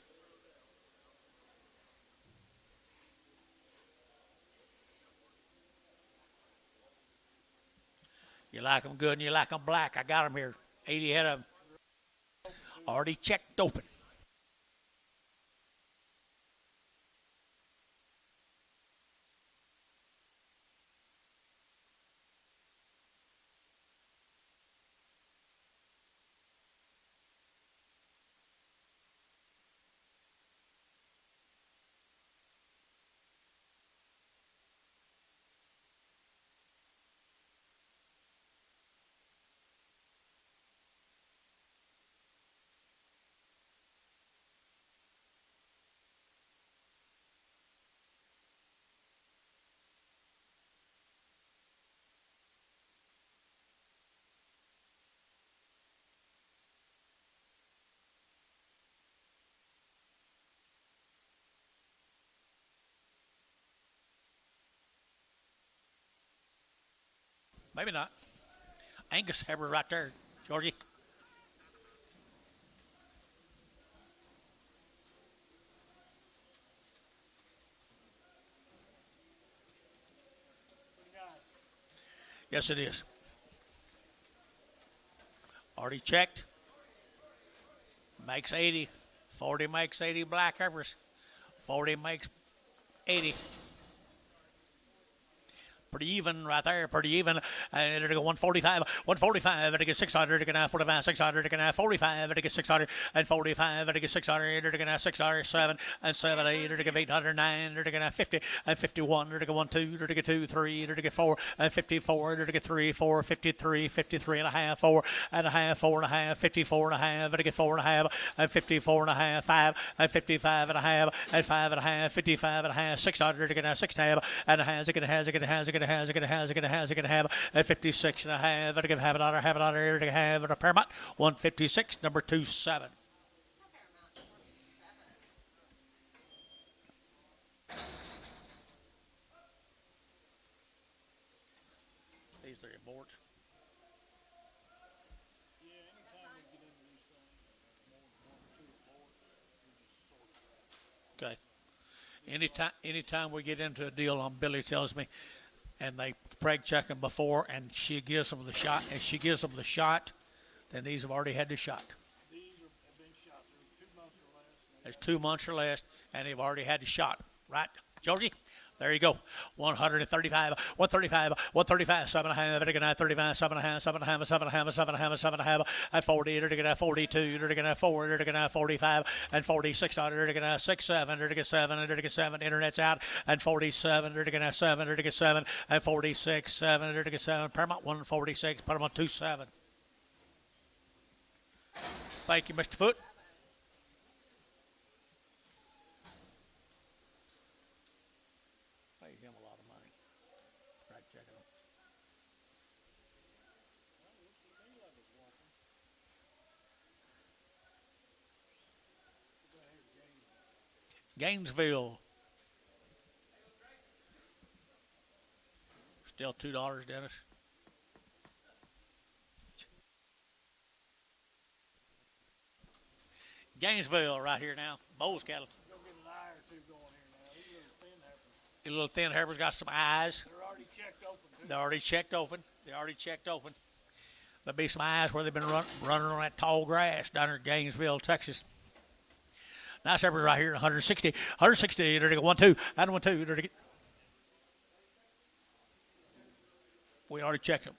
You like them good and you like them black. I got them here. 80 head of them. Already checked open. Maybe not. Angus heifer right there, Georgie. Yes, it is. Already checked. Makes 80. 40 makes 80 black heifers. 40 makes 80. Pretty even right there, pretty even. And they're going 145, 145, and they get 600, they're going to 45, 600, they're going to 45, and they get 600, and 45, and they get 600, they're going to 600, 7, and 7, 8, they're going to 800, 9, they're going to 50, and 51, they're going to 1, 2, they're going to 2, 3, they're going to 4, and 54, they're going to 3, 4, 53, 53 and a half, 4 and a half, 4 and a half, 54 and a half, and they get 4 and a half, and 54 and a half, 5, and 55 and a half, and 5 and a half, 55 and a half, 600, they're going to 6 and a half, and a half, they're going to have, they're going to have a 56 and a half, they're going to have another, they're going to have a Paramount 156, number 27. These are your boards. Yeah, anytime we get into these things, more than 1 or 2 aboard, we just sort of Anytime we get into a deal on Billy tells me, and they preg check them before, and she gives them the shot, then these have already had the shot. these have been shot. They're 2 months or less. There's 2 months or less, and they've already had the shot. Right, Georgie? There you go. 135, 135, 135, 7 and a half, 35, 7 and a half, 7 and a half, 7 and a half, 7 and a half, 7 and a half, at 40, they're going to 42, they're going to 4, they're going to 45, and 46, they're going to 6, 7, they're going to 7, they're going to 7, internet's out, and 47, they're going to 7, they're going to 7, and 46, 7, they're going to 7, Paramount 146, put them on 27. Thank you, Mr. Foote. Him a lot of money. Right, checking them. Gainesville. Still $2, Dennis. Gainesville right here now. Bowles cattle. Go get an eye or two going here now. These little thin heifers. These little thin heifers got some eyes. They're already checked open, too. They're already checked open. They're already checked open. There'll be some eyes where they've been running on that tall grass down there in Gainesville, Texas. Nice heifers right here, 160. 160, they're going to go 1-2. And 1-2, they're to get. We already checked them.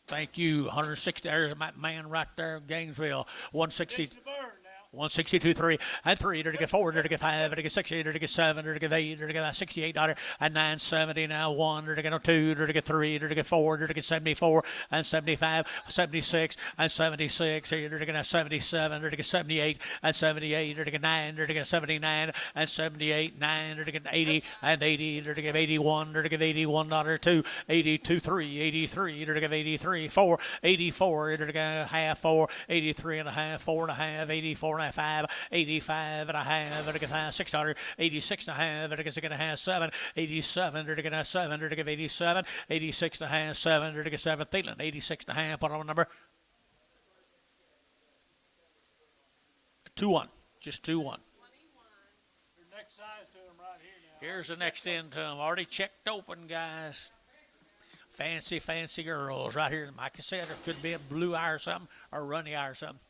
Thank you. 160. There's my man right there, Gainesville. 160. It's the bird now. 162, 3, and 3, to get 4, to get 5, to get 6, to get 7, to get 8, to get $68, and 970 now, 1, to get 2, to get 3, to get 4, to get 74, and 75, 76, and 76, to get 77, to get 78, and 78, to get 9, to get 79, and 78, 9, to get 80, and 80, to get 81, to get $81, 2, 82, 3, 83, to get 83, 4, 84, to get half 4, 83 and a half, 4 and a half, 84 and a half, 5, 85 and a half, to get $6, 86 and a half, to get 6 and a half, 7, 87, to get 7, to get 87, 86 and a half, 7, to get 7, Thielen, 86 and a half, put on number 2-1, just 2-1. 21. Your next size to them right here now. Here's the next end to them, already checked open, guys. Fancy, fancy girls right here. Like I said, there could be a blue eye or something, or a runny eye or something.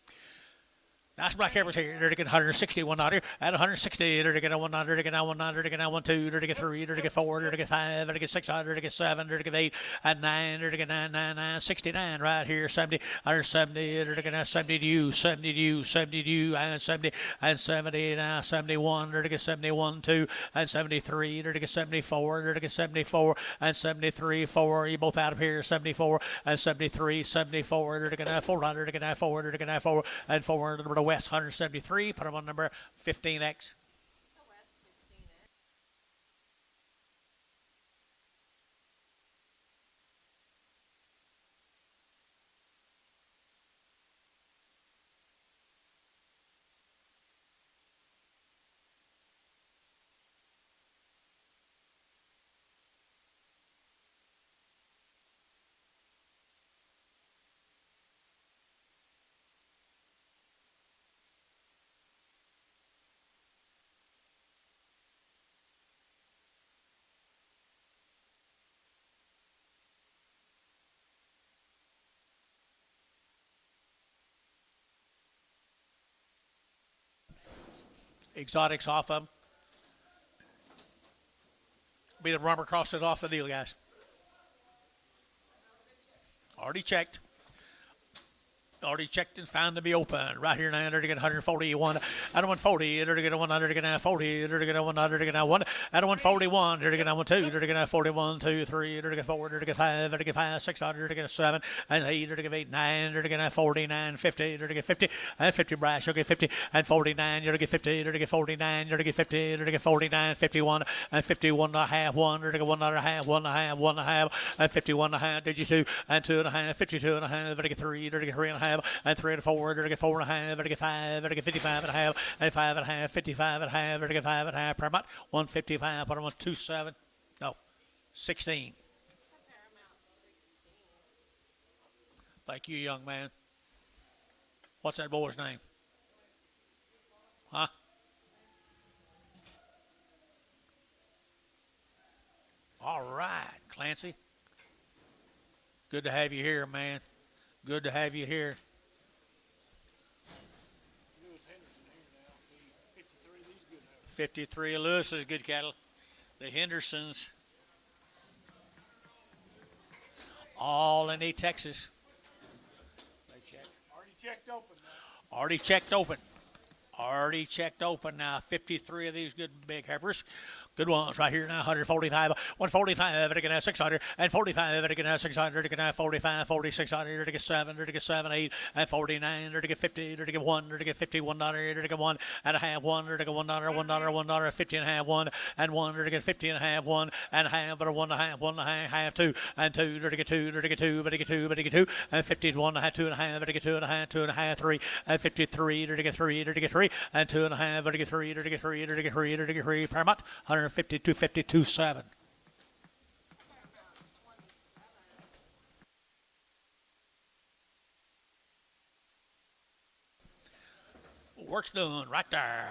Nice black heifers here. They're to get 160, $1 here. At 160, they're to get $1, to get $1, to get 1, 2, to get 3, to get 4, to get 5, to get 6, to get 7, to get 8, and 9, to get 9, 9, 9, 69 right here. 70, 170, to get 70 to you, 70 to you, 70 to you, and 70, and 70 now, 71, to get 71, 2, and 73, to get 74, to get 74, and 73, 4. You both out of here. 74, and 73, 74, to get 400, to get 4, to get 4, and 4, to the West 173. Put them on number 15X. The West 15. Exotics off of them. Be the rubber crosses off the deal, guys. Already checked. Already checked and found to be open. Right here now, to get 141, and 140, to get 100, to get 40, to get 100, to get 1, and 141, to get 1, 2, to get 41, 2, 3, to get 4, to get 5, to get 5, 600, to get 7, and 8, to get 8, 9, to get 49, 50, to get 50, and 50 brass, to get 50, and 49, to get 50, to get 49, to get 50, to get 49, 51, and 51 and a half, 1, to get 1 and a half, 1 and a half, 1 and a half, and 51 and a half, did you 2, and 2 and a half, 52 and a half, to get 3, to get 3 and a half, and 3 and 4, to get 4 and a half, to get 5, to get 55 and a half, and 5 and a half, 55 and a half, to get 5 and a half, Paramount 155, put them on 27, no, 16. Paramount 16. Thank you, young man. What's that boy's name? Huh? All right, Clancy. Good to have you here, man. Good to have you here. Lewis Henderson here now. 53 of these good heifers. 53 of Lewis's good cattle. The Hendersons. All in Texas. Already checked open now. Already checked open. Already checked open now. 53 of these good big heifers. Good ones right here now. 145, 145, to get 600, and 45, to get 600, to get 45, 4600, to get 7, to get 7, 8, and 49, to get 50, to get 1, to get 51 dollar, to get 1 and a half, 1, to get $1, $1, 50 and a half, 1 and 1, to get 50 and a half, 1 and a half, but a 1 and a half, 1 and a half, 2 and 2, to get 2, to get 2, but to get 2, but to get 2, and 51 and a half, 2 and a half, to get 2 and a half, 2 and a half, 3 and 53, to get 3, to get 3 and 2 and a half, to get 3, to get 3, to get 3, to get 3, Paramount 150, 250, 27. Work's done right there.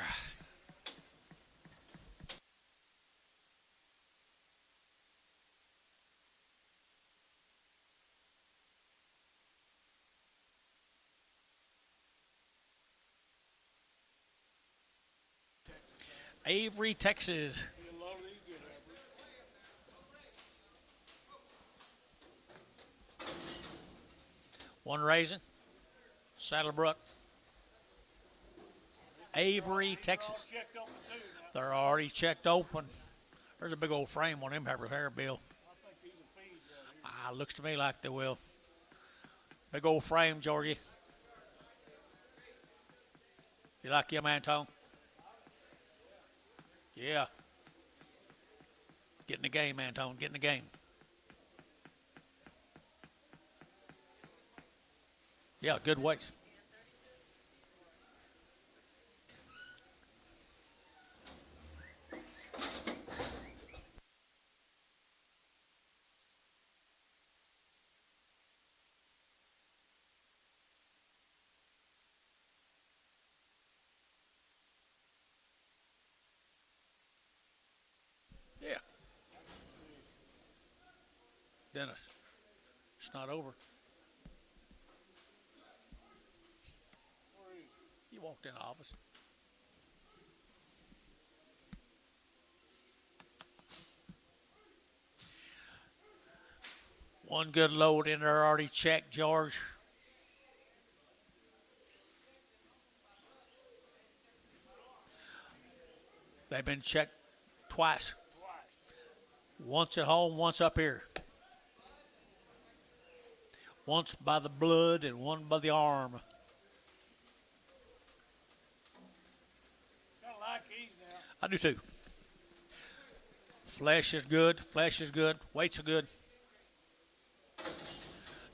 Avery, Texas. You love these good heifers. One raisin. Saddlebrook. Avery, Texas. Checked open too now. They're already checked open. There's a big old frame on them heifers there, Bill. I think these are feeds right here. Looks to me like they will. Big old frame, Georgie. You like your man, Tom? Yeah. Get in the game, Antone. Get in the game. Yeah, good weights. Yeah. Dennis, it's not over. Where is he? You walked in the office. One good load in there already checked, George. They've been checked twice. Once at home, once up here. Once by the blood and one by the arm. Kind of like these now. I do too. Flesh is good. Flesh is good. Weights are good.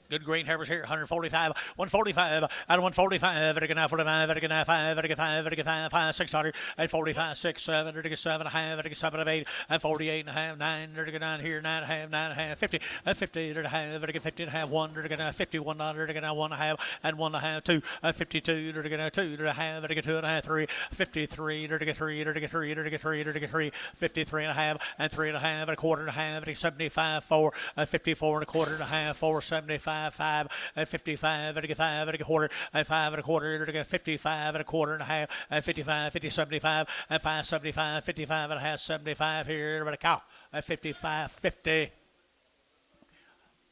Good green heifers here, 145, 145, and 145, and again 45, and again 5, and again 5, and again 5, 600, and 45, 6, 7, and again 7 and a half, and again 7 and 8, and 48 and a half, 9, and again 9 here, 9 and a half, 9 and a half, 50, and 50 and a half, and again 50 and a half, 1, and again 51, and again 1 and a half, and 1 and a half, 2, and 52, and again 2 and a half, and again 2 and a half, 3, 53, and again 3, and again 3, and again 3, and again 3, 53 and a half, and 3 and a half, and a quarter and a half, and 75, 4, and 54 and a quarter and a half, 4, 75, 5, and 55 and a 5 and a quarter and 5 and a quarter and a 55 and a quarter and a half and 55, 50, 75 and 5, 75, 55 and a half, 75 here, but a cow at 55, 50.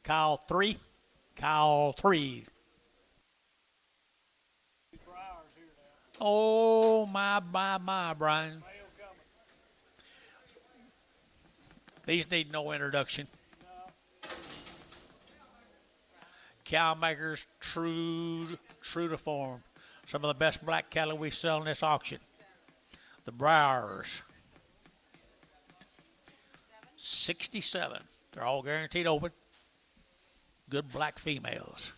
Cow 3, cow 3. These briars here now. Oh, my, Brian. Male coming. These need no introduction. No. Cow makers, true to form. Some of the best black cattle we sell in this auction. The Briars. 67. They're all guaranteed open. Good black females.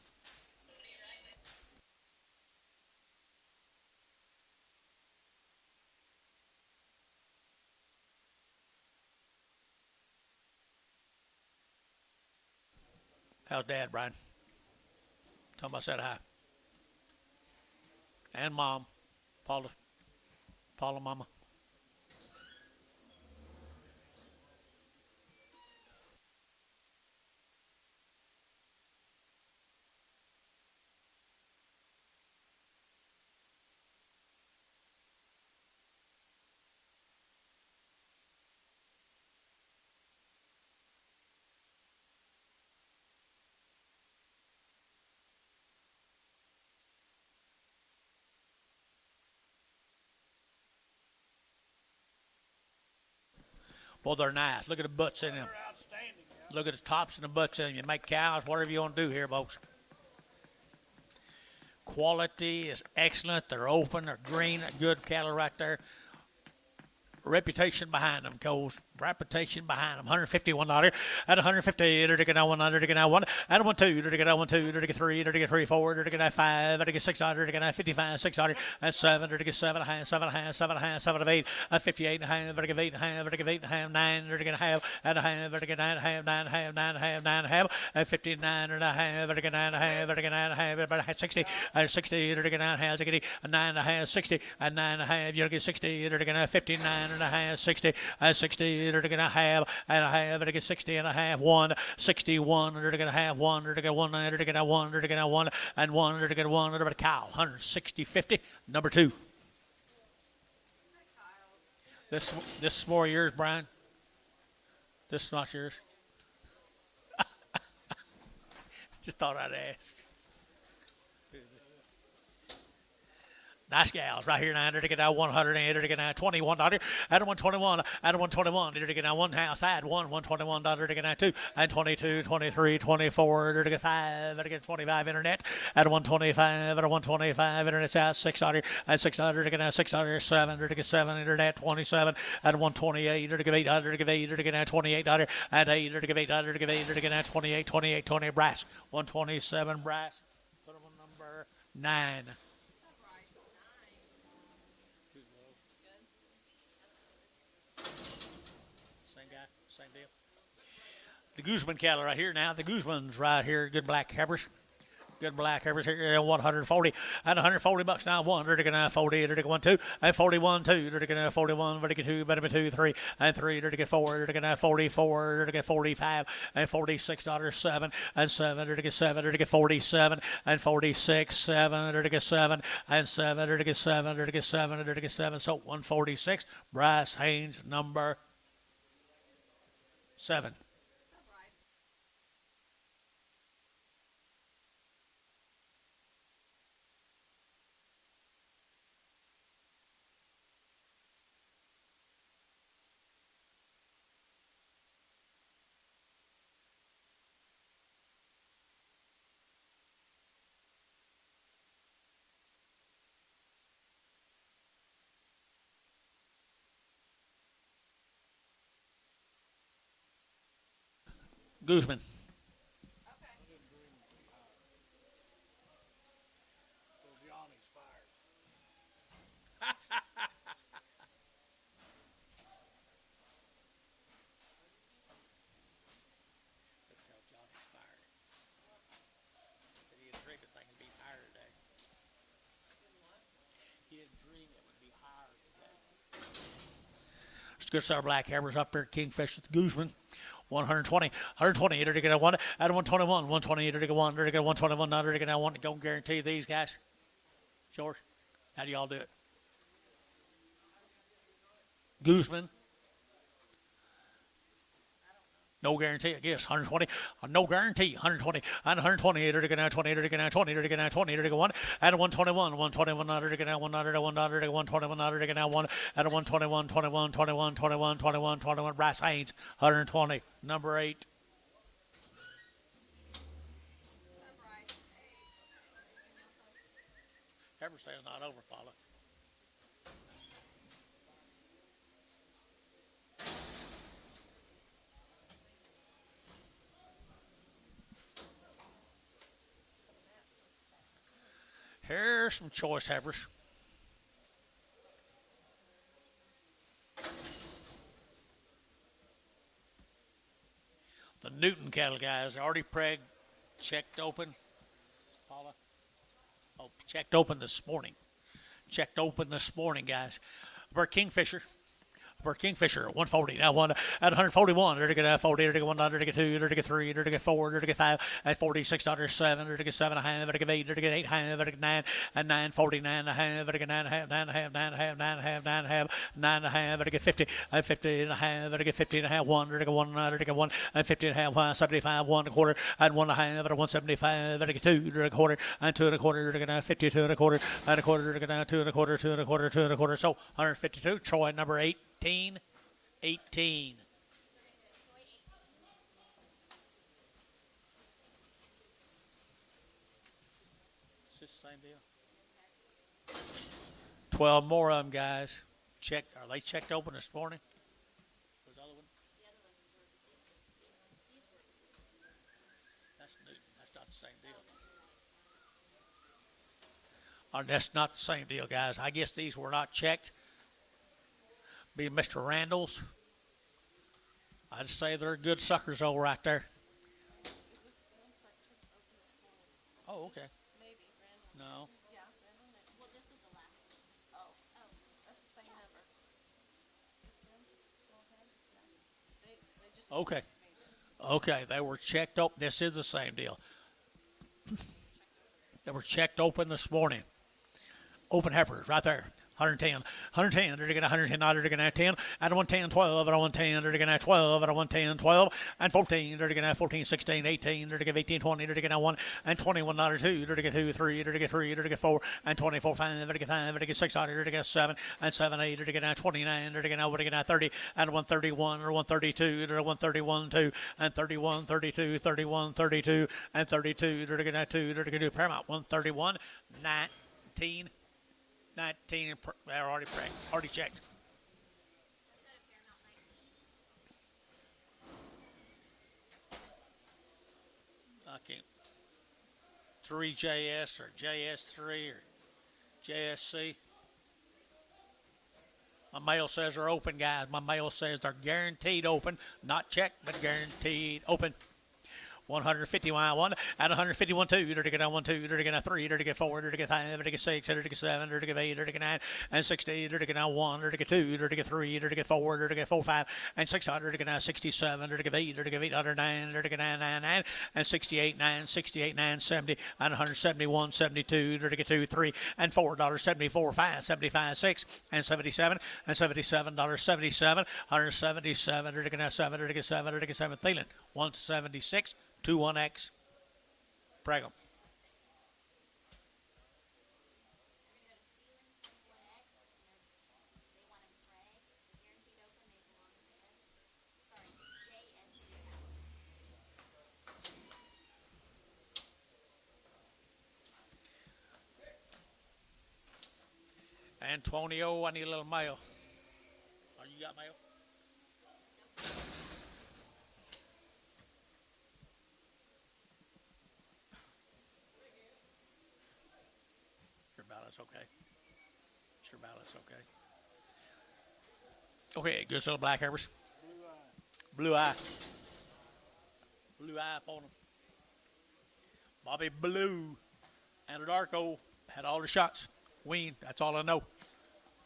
How's Dad, Brian? Tell him I said hi. And Mom. Paula Mama. Boy, they're nice. Look at the butts in them. They're outstanding. Yeah. Look at the tops and the butts in them. You make cows, whatever you want to do here, folks. Quality is excellent. They're open. They're green. Good cattle right there. Reputation behind them, Coles. Reputation behind them. $151 at 150. They're taking out one. They're taking out one. At 1 2. They're taking out 1 2. They're taking 3. They're taking 3 4. They're taking out 5. They're taking 600. They're taking out 55. 600 and 7. They're taking 7 and a half. 7 and a half. 7 and a half. 7 of 8. At 58 and a half. They're taking 8 and a half. They're taking 8 and a half. 9. They're taking a half and a half. They're taking 9 and a half. 9 and a half. 9 and a half. 9 and a half. At 59 and a half. They're taking 9 and a half. They're taking 9 and a half. They're 60 and 60. They're taking 9 and a half. They're getting 9 and a half. 60 and 9 and a half. You're getting 60. They're taking 59 and a half. 60 and 60. They're taking a half and a half. They're taking 60 and a half. 1 61. They're taking a half. 1. They're taking 1. They're taking a 1. They're taking a 1 and 1. They're taking 1. They're about a cow. 160 50. Number 2. This is more yours, Brian. This is not yours. Just thought I'd ask. Nice gals right here now. They're taking out 100 and they're taking out $21. At 121, at 121, they're taking out one house. I had one, $121. They're taking out 2 and 22, 23, 24. They're taking 5. They're taking 25 internet. At 125, at 125, internet's out 600 and 600. They're taking out 600, 7. They're taking 7 internet, 27. At 128, they're taking 800. They're taking 8. They're taking out $28. At 8, they're taking 800. They're taking 8. They're taking out 28, 28, 20 brass. 127 brass. Put them on number 9. Same deal. The Guzman cattle right here now. The Guzman's right here. Good black heifers. Good black heifers here. 140 and $140 now. 1. They're taking 40. They're taking 1 2 and 41 2. They're taking 41. They're taking 2. Better 2 3 and 3. They're taking 4. They're taking 44. They're taking 45 and $46 7 and 7. They're taking 7. They're taking 47 and 46 7. They're taking 7 and 7. They're taking 7. They're taking 7. They're taking 7. So 146. Bryce Haynes number 7. Guzman. So Johnny's fired. Let's tell Johnny's fired. Said he didn't dream the thing would be higher today. He didn't dream it would be higher today. It's good star black hammers up there at Kingfisher with Guzman. 120, 120, they're taking a 1 at 121, 120, they're taking 1, they're taking 121, now they're taking a 1. Don't guarantee these guys. George, how do y'all do it? Guzman. No guarantee, I guess. 120, no guarantee. 120, and 120, they're taking out 20, they're taking out 20, they're taking out 20, they're taking 1, at 121, 121, they're taking out 1, they're taking 1, they're taking 121, they're taking out 1, at 121, 21, 21, 21, 21, 21, Bryce Haynes, 120, number 8. Ever say it's not over, Paula. Here's some choice heifers. The Newton cattle guys are already pregged, checked open. Paula? Oh, checked open this morning. Checked open this morning, guys. For Kingfisher. For Kingfisher, 140. Now 1 at 141. They're taking 40. They're taking 1. They're taking 2. They're taking 3. They're taking 4. They're taking 5. At 46. 7. They're taking 7 and a half. They're taking 8. They're taking 8 and a half. They're taking 9 and 9. 49 and a half. They're taking 9 and a half. 9 and a half. 9 and a half. 9 and a half. 9 and a half. 9 and a half. They're taking 50. At 50 and a half. They're taking 50 and a half. 1. They're taking 1. They're taking 1. At 50 and a half. 175. 1 and a quarter. And 1 and a half. At 175. They're taking 2. They're taking a quarter. And 2 and a quarter. They're taking 52 and a quarter. And a quarter. They're taking 2 and a quarter. 2 and a quarter. 2 and a quarter. So 152. Troy number 18. 18. 12 more of them, guys. Are they checked open this morning? Was the other one? That's new. That's not the same deal. That's not the same deal, guys. I guess these were not checked. Be Mr. Randall's. I'd say they're good suckers all right there. Oh, okay. Maybe, Randall. No. Yeah, Randall. Well, this was the last one. Oh, that's the same number. Just them? Go ahead. Yeah. They just Okay. texted me this. Okay, they were checked open. This is the same deal. They were checked open this morning. Open heifers right there. 110, 110, they're going to 110, they're going to 10, and 110, 12, and 110, they're going to 12, and 110, 12, and 14, they're going to 14, 16, 18, they're going to 18, 20, they're going to 1, and 21, $2, they're going to 2, 3, they're going to 3, they're going to 4, and 24, 5, they're going to 5, they're going to 6, they're going to 7, and 7, 8, they're going to 29, they're going to 30, and 131, or 132, they're 131, 2, and 31, 32, 31, 32, and 32, they're going to 2, they're going to do Paramount, 131, 19, 19, they're already checked. I can't. 3JS or JS3 or JSC. My mail says they're open, guys. My mail says they're guaranteed open. Not checked, but guaranteed open. 151 and 151 2, dirty 1 2, dirty 3, dirty 4, dirty 5, dirty 6, dirty 7, dirty 8, dirty 9, and 60, dirty 1, dirty 2, dirty 3, dirty 4, dirty 4, 5, and 600, dirty 67, dirty 8, dirty 809, dirty 999, and 68 9, 68 9, 70, and 171, 72, dirty 2, 3, and $4, 74 5, 75 6, and 77, and $77, 77, 177, dirty 7, dirty 7, dirty 7, Thielen, 176. 21X. Pregum. Antonio, I need a little mail. Oh, you got mail? Okay. Sure balance, okay. Okay, good little black heifers. Blue eye. Blue eye on them. Bobby Blue. Anadarko had all the shots. Weaned, that's all I know.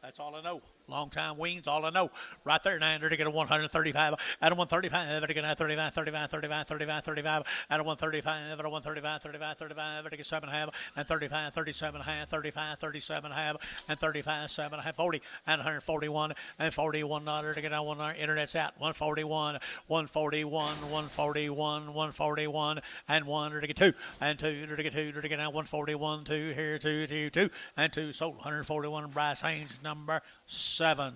That's all I know. Long time weans, all I know. Right there, 9, they're going to 135. At a 135, they're going to 35, 35, 35, 35, 35. At a 135, at a 135, 35, 35, they're going to 7.5, and 35, 37.5, 35, 37.5, and 35, 7.5, 40, and 141, and 41. They're going to 1. Internet's out. 141, 141, 141, 141, and 1. They're going to 2, and 2. They're going to 2. They're going to 141, 2 here, 2, 2, 2, and 2. Sold 141. Bryce Haynes, number 7.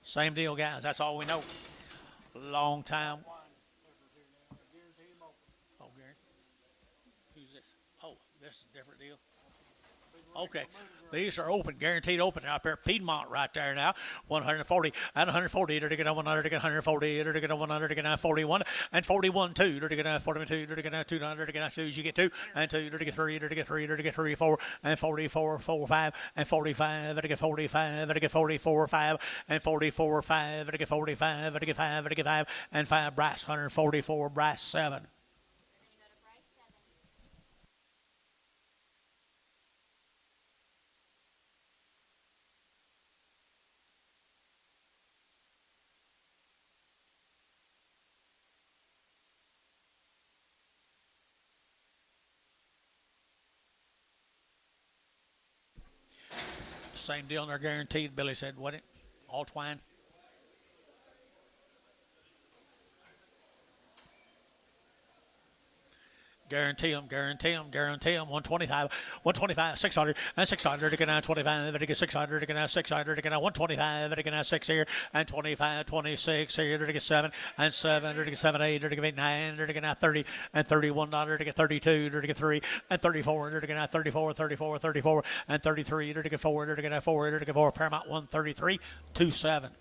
Same deal, guys. That's all we know. Long time. Oh, Gary. Who's this? Oh, this is a different deal. Okay. These are open, guaranteed open out there. Piedmont right there now. 140 and 140. They're going to 100, they're going to 140. They're going to 100, they're going to 41 and 41 2. They're going to 42. They're going to 200. They're going to 2. You get 2 and 2. They're going to 3. They're going to 3. They're going to 3 4 and 44 4 5 and 45. They're going to 45. They're going to 44 5 and 44 5. They're going to 45. They're going to 5. They're going to 5 and 5. Bryce 144. Bryce 7. Same deal, and they're guaranteed. Billy said, what it? All twine. Guarantee them, guarantee them, guarantee them. 125, 125, 600, and 600 to get out 25, to get 600 to get out 600 to get out 125, to get out 6 here, and 25, 26 here to get 7, and 7 to get 7, 8 to get 9 to get out 30, and $31 to get 32 to get 3, and 34 to get out 34, 34, 34, and 33 to get 4 to get out 4 to get 4. Paramount 133, 27.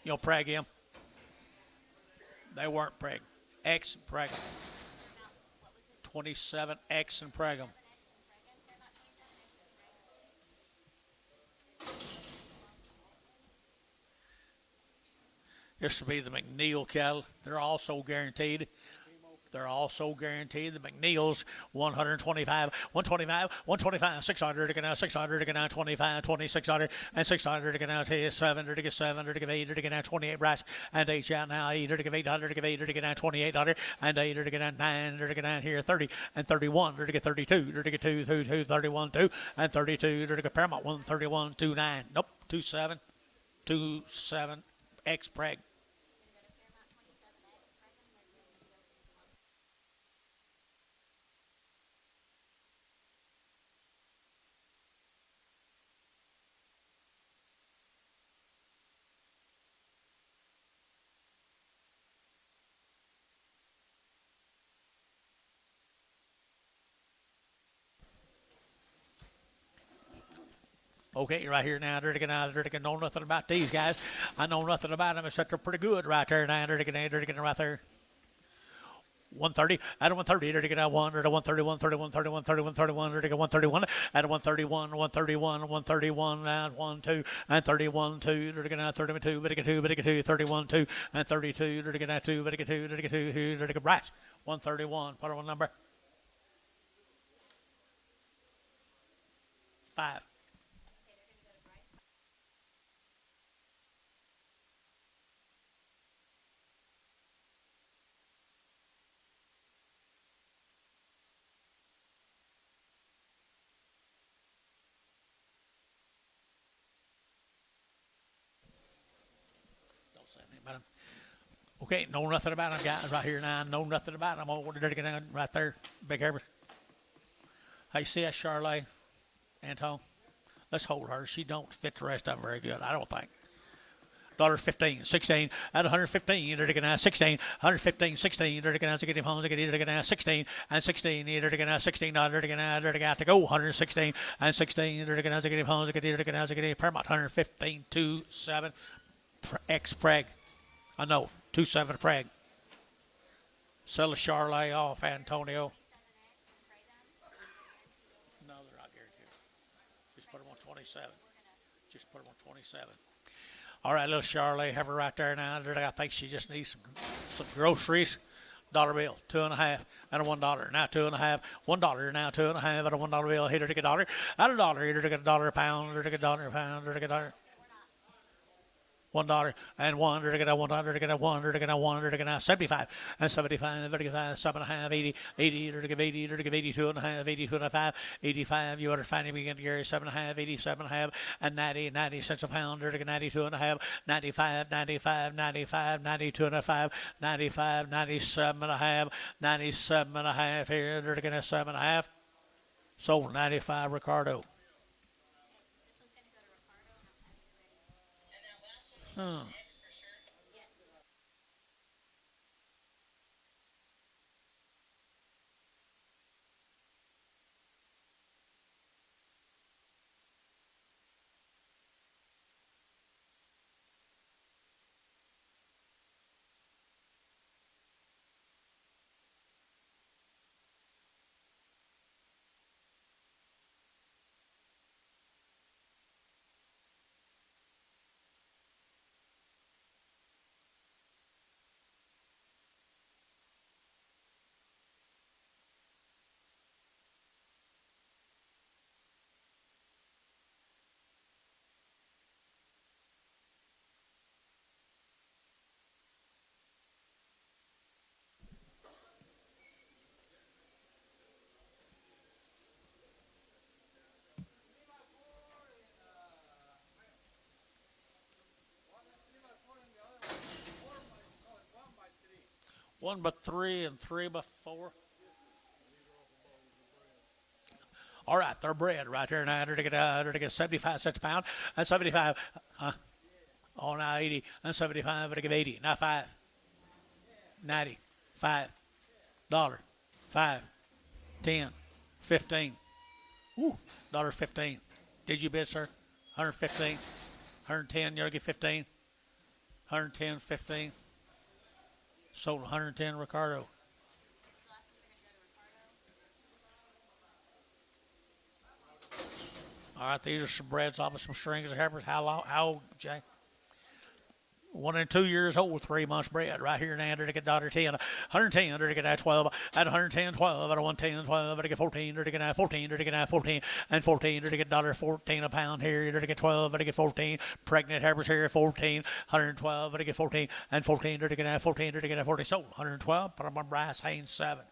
You'll preg him. They weren't preg. X preg. 27X and preg 'em. This will be the McNeil cattle. They're also guaranteed. They're also guaranteed. The McNeils, 125, 125, 125, 600 to get out 600 to get out 25, 2600, and 600 to get out 700 to get 700 to get 800 to get out 28 brass, and 8 out now 800 to get 800 to get 800 to get out 2800, and 800 to get out 900 to get out here 30, and 31 to get 32 to get 2, 2, 2, 31, 2, and 32 to get Paramount 131, 29. Nope, 27, 27 X preg. Okay, right here now, they're gonna know nothing about these guys. I know nothing about them except they're pretty good right there now. They're gonna right there. 130, out of 130, they're gonna 1, they're 131, 31, 31, 31, 31, they're gonna 131, out of 131, 131, 131, and 1, 2, and 31, 2, they're gonna 32, but 2, 31, 2, and 32, they're gonna 2, but 2, they're gonna 2, they're gonna brass. 131, put on number 5. About him. Okay, know nothing about them guys right here now. Know nothing about them. Oh, they're gonna right there, big Hereford. How you see that Charlotte, Anton? Let's hold her. She don't fit the rest of them very good, I don't think. $15, 16, at 115, they're gonna 16, 115, 16, they're gonna get him home, they're gonna 16, and 16, they're gonna 16, they're gonna to go 116, and 16, they're gonna get him home, they're gonna get him Paramount 115, 2, 7, X preg. I know, 2-7 preg. Sell the Charlotte off, Antonio. No, they're not guaranteed. Just put them on 27. Just put them on 27. All right, little Charlotte, have her right there now. I think she just needs some groceries. Dollar bill, 2.5, and a $1. Now 2.5, $1. Now 2.5, and a $1 bill. Here to get a dollar, at a dollar. Here to get a dollar a pound. Here to get a dollar a pound. Here to get a dollar. $1 and 1, they're gonna 100, they're gonna 1, they're gonna 1, they're gonna 75 and 75, they're gonna 7.5, 80, 80, they're gonna 80, they're gonna 82.5, 82.5, 85. You ought to find him again, Gary 7.5, 87.5, and 90 cents a pound. They're gonna 92.5, 95, 95, 95, 92.5, 95, 97.5, 97.5 here. They're gonna 7.5. Sold 95, Ricardo. Huh. One by 3 and 3 by 4. All right, they're bred right there now. They're to get 75 cents a pound. And 75. Oh, now 80. And 75. They're to get 80. Now 5. 90. $5. $5. 10. 15. Ooh, $1.15. Did you bid, sir? 115. 110. You'll get 15. 110. 15. Sold 110, Ricardo. All right, these are some breds off of some strings and heifers. How old, Jay? 1 and 2 years old, 3 months bred. Right here in Anadarko, $10. 110, to get 12. At 110, 12. At 110, 12. To get 14, to get 14, to get 14. And 14, to get $14 a pound here. To get 12, to get 14. Pregnant heifers here, 14. 112, to get 14. And 14, to get 14, to get 14. Sold 112. Put them on Bryce Haynes 7.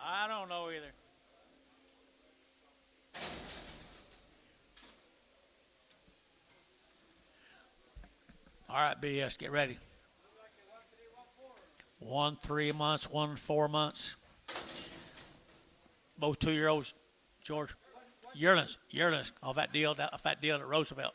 I don't know either. All right, BS, get ready. 1 3 months, 1 4 months. Both 2-year-olds, George. Yearlings off that deal at Roosevelt.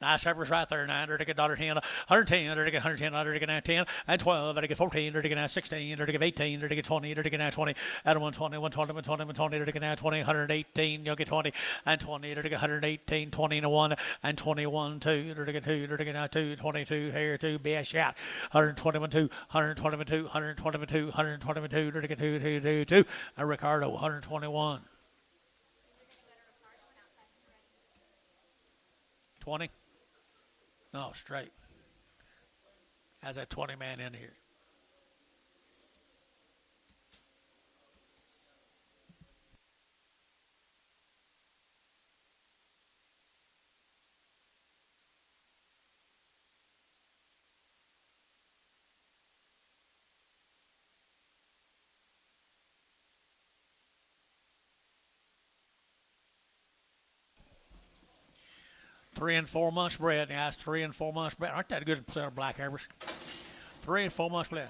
Nice heifers right there. 9, to get $10. 110, to get 110, to get 10. And 12, to get 14, to get 16, to get 18, to get 20, to get 20. At 120, 120, 120, 120, to get 20. 118, you'll get 20. And 20, to get 118, 20 to 1. And 21, 2, to get 2, to get 2. 22, here, 2, best shot. 121, 2, 121, 2, 121, 2, 121, 2, to get 2, 2, 2, 2. And Ricardo, 121. 20? No, straight. Has that 20 man in here. Three and 4 months bred, guys. 3 and 4 months bred. Aren't that a good set of black heifers? 3 and 4 months bred.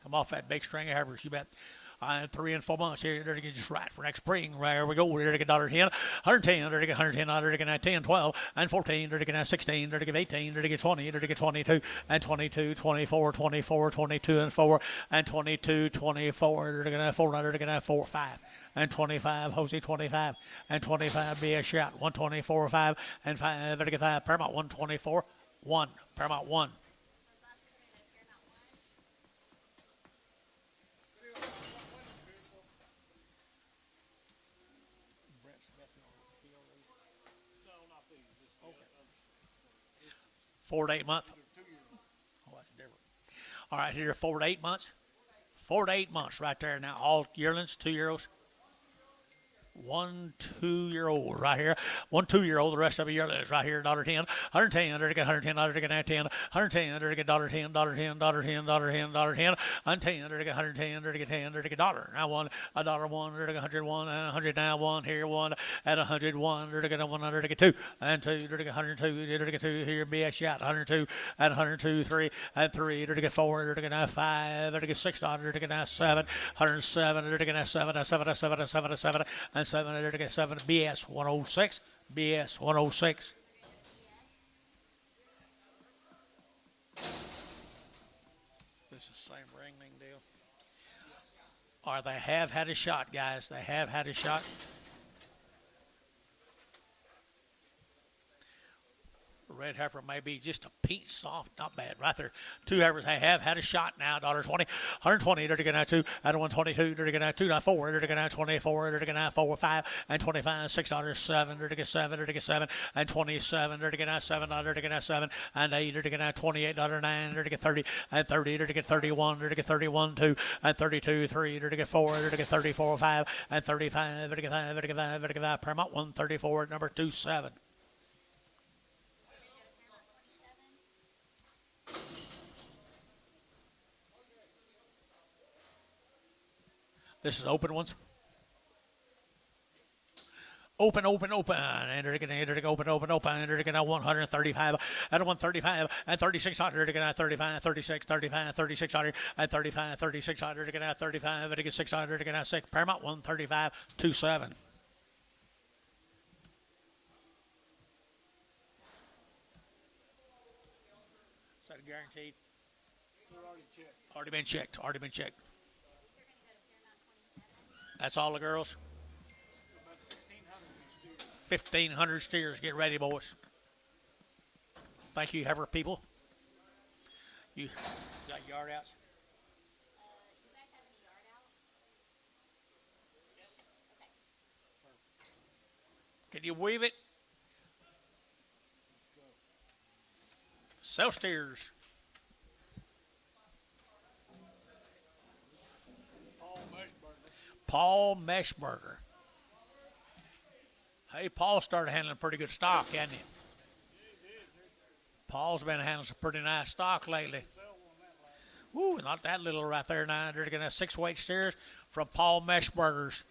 Come off that big string of heifers, you bet. 3 and 4 months here. They're to get just right for next spring. Right, here we go. They're to get $10. 110. They're to get 110. They're to get 10, 12, and 14. They're to get 16. They're to get 18. They're to get 20. They're to get 22 and 22, 24, 24, 22 and 4, and 22, 24. They're to get 4. They're to get 4, 5. And 25, Jose 25, and 25 be a shot. 124, 5, and 5, to get 5. Paramount 124, 1. Paramount 1. No, not these. Just Okay. 4 to 8 months. Oh, that's different. All right, here 4 to 8 months. 4 to 8 months right there now. All yearlings, 2-year-olds. 1 2-year-old right here. 1 2-year-old. The rest of a yearlings right here. $10. 110. To get 110. To get 10. 110. To get $10. $10. $10. $10. $10. $10. 110. To get 110. To get 10. To get $1. Now $1. $1. To get 101. And 100 now. 1 here. 1 at 101. To get 100. To get 2. And 2. To get 102. To get 2 here. Be a shot. 102. At 102. 3. And 3. To get 4. To get 5. To get $6. To get 7. 107. To get 7. 7. 7. 7. 7. And 7 to get 7. BS 106. BS 106. This is the same Ringling deal. Or they have had a shot, guys. They have had a shot. red heifer may be just a peach soft, not bad. Right there. Two heifers have had a shot now. $20, 120, they're going to 2, at 122, they're going to 2, not 4, they're going to 24, they're going to 4, 5, and 25, $6, 7, they're going to 7, they're going to 7, and 27, they're going to 7, they're going to 7, and 8, they're going to $28, 9, they're going to 30, and 30, they're going to 31, they're going to 31, 2, and 32, 3, they're going to 4, they're going to 34, 5, and 35, they're going to 5, they're going to 5, they're going to 5, Paramount 134, number 27. This is open ones. Open, and they're going to open, and they're going to 135, and 135, and 3,600, they're going to 35, 36, 35, 3,600, and 35, 3,600, they're going to 35, they're going to 600, they're going to 6, Paramount 135, 27. Is that guaranteed? Already been checked. That's all the girls. 1,500 steers. Get ready, boys. Thank you, heifer people. You got yard outs? You guys have any yard outs? Okay. Can you weave it? Sell steers. Paul Meshberger. Hey, Paul started handling pretty good stock, hasn't he? Paul's been handling some pretty nice stock lately. Ooh, not that little right there. Now they're going to have 6 weight steers from Paul Meshberger's.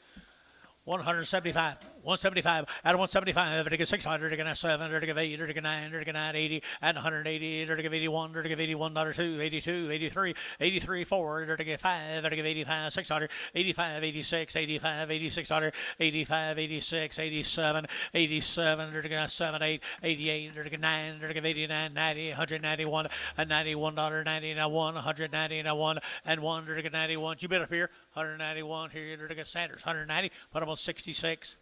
175, 175, out of 175, they're going to 600, they're going to 7, they're going to 8, they're going to 9, they're going to 80, and 180, they're going to 81, they're going to 81, $2, 82, 83, 83, 4, they're going to 5, they're going to 85, 600, 85, 86, 85, 8600, 85, 86, 87, 87, they're going to 7, 8, 88, they're going to 9, they're going to 89, 90, 191, and $91, 91, 190, and 1, and 1, they're going to 91. You bid up here, 191 here, they're going to Sanders, 190, put them on 66.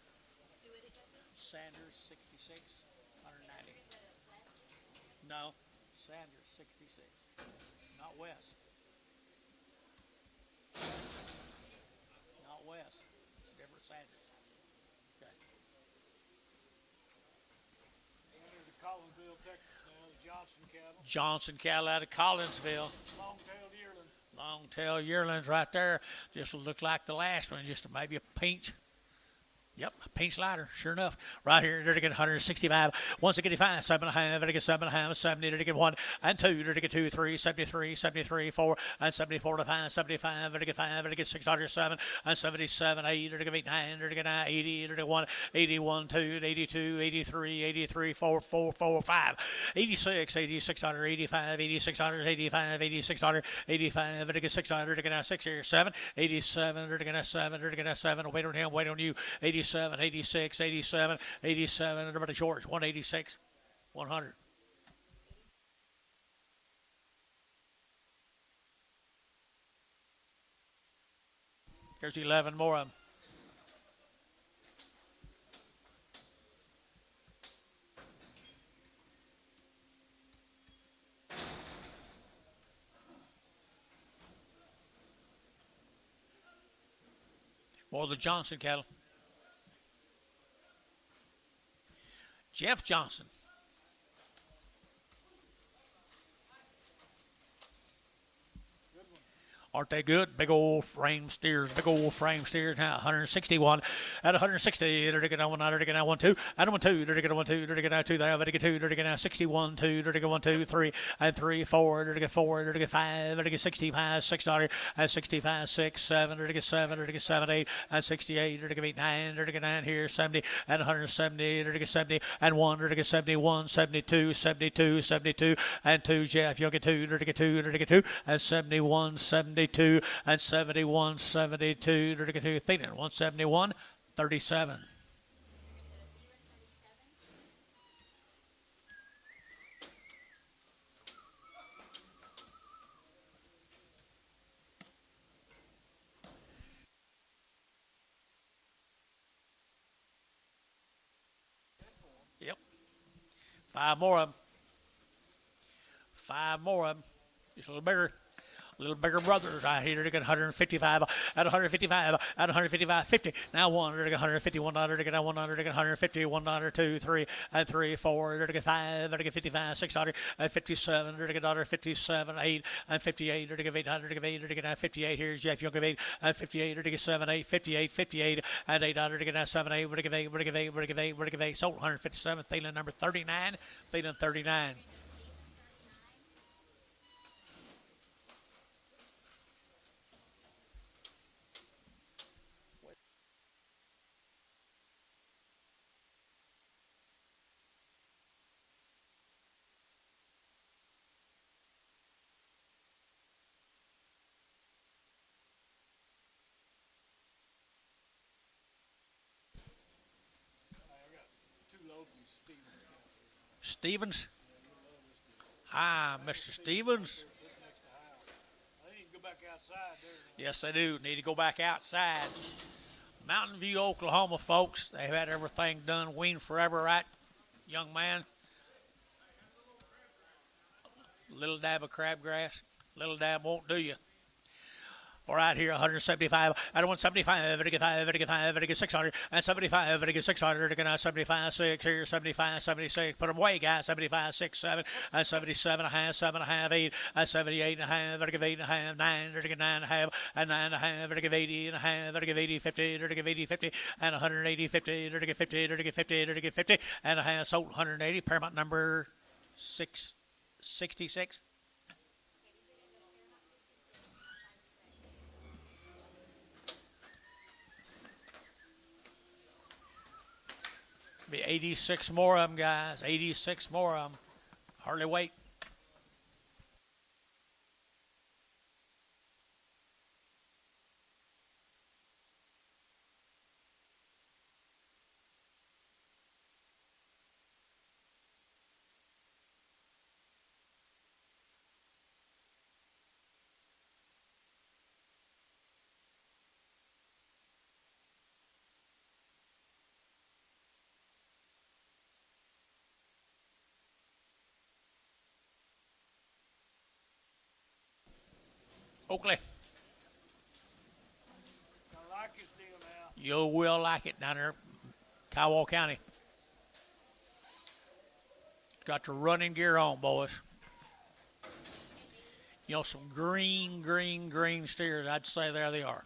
Sanders 66, 190. No, Sanders 66. Not West. Not West. It's a different Sanders. Okay. Enter the Collinsville, Texas now, the Johnson cattle. Johnson cattle out of Collinsville. Long-tailed yearlings. Long-tailed yearlings right there. Just look like the last one, just maybe a pinch. Yep, pinch lighter, sure enough. Right here, they're to get 165, 165, 7.5, they're to get 7.5, 70, they're to get 1 and 2, they're to get 2, 3, 73, 73, 4, and 74 to 5, 75, they're to get 5, they're to get 600, 7, and 77, 8, they're to get 9, they're to get 9, 80, they're to get 1, 81, 2, 82, 83, 83, 4, 4, 4, 5, 86, 8600, 85, 8600, 85, 8600, 85, they're to get 600, they're to get 6 here, 7, 87, they're to get 7, they're to get 7, wait on him, wait on you, 87, 86, 87, 87, and everybody George, 186, 100. There's 11 more of them. More of the Johnson cattle. Jeff Johnson. Aren't they good? Big old frame steers. Now 161 at 160. They're going to 1, they're going to 1, 2, and 1, 2. They're going to 1, 2. They're going to 2. They're going to 2. They're going to 61, 2. They're going to 1, 2, 3, and 3, 4. They're going to 4. They're going to 5. They're going to 65, 6, and 65, 6, 7. They're going to 7. They're going to 7, 8, and 68. They're going to 8, 9. They're going to 9 here, 70, and 170. They're going to 70, and 1. They're going to 71, 72, 72, 72, and 2. Jeff, you'll get 2. They're going to get 2. They're going to get 2, and 71, 72, and 71, 72. They're going to get 2. Thielen, 171, 37. Yep. 5 more of them. 5 more of them. Just a little bigger. Little bigger brothers right here. They're 155 at 155 at 155 50. Now one. They're 151 $100. They're 100. They're 150 $1 2 3 and 3 4. They're 5. They're 55 600 and 57. They're 57 8 and 58. They're 800. They're 8. They're 58. Here's Jeff Young of 8 and 58. They're 7 8 58 58 and 800. They're 7 8. We're 8. We're 8. We're 8. We're 8. Sold 157. Thielen number 39. Thielen 39. Stevens. Hi, Mr. Stevens. They need to go back outside there. Yes, they do. Need to go back outside. Mountain View, Oklahoma, folks. They've had everything done. Weaned forever, right, young man? Little dab of crabgrass. Little dab won't do you. All right, here, 175. At 175, 600, and 75, 600, 75, 6, here, 75, 76. Put them away, guys. 75, 6, 7, and 77 and a half, 7 and a half, 8, and 78 and a half, 8 and a half, 9, 9 and a half, and 9 and a half, 80 and a half, 80, 50, 80, 50, and 180, 50, 50, 50, 50, and a half, sold 180. Paramount number 666. Be 86 more of them, guys. 86 more of them. Hardly wait. Oakley, I like this deal now. you will like it down there, Kiowa County. Got your running gear on, boys. You know, some green steers. I'd say there they are.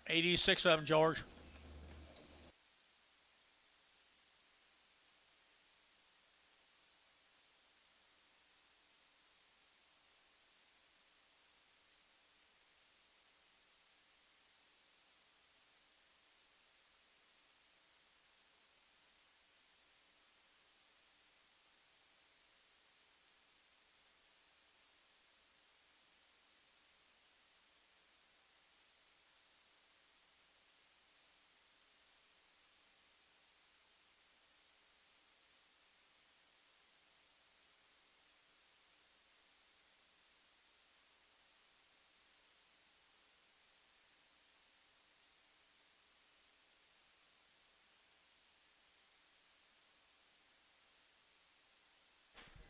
$86 of them, George.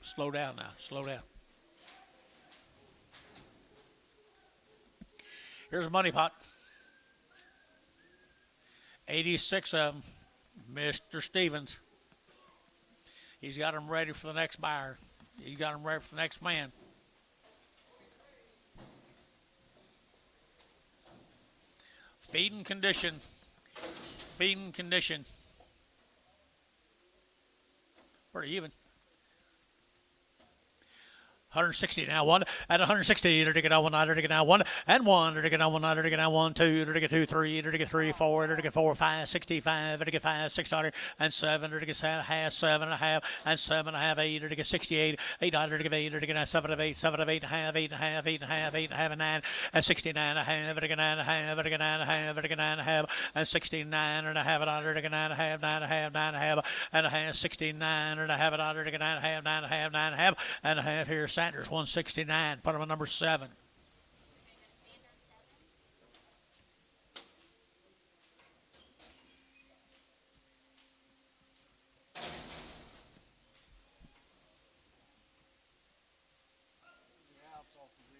Slow down now. Slow down. Here's a money pot. 86 of them. Mr. Stevens. He's got them ready for the next buyer. He's got them ready for the next man. Feeding condition. Feeding condition. Pretty even. 160 now, one at 160. They're taking out one, they're taking out one, and one, they're taking out one, they're taking out one, two, they're taking 2, 3, they're taking 3, 4, they're taking 4, 5, 65, they're taking 5, 600, and 7, they're taking half, 7 and a half, and 7 and a half, 8, they're taking 68, 800, they're taking 8, they're taking 7 of 8, 7 of 8 and a half, 8 and a half, 8 and a half, 8 and a half, and 9, and 69 and a half, they're taking 9 and a half, they're taking 9 and a half, they're taking 9 and a half, and 69 and a half, they're taking 9 and a half, 9 and a half, 9 and a half, and a half, 69 and a half, they're taking 9 and a half, 9 and a half, 9 and a half, and a half. Here, Sanders, 169. Put him on number 7.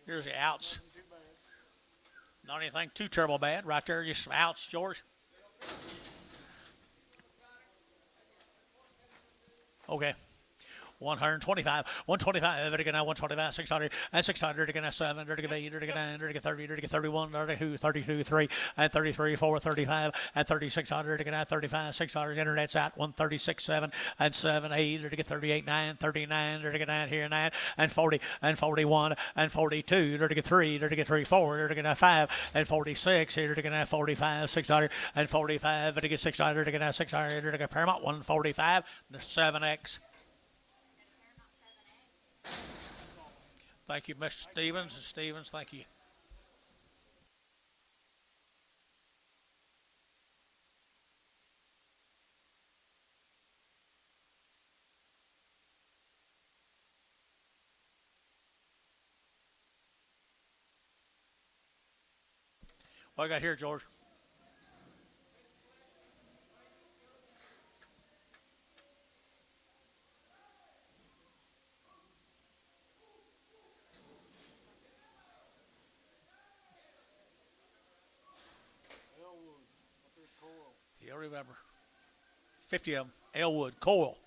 Here's the outs. Nothing too bad. Not anything too terrible bad. Right there, just some outs, George. Okay. 125, 125, 125, 600, and 600, 7, 8, 9, 30, 31, 32, 3, and 33, 4, 35, and 3600, 35, 600, internet's at 136, 7, and 7, 8, 38, 9, 39, 9, here, 9, and 40, and 41, and 42, 33, 4, 5, and 46, here, 45, 600, and 45, 600, 600, Paramount, 145, 7X. Thank you, Mr. Stevens. And Stevens, thank you. What I got here, George? Elwood, up there at Coral. You'll remember. 50 of them. Elwood, Coil.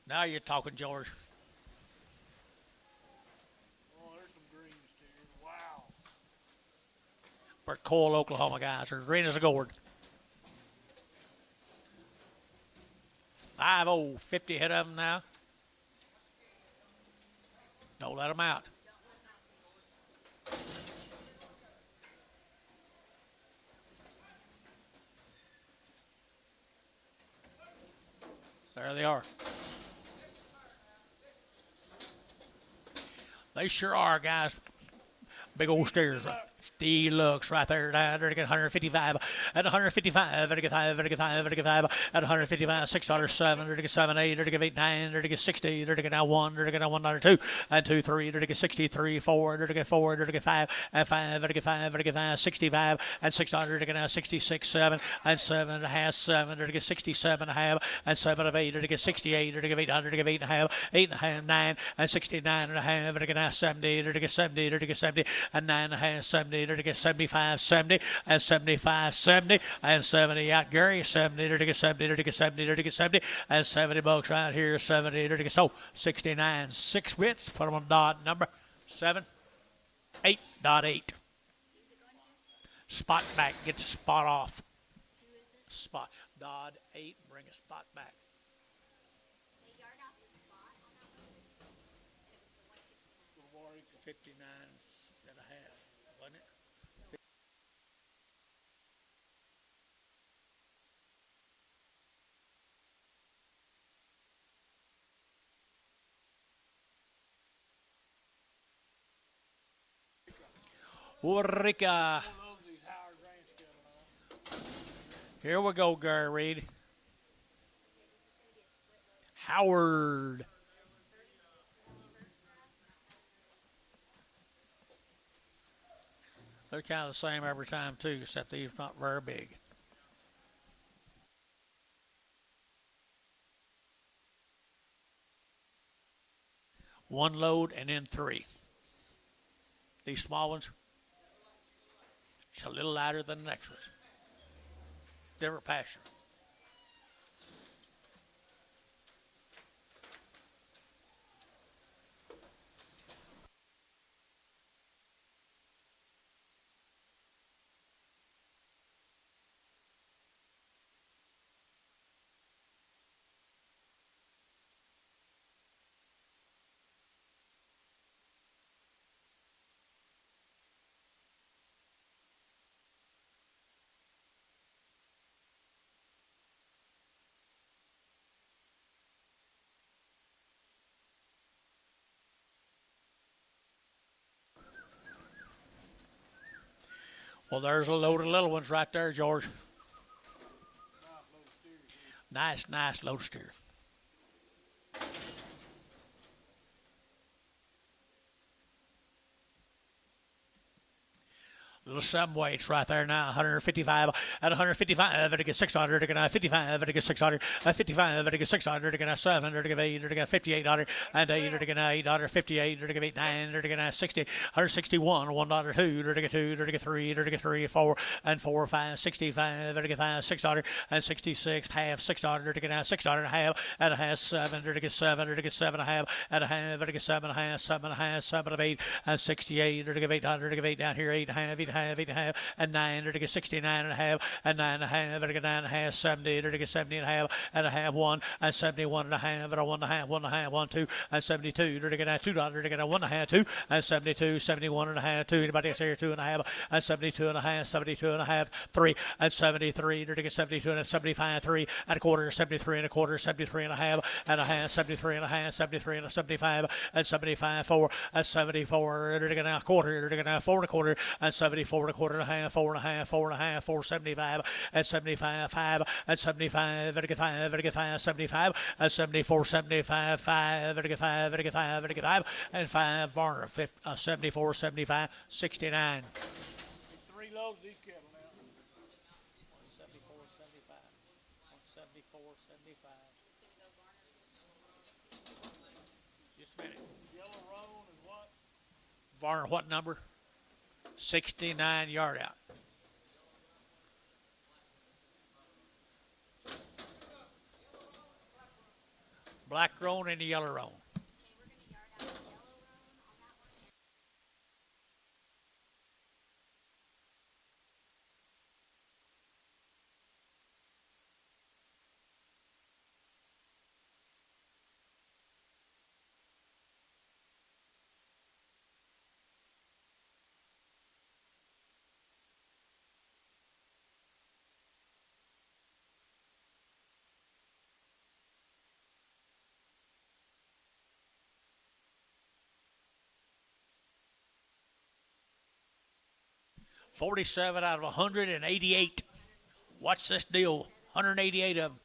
Now you're talking, George. Oh, there's some greens too. Wow. We're Coil, Oklahoma guys. They're green as a gourd. 50, 50 hit of them now. Don't let them out. There they are. They sure are, guys. Big old steers. Deluxe right there. Down there to get 155 and 155 and get 5 and get 5 and get 5 and 155 $6 7 to get 7 8 to get 8 9 to get 60 to get now 1 to get now 1 2 and 2 3 to get 63 4 to get 4 to get 5 and 5 to get 5 to get 5 65 and 600 to get now 66 7 and 7 and a half 7 to get 67 and a half and 7 of 8 to get 68 to get 800 to get 8 and a half 8 and a half 9 and 69 and a half to get now 70 to get 70 to get 70 and 9 and a half 70 to get 75 70 and 75 70 and 70 out Gary 70 to get 70 to get 70 to get 70 and 70 bucks right here 70 to get so 69 6 bits. Put them on dot number 7 8.8. Spot back, gets a spot off. Spot Dodd 8, bring a spot back. 59 and a half, wasn't it? Ulrika. I love these Howard Ranch cattle. Here we go, Gary Reed. Howard. They're kind of the same every time, too, except these not very big. One load and then 3. These small ones, it's a little lighter than the next ones. Different pasture. Well, there's a load of little ones right there, George. Nice low steer. Little some weights right there now. 155 at 155. It gets 600. It gets 55. It gets 600. 55. It gets 600. It gets 700. It gets 800. It gets 5800. And 800. It gets 800. 58. It gets 900. It gets 60. 161. $1. 2. It gets 2. It gets 3. It gets 3. 4 and 4. 5. 65. It gets 5. 600 and 66. Half 600. It gets 600 and a half and a half. 7. It gets 7. It gets 7 and a half and a half. It gets 7 and a half. 7 and a half. 7 of 8 and 68. It gets 800. It gets 8 down here. 8 and a half. 8 and a half, and 9, to get 69 and a half, and 9 and a half, to get 9 and a half, 70, to get 70 and a half, 1, and 71 and a half, and a 1 and a half, 1 and a half, 1, 2, and 72, to get $2, to get a 1 and a half, 2, and 72, 71 and a half, 2, anybody else here, 2 and a half, and 72 and a half, 72 and a half, 3, and 73, to get 72 and a 75, 3 and a quarter, 73 and a quarter, 73 and a half, 73 and a half, 73 and a 75, and 75, 4, and 74, to get a quarter, to get 4 and a quarter, and 74 and a quarter and a half, 4 and a half, 4 and a half, 475, and 75, 5, and 75, and 5, and 5, 75, and 74, 75, 5, and 5, and 5, and 5, and 5, Varner, 74, 75, 69. Three loads of these cattle now. 74, 75, 74, 75. Just a minute. Yellow roan and what? Varner, what number? 69 yard out. Black roan and the yellow roan. $47 out of 188. Watch this deal. 188 of them.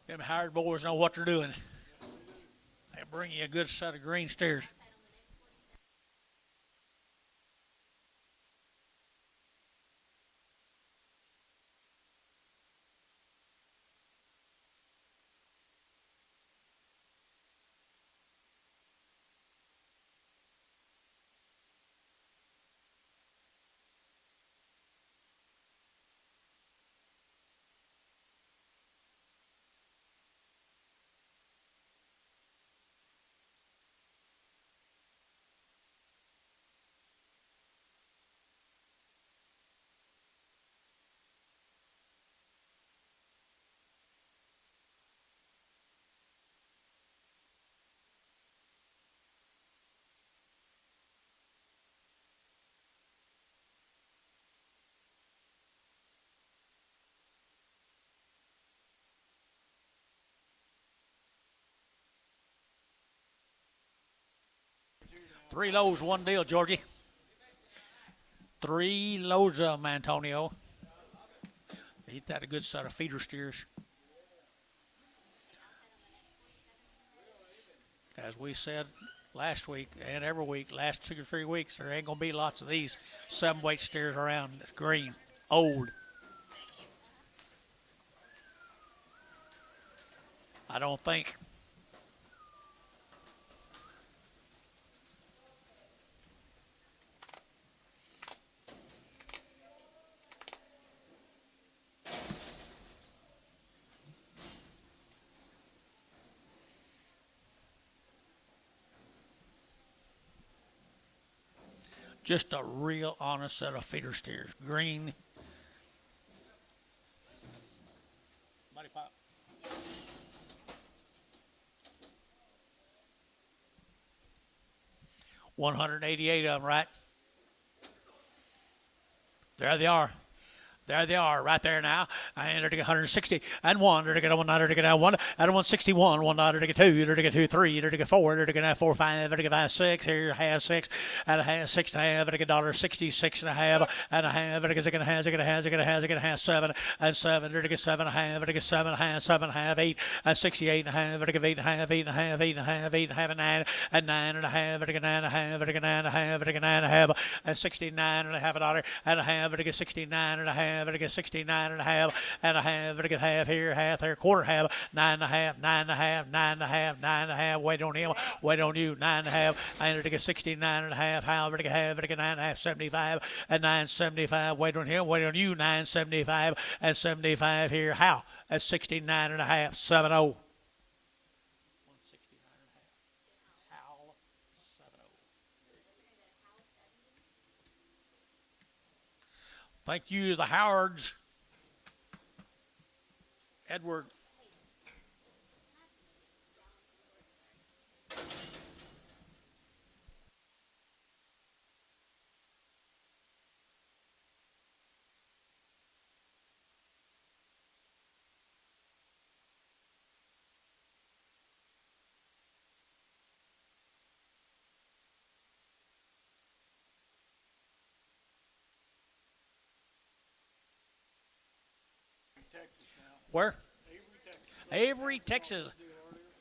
Them hired boys know what they're doing. They bring you a good set of green steers. 3 loads, 1 deal, Georgie. 3 loads of them, Antonio. Ain't that a good set of feeder steers? As we said last week and every week, last 2 or 3 weeks, there ain't going to be lots of these 7-weight steers around. It's green, old. I don't think. Just a real honest set of feeder steers. Green. Buddy pop. $188 of them, right? There they are. There they are, right there now. And they're to get 160 and 1. They're to get 1. They're to get 1 and 161. 1. They're to get 2. They're to get 2, 3. They're to get 4. They're to get 4, 5. They're to get 5, 6. Here, half 6 and a half 6 and a half. They're to get $1.66 and a half and a half. They're to get 6 and a half, 6 and a half, 6 and a half, 6 and a half, 7 and 7. They're to get 7 and a half. They're to get 7 and a half, 7 and a half, 8 and 68 and a half. They're to get 8 and a half, 8 and a half, 8 and a half, 8 and a half, and 9 and 9 and a half. They're to get 9 and a half. They're to get 9 and a half. They're to get 9 and a half and 69 and a half $1 and a half. They're to get 69 and a half. They're to get 69 and a half and a half. They're to get half here, half there, quarter half, 9 and a half, 9 and a half, 9 and a half, 9 and a half. Wait on him, wait on you, 9 and a half. And they're to get 69 and a half. How they're to get half, they're to get 9 and a half, 75 and 975. Wait on him, wait on you, 975 and 75 here. How at 69 and a half, 70. 169 and a half. How 70. Thank you to the Howards. Edward. Texas now. Where? Avery, Texas. Avery, Texas.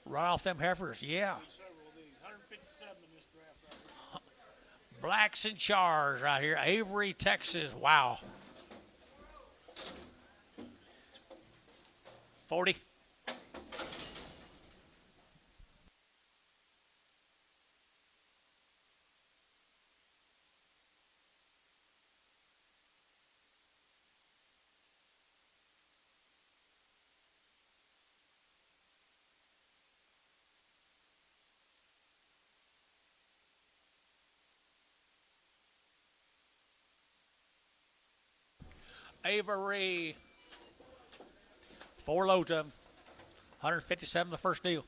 Right off them heifers, yeah. Several of these. 157 in this draft right here. Blacks and chars right here. Avery, Texas. Wow. 40. Avery. 4 loads of them. 157 the first deal.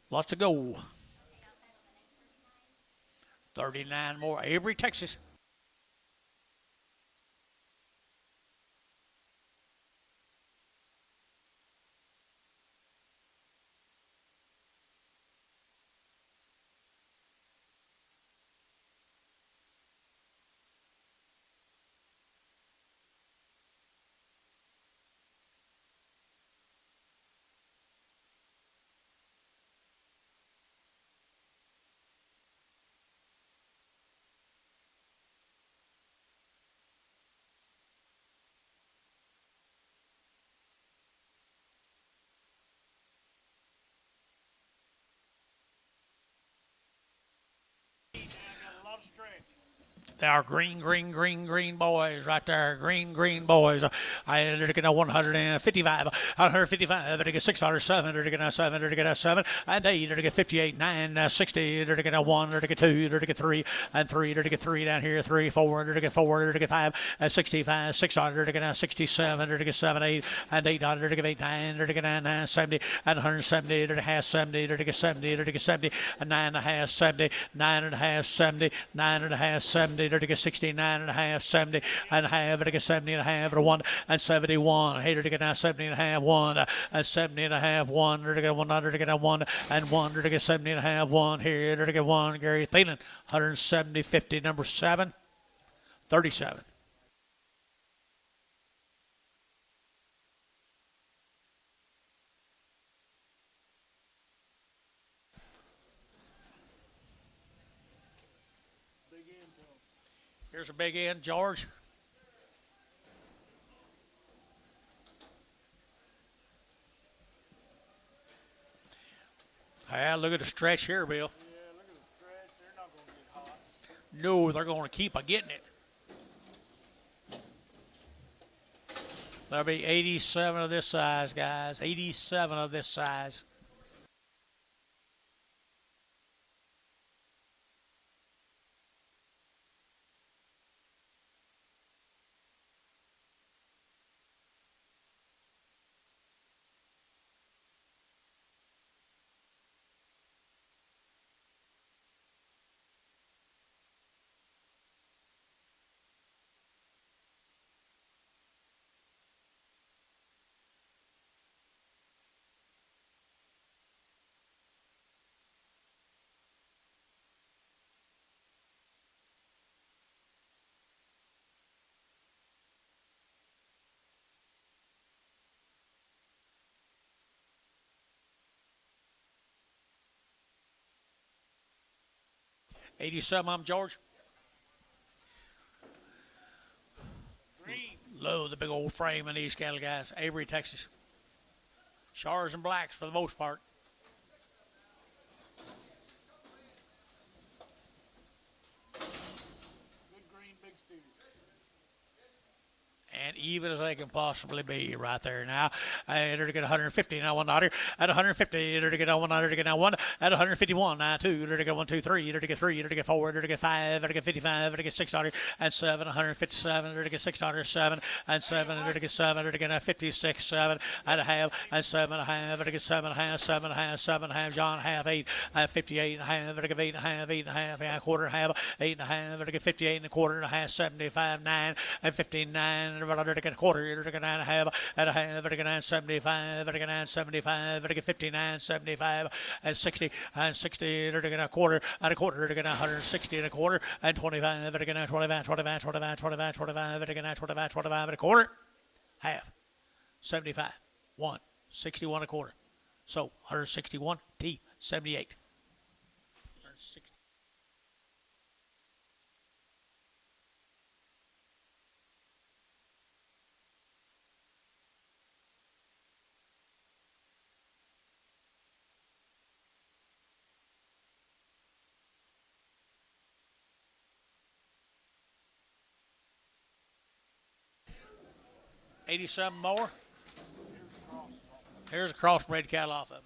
Lots to go. 39 more. Avery, Texas. Got a lot of stretch. They are green boys right there. Green boys. They're going to 155. 155. They're going to 607. They're going to 7. They're going to 7. And 8. They're going to 58. 9. 60. They're going to 1. They're going to 2. They're going to 3. And 3. They're going to 3 down here. 3. 4. They're going to 4. They're going to 5. 65. 600. They're going to 67. They're going to 7. 8. And 800. They're going to 8. 9. They're going to 9. 70. And 170. They're going to half 70. They're going to 70. They're going to 70. And 9 and a half 70. 9 and a half 70. 9 and a half 70. They're to get 69 and a half, 70 and a half, to get 70 and a half, or 1 and 71. Hey, to get now 70 and a half, 1 and 70 and a half, 1, to get 100, to get 1 and 1, to get 70 and a half, 1 here, to get 1. Gary Thielen, 170, 50, number 7, 37. Here's a big end, George. Look at the stretch here, Bill. Yeah, look at the stretch. They're not going to get hot. No, they're going to keep getting it. There'll be 87 of this size, guys. 87 of this size. $87, I'm George. Green. Low the big old frame in these cattle, guys. Avery, Texas. Shars and blacks for the most part. Good green, big steers. And even as they can possibly be right there now. They're to get 150 now, one out here. At 150, they're to get 100 to get now 1. At 151, now 2. They're to get 1, 2, 3. They're to get 3. They're to get 4. They're to get 5. They're to get 55. They're to get 600 and 7. 157. They're to get 607 and 7. They're to get 7. They're to get 56, 7 and a half and 7 and a half. They're to get 7 and a half, 7 and a half, 7 and a half. John half 8 and 58 and a half. They're to get 8 and a half, 8 and a half, and a quarter and a half, 8 and a half. They're to get 58 and a quarter and a half, 75, 9 and 59. They're to get a quarter. They're to get 9 and a half, and a half. They're to get 9, 75. They're to get 9, 75. They're to get 59, 75 and 60 and 60. They're to get a quarter and a quarter. They're to get 160 and a quarter and 25. They're to get 25, 25, 25, 25, 25. They're to get 25, 25 and a quarter, half, 75, 1, 61 and a quarter. So 161 T 78. 160. $87 more. Here's a crossbred cattle off of them.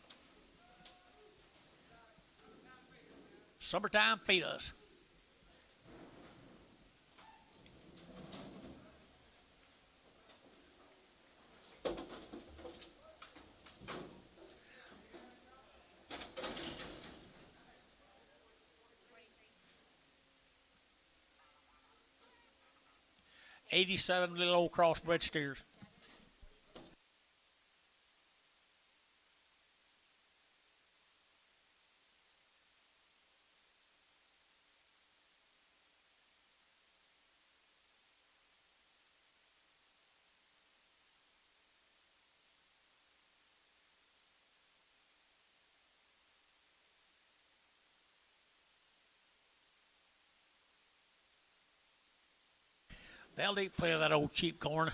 Summertime feeders. 87 little old crossbred steers. They'll eat plenty of that old cheap corn.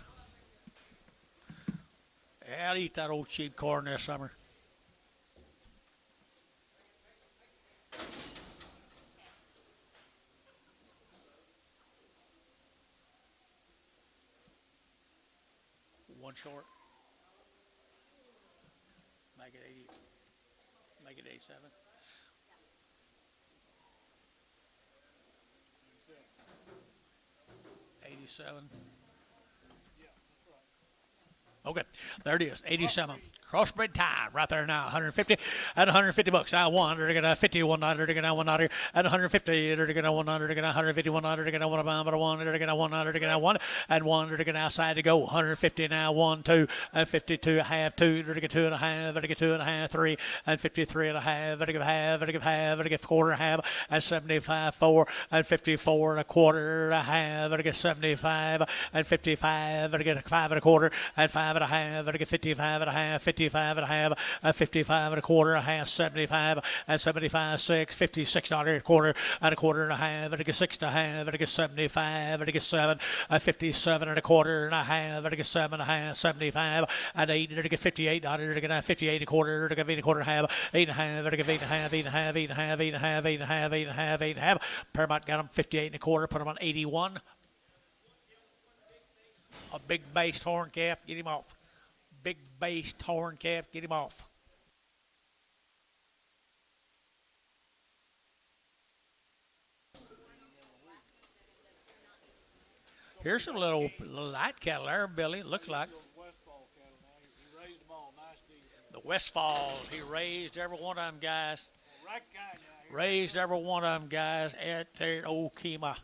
Yeah, I'll eat that old cheap corn this summer. One short. Make it 80. Make it 87. 87. Yeah, that's right. Okay, there it is, 87. Crossbred time right there now, 150 and 150 bucks. Now one, they're gonna 50, 100, they're gonna 100 and 150, they're gonna 100, they're gonna 150, 100, they're gonna 1, they're gonna 100, they're gonna 1 and 1, they're gonna outside to go 150 now 1, 2 and 52 half 2, they're gonna 2 and a half, they're gonna 2 and a half 3 and 53 and a half, they're gonna half, they're gonna half, they're gonna quarter and a half and 75 4 and 54 and a quarter and a half, they're gonna 75 and 55, they're gonna 5 and a quarter and 5 and a half, they're gonna 55 and a half, 55 and a half, 55 and a quarter, a half, 75 and 75, 6, 56 dollars a quarter and a half, and a 6 and a half, and a 75, and a 7, 57 and a quarter and a half, and a 7 and a half, 75 and 8, and a 58 dollars, and a 58 and a quarter, and a 8 and a quarter and a half, 8 and a half, and a 8 and a half, 8 and a half, 8 and a half, 8 and a half, 8 and a half, 8 and a half, 8 and a half. Paramount got them 58 and a quarter, put them on 81. A big based horn calf, get him off. Big based horn calf, get him off. Here's some little light cattle there, Billy, it looks like. Westfall cattle now. He raised them all. Nice deal. The Westfall, he raised every one of them guys. Right guy now. Raised every one of them guys at there at Okema.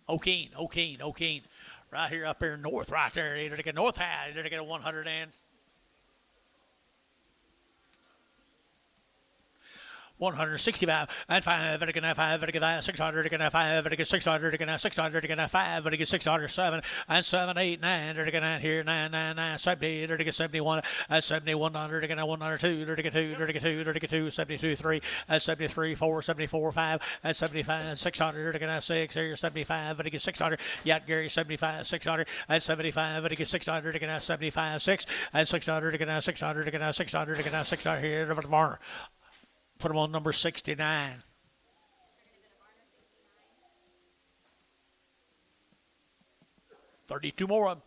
Okeen. Right here up here north, right there. Either to get north high, either to get a 100 and 165 and 5, and again 5, and again 600, again 5, and again 600, again 600, again 5, and again 607, and 7, 8, 9, and again here 9, 9, 9, 70, and again 71, and 71, 100, again 102, and again 2, and again 2, and again 2, 72, 3, and 73, 4, 74, 5, and 75, 600, and again 6, here 75, and again 600, Yacht Gary 75, 600, and 75, and again 600, again 75, 6, and 600, again 600, again 600, again 600 here over the Varner. Put him on number 69. $32 more of them.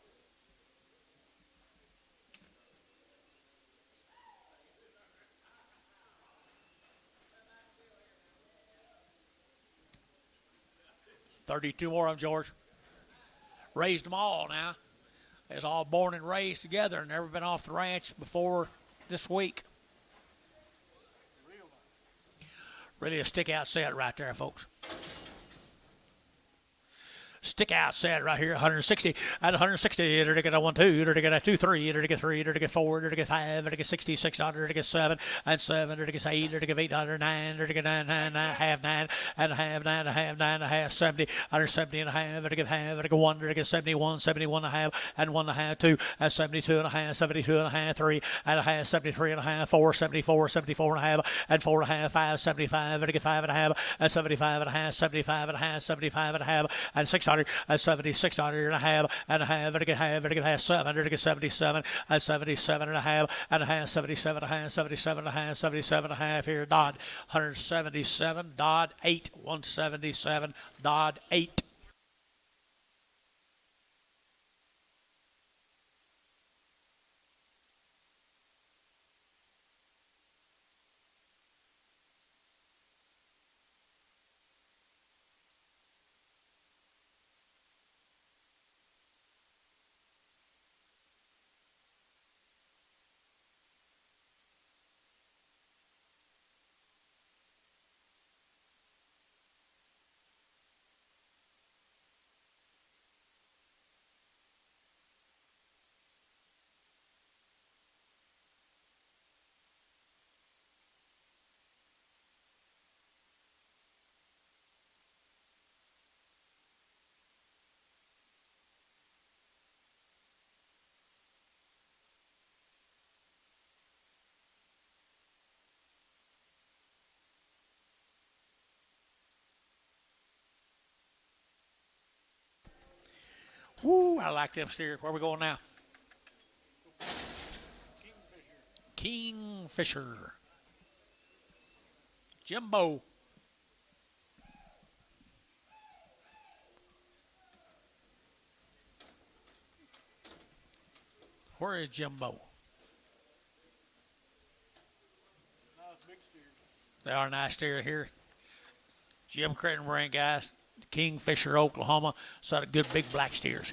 $32 more of them, George. Raised them all now. They was all born and raised together and never been off the ranch before this week. Really a stick-out set right there, folks. Stick-out set right here, 160 and 160. They're to get a 1, 2. They're to get a 2, 3. They're to get 3. They're to get 4. They're to get 5. They're to get 60, 600. They're to get 7 and 7. They're to get 8. They're to get 800, 9. They're to get 9, 9, 9, half 9 and a half, 9 and a half, 9 and a half, 70, 170 and a half. They're to get half. They're to get 1. They're to get 71, 71 and a half, and 1 and a half, 2 and 72 and a half, 72 and a half, 3 and a half, 73 and a half, 4, 74, 74 and a half, and 4 and a half, 5, 75. They're to get 5 and a half, and 75 and a half, 75 and a half, 75 and a half, and 600 and 70. 600 and a half, and a half, and a half, and a half, 700, and 77, and 77 and a half, and a half, 77 and a half, 77 and a half, 77 and a half here, Dodd, 177, Dodd 8, 177, Dodd 8. Woo, I like them steers. Where we going now? Kingfisher. Kingfisher. Jimbo. Where is Jimbo? Nice big steers. They are nice steer here. Jim Creighton ring guys. Kingfisher, Oklahoma. So good big black steers.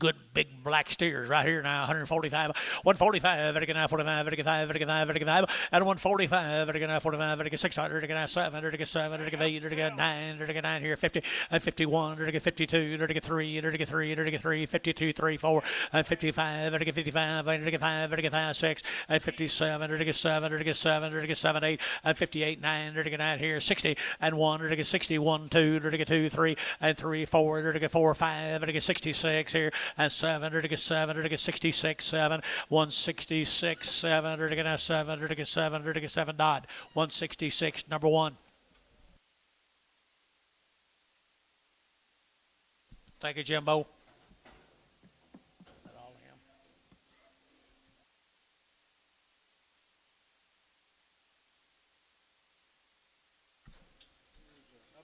Good big black steers right here now. 145, 145, vertical 45, vertical 5, vertical 5, vertical 5, and 145, vertical 45, vertical 600, vertical 7, vertical 7, vertical 8, vertical 9, vertical 9 here, 50, and 51, vertical 52, vertical 3, vertical 3, vertical 3, 52, 3, 4, and 55, vertical 55, vertical 5, vertical 5, 6, and 57, vertical 7, vertical 7, vertical 7, 8, and 58, 9, vertical 9 here, 60, and 1, vertical 61, 2, vertical 2, 3, and 3, 4, vertical 4, 5, vertical 66 here, and 7, vertical 7, vertical 66, 7, 166, 7, vertical 7, vertical 7, vertical 7, Dodd, 166, number 1. Thank you, Jimbo. Up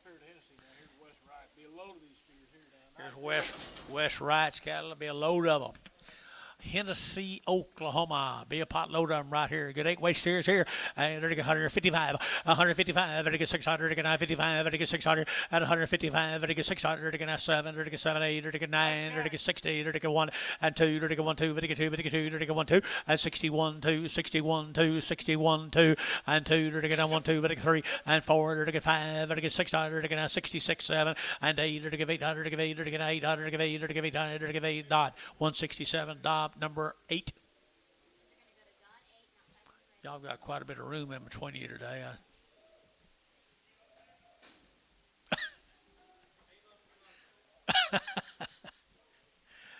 here at Hennessy now, here's West Wright. Be a load of these steers here now. Here's West Wright's cattle. There'll be a load of them. Hennessy, Oklahoma. Be a pot load of them right here. Good 8-weight steers here. And 155, 155, 600, 955, 600, and 155, 600, 7, 7, 8, 9, 60, 1, and 2, 1, 2, 2, 2, 1, 2, and 61, 2, 61, 2, 61, 2, and 2, 1, 2, 3, and 4, 5, 600, 66, 7, and 8, 800, 800, Dot, 167, Dot, number 8. Y'all got quite a bit of room in between you today.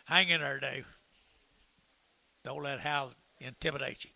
Hang in there, Dave. Don't let Hal intimidate you.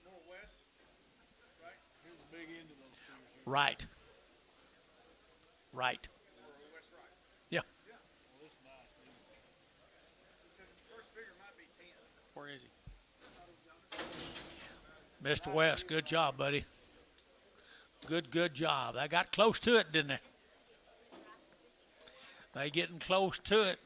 Northwest, right? Here's the big end of those steers here. Right. Right. West Wright. Yeah. Well, this is nice. He said the first figure might be 10. Where is he? Mr. West, good job, buddy. Good job. They got close to it, didn't they? They getting close to it.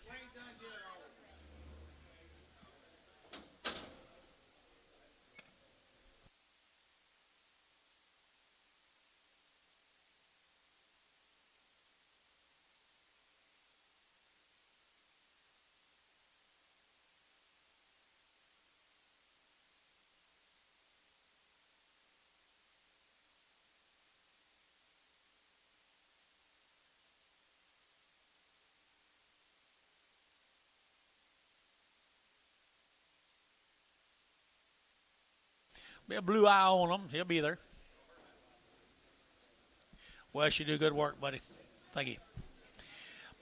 Be a blue eye on him. He'll be there. Wes, you do good work, buddy. Thank you.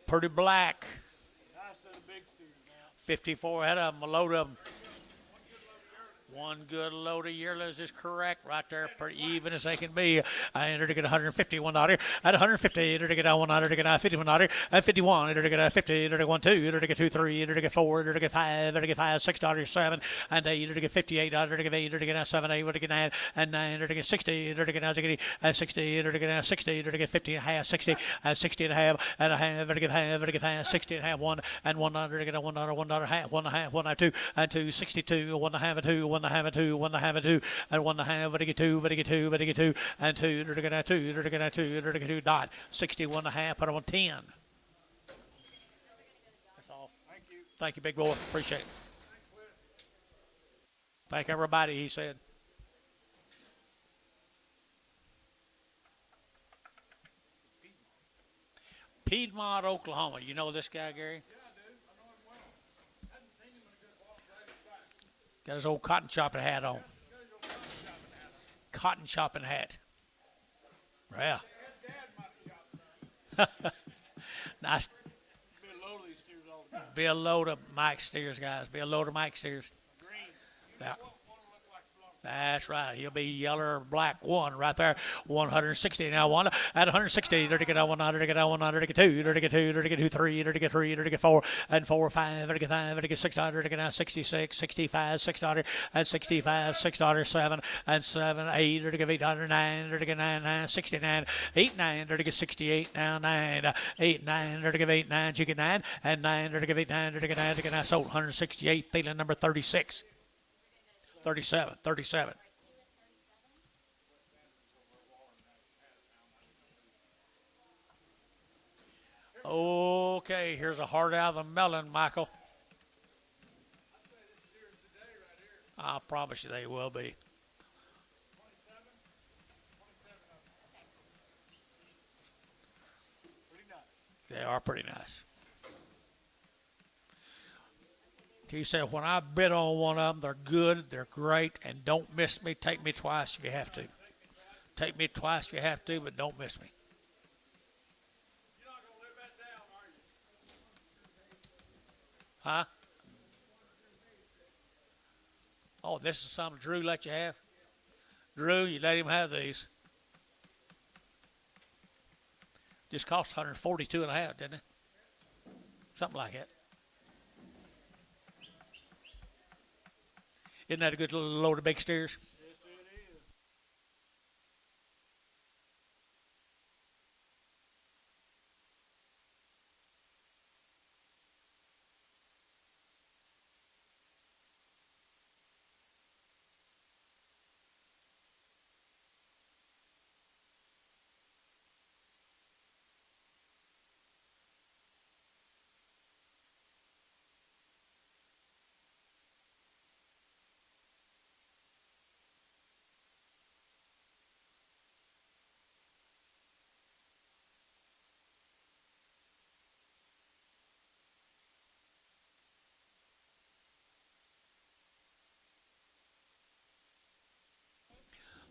Pretty black. Nice set of big steers now. 54 head of them, a load of them. One good load of yearlings is correct right there, pretty even as they can be. I entered to get $151 at 150. Entered to get $100 to get $51 at 51. Entered to get 50. Entered to get 1 2. Entered to get 2 3. Entered to get 4. Entered to get 5. Entered to get 5 $6 7 and 8. Entered to get $58. Entered to get 8. Entered to get 7 8. Entered to get 9 and 9. Entered to get 60. Entered to get 60. Entered to get 60. Entered to get 50 and a half. 60 and 60 and a half and a half. Entered to get half. Entered to get half. 60 and a half. 1 and 1. Entered to get $1 $1 half. 1 and a half. 1 and 2 and 2. 62. 1 and a half and 2. 1 and a half and 2. 1 and a half and 2 and 1 and a half. But to get 2. But to get 2. But to get 2 and 2. Entered to get 2. Entered to get 2. Entered to get 2. Dot. 61 and a half. Put on 10. That's all. Thank you. Thank you, big boy. Appreciate it. Thank everybody, he said. Piedmont, Oklahoma. You know this guy, Gary? Yeah, I do. I know him well. Hadn't seen him in a good while. Glad he's back. Got his old cotton chopping hat on. Got his old cotton chopping hat on. Cotton chopping hat. Yeah. His dad might have chopped some. Nice. Be a load of these steers all the time. Be a load of Mike Steers, guys. Be a load of Mike Steers. Green. Yeah. One look like Blanchard. That's right. He'll be yeller or black one right there. 160 now. One at 160. There to get 100. To get 100. To get 2. There to get 2. There to get 2. 3. There to get 3. There to get 4 and 4 5. There to get 5. There to get 600. To get 66. 65. $6 and 65. $6 7 and 7 8. There to get 800. 9. There to get 9 9. 69. 8 9. There to get 68 now 9. 8 9. There to get 8 9. You get 9 and 9. There to get 8 9. There to get 9. To get 9. Sold 168. Feeling number 36. 37, 37. Okay, here's a heart out of the melon, Michael. I promise you they will be. 27. Pretty nice. They are pretty nice. He said, when I bid on one of them, they're good, they're great, and don't miss me. Take me twice if you have to. Take me twice if you have to, but don't miss me. You're not going to live that down, are you? Huh? Oh, this is something Drew let you have? Drew, you let him have these. Just cost 142 and a half, didn't it? Something like that. Isn't that a good little load of big steers? Yes, it is.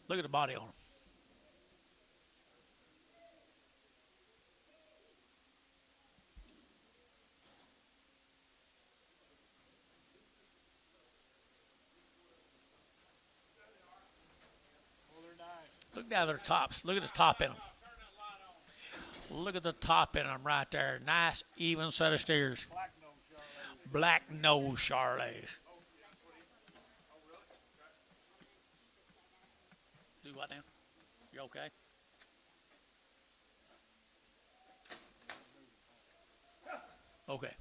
Look at the body on them. Well, they're nice. Look down at their tops. Look at the top in them. Turn that light on. Look at the top in them right there. Nice, even set of steers. Black nose, Charlotte. Black nose Charlets. Do what now? You okay? Okay.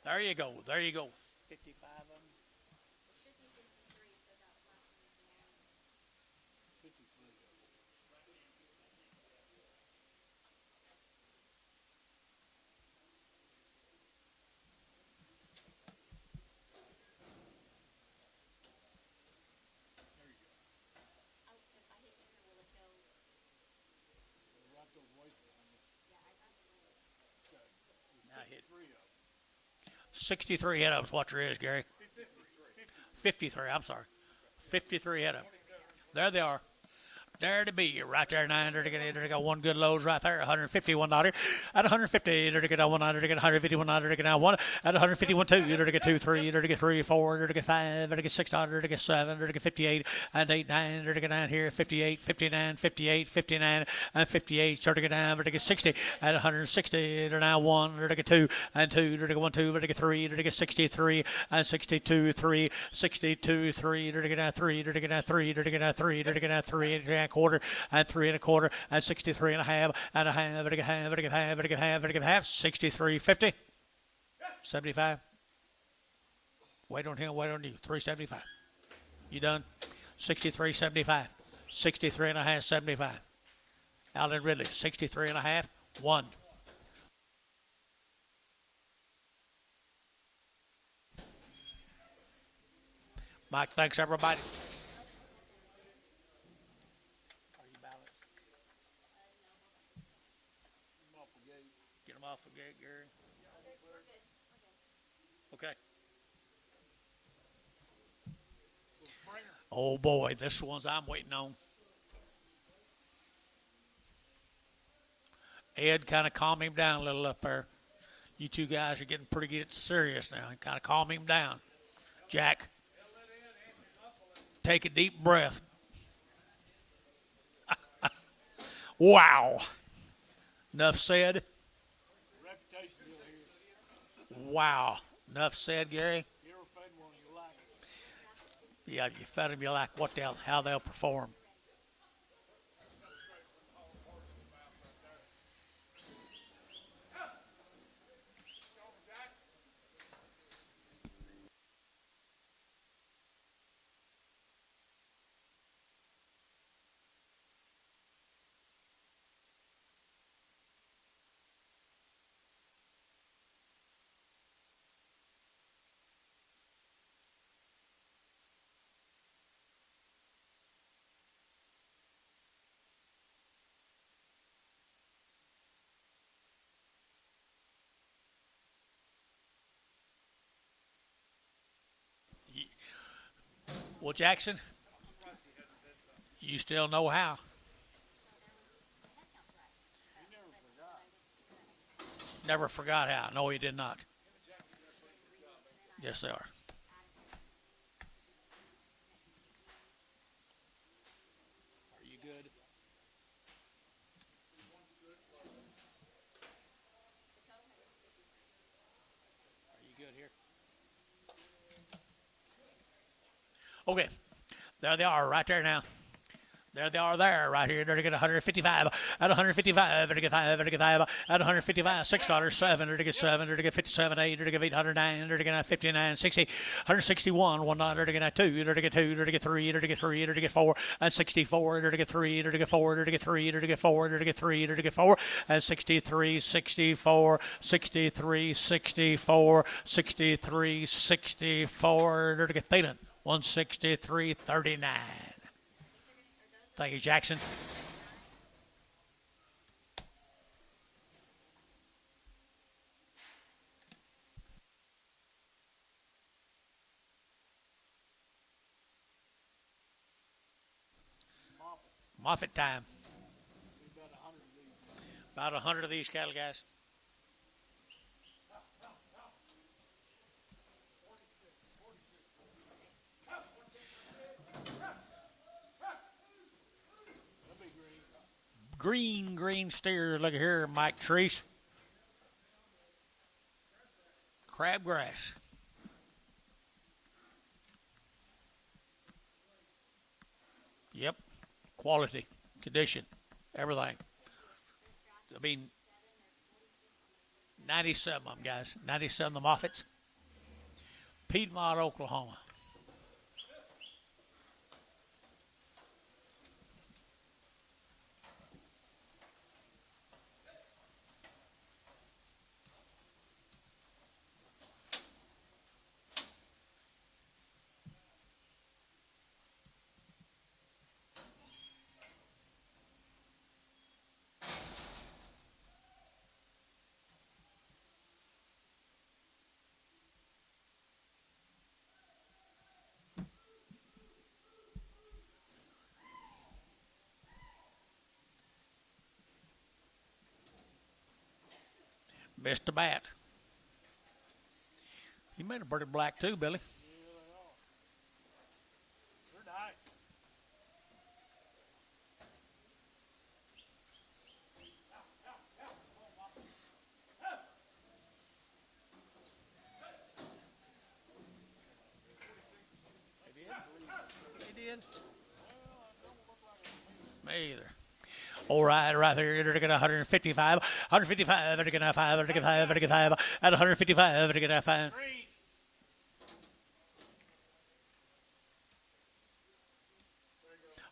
There you go. There you go. 55 of them. It should be 53, so that last one is there. 53. If I hit enter, will it go? Wrap those weights around it. Yeah, I got the weight. Okay. Now hit 3 of them. 63 head ups. What there is, Gary? 53. I'm sorry. 53 head up. There they are. there to be, right there now. They got one good load right there, $151. At 150, they get one, they get 151, they get one. At 151, two, they get 2, 3, they get 3, 4, they get 5, they get 6, they get 7, they get 58, and 8, 9, they get 9 here, 58, 59, 58, 59, and 58, they get 9, they get 60. At 160, they're now 1, they get 2, and 2, they get 1, 2, they get 3, they get 63, and 62, 3, 62, 3, they get 3, they get 3, they get 3, they get 3 and a quarter, and 3 and a quarter, and 63 and a half, and a half, and a half, and a half, and a half, and a half, 63, 50, 75. Wait on him, wait on you, 375. You done? 63, 75, 63 and a half, 75. Alan Ridley, 63 and a half, 1. Mike, thanks everybody. Are you balanced? I'm off the gate. Get them off the gate, Gary. Okay. Oh boy, this is the ones I'm waiting on. Ed, kind of calm him down a little up there. You two guys are getting pretty good serious now. Kind of calm him down. Jack, take a deep breath. Wow. Enough said. Reputation deal here. Wow. Enough said, Gary. You ever fed one you like it? Yeah, you fed them, you like what they'll, how they'll perform. Well, Jackson, you still know how. You never forgot. Never forgot how. No, he did not. Yes, they are. Are you good? Are you good here? Okay, there they are right there now. There they are there, right here. They're going to get 155. At 155, they're going to get 5, they're going to get 5. At 155, $6, 7, they're going to get 7, they're going to get 57, 8, they're going to get 809, they're going to get 59, 60, 161, 1, they're going to get 2, they're going to get 2, they're going to get 3, they're going to get 3, they're going to get 4, and 64, they're going to get 3, they're going to get 4, they're going to get 3, they're going to get 4, they're going to get 3, they're going to get 4, and 63, 64, 63, 64, 63, 64, they're going to get Thielen, 163, 39. Thank you, Jackson. Moffat time. About 100 of these. About 100 of these cattle guys. That'll be green. Green steers. Look at here, Mike Treese. Crabgrass. Yep. Quality, condition, everything. I mean, 97 of them, guys. 97 of the Moffats. Piedmont, Oklahoma. Missed the bat. He made a pretty black too, Billy. Yeah, they are. They're nice. He did. Me either. All right, right there. They're going to 155. 155. They're going to 5. They're going to 5. They're going to 5. At 155. They're going to 5. Green.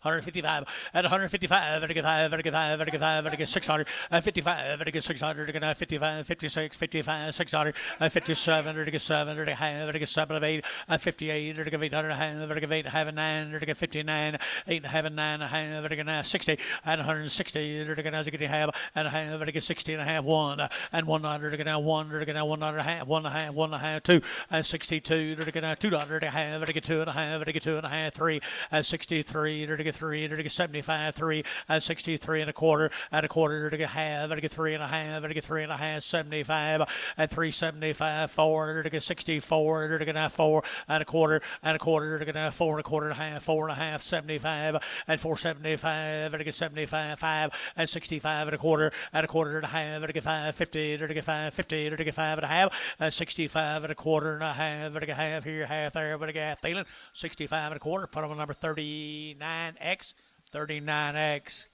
155 at 155, very good 5, very good 5, very good 5, very good 600, 55, very good 600, very good 55, 56, 55, 600, 57, very good 7, very good 7 of 8, 58, very good 800, very good 8, have 9, very good 59, 8 have 9, very good 60, and 160, very good as you have, and very good 60 and a half, 1, and 100, very good 1, very good 100, half, 1 and a half, 1 and a half, 2, and 62, very good 200, very good 2 and a half, very good 2 and a half, 3, and 63, very good 3, very good 75, 3, and 63 and a quarter, very good half, very good 3 and a half, very good 3 and a half, 75, and 375, 4, very good 64, very good 4 and a quarter, very good 4 and a quarter and a half, 4 and a half, 75, and 475, very good 75, 5, and 65 and a quarter and a half, very good 5, 50, very good 5, 50, very good 5 and a half, and 65 and a quarter and a half, very good half here, half there, very good half feeling, 65 and a quarter, put on number 39X. 39X.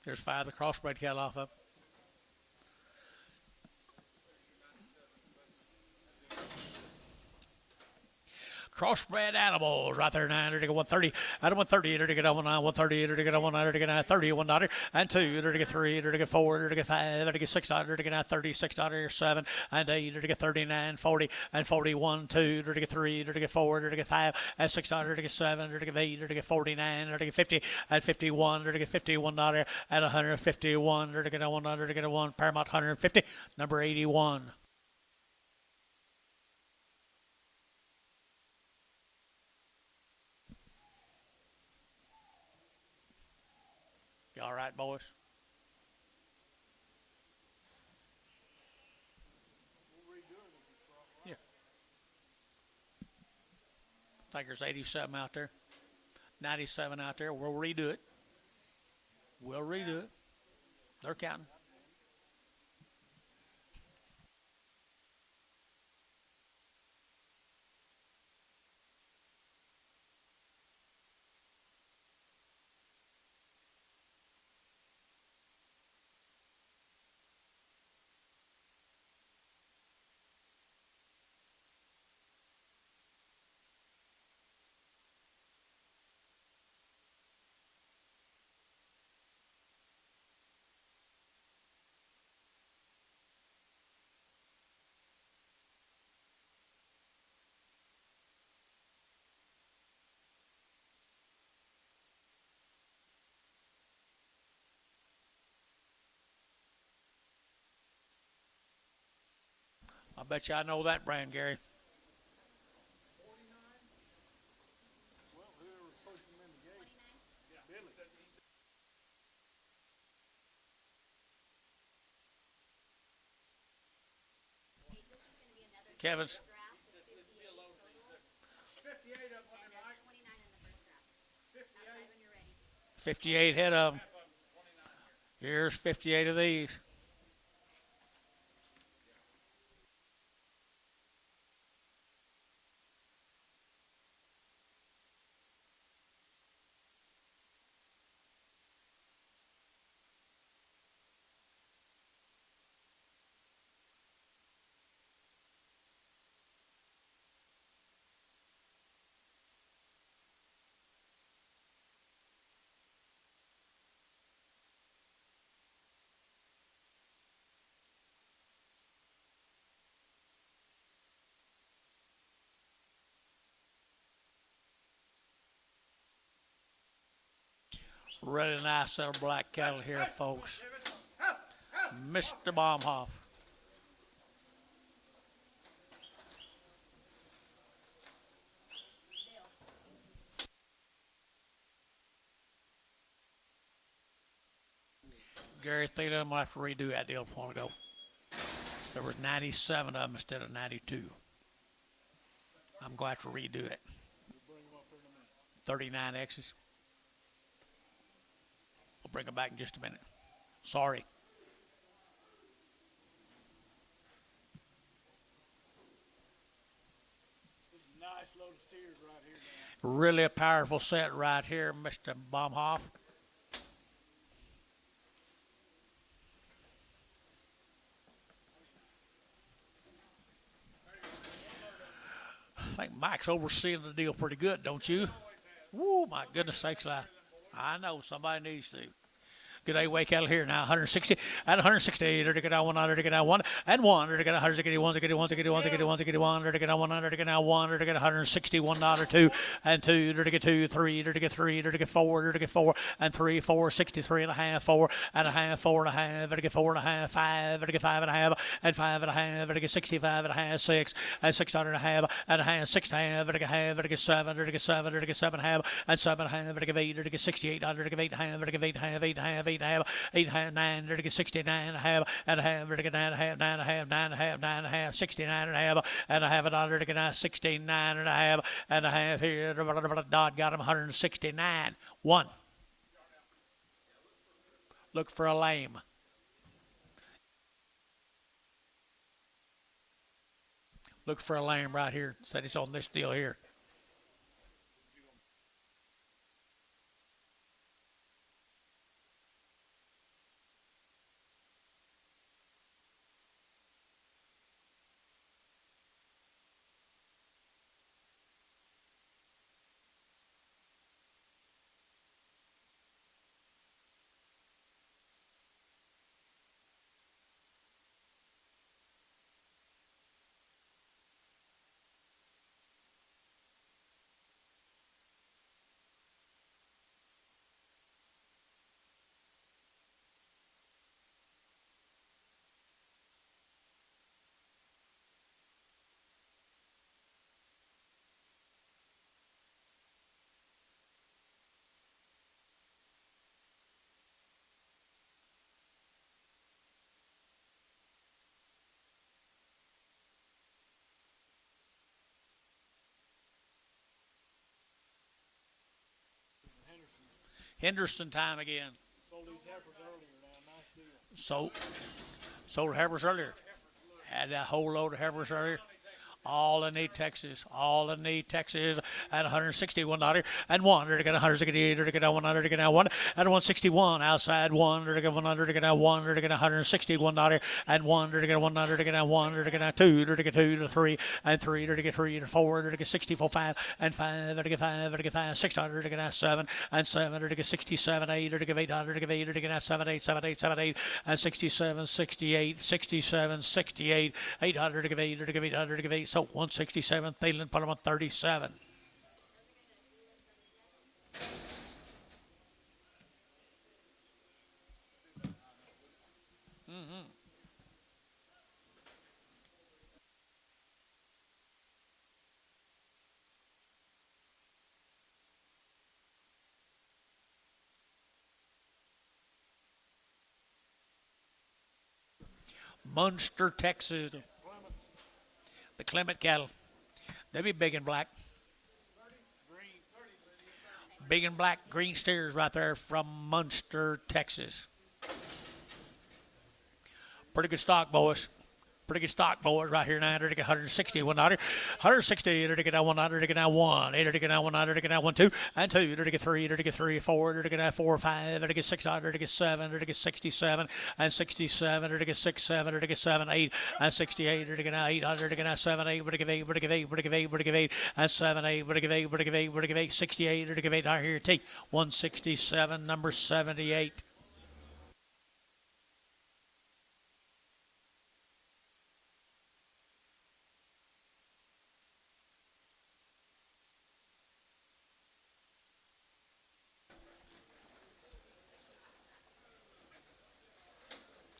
There's 5 the crossbred cattle off of. Crossbred animals right there, 9, to get 130, out of 130, to get 130, to get 100, to get 30, $1, and 2, to get 3, to get 4, to get 5, to get 600, to get 30, 600, 7, and 8, to get 39, 40, and 41, 2, to get 3, to get 4, to get 5, and 600, to get 7, to get 8, to get 49, to get 50, and 51, to get $51, and 151, to get 100, to get 1, Paramount 150, number 81. All right, boys. Yeah. I think there's 87 out there, 97 out there. We'll redo it. They're counting. I bet you I know that brand, Gary. Well, whoever's pushing them in the gate. Yeah, Billy. Kevin's. 58 up on the mic. 58 head of them. Here's 58 of these. Really nice little black cattle here, folks. Mr. Baumhoff. Gary Thielen, I'm going to have to redo that deal a while ago. There was 97 of them instead of 92. I'm going to have to redo it. 39 X's. We'll bring them back in just a minute. Sorry. This is a nice load of steers right here now. Really a powerful set right here, Mr. Baumhoff. I think Mike's overseeing the deal pretty good, don't you? Woo, my goodness sakes, I know somebody needs to. Good day, way cattle here now. 160 and 168. They're going 100. They're going 1 and 1. They're going 181. They're going 1. They're going 1. They're going 1. They're going 1. They're going 100. They're going 1. They're going 161. $2 and 2. They're going 2, 3. They're going 3. They're going 4. They're going 4 and 3. 4, 63 and a half. 4 and a half. 4 and a half. They're going 4 and a half. 5. They're going 5 and a half and 5 and a half. They're going 65 and a half. 6 and 600 and a half and a half. 6 and a half. They're going half. They're going 7. They're going 7. They're going 7 and a half and 7 and a half. They're going 8. They're going 68. They're going 8 and a half. They're going 8 and a half. 8 and a half. 8 and a half. 8 9, they're going 69 and a half, and a half, they're going 9 and a half, 9 and a half, 9 and a half, 9 and a half, 69 and a half, and a half, they're going 69 and a half, and a half here, Dodd got him 169. 1. Look for a lame. Look for a lame right here. Said it's on this deal here. Henderson time again. Sold these heifers earlier now. Nice deal. Sold heifers earlier. Had that whole load of heifers earlier. All in need Texas. All in need Texas at $161 and 1. They're going 168. They're going 100. They're going 1 and 161 outside 1. They're going 100. They're going 1. They're going $161 and 1. They're going 100. They're going 1. They're going 2. They're going 2 to 3 and 3. They're going 3 to 4. They're going 64 5 and 5. They're going 5. They're going 5 600. They're going 7 and 7. They're going 67 8. They're going 800. They're going 8. They're going 7 8 7 8 7 8 and 67 68 67 68 800. They're going 8. They're going 800. They're going 8. So 167. Thielen put him on 37. Munster, Texas. The Clement cattle. They be big and black. Big and black green steers right there from Munster, Texas. Pretty good stock, boys. Pretty good stock, boys, right here now. They're to get 160, 160, they're to get 100, they're to get 1, they're to get 100, they're to get 1, 2, and 2, they're to get 3, they're to get 3, 4, they're to get 4, 5, they're to get 600, they're to get 7, they're to get 67, and 67, they're to get 6, 7, they're to get 7, 8, and 68, they're to get 800, they're to get 7, 8, we're to give 8, we're to give 8, we're to give 8, we're to give 8, and 7, 8, we're to give 8, we're to give 8, we're to give 8, 68, they're to give 8, right here, T, 167, number 78.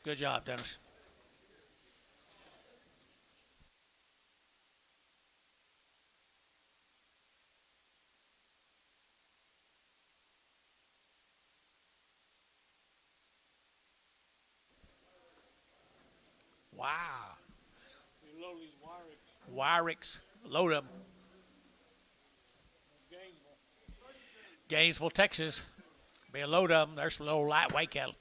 Good job, Dennis. Wow. We load these Wyrics, Wyricks. Load them. Gainesville. Gainesville, Texas. Be a load of them. There's some little lightweight cattle.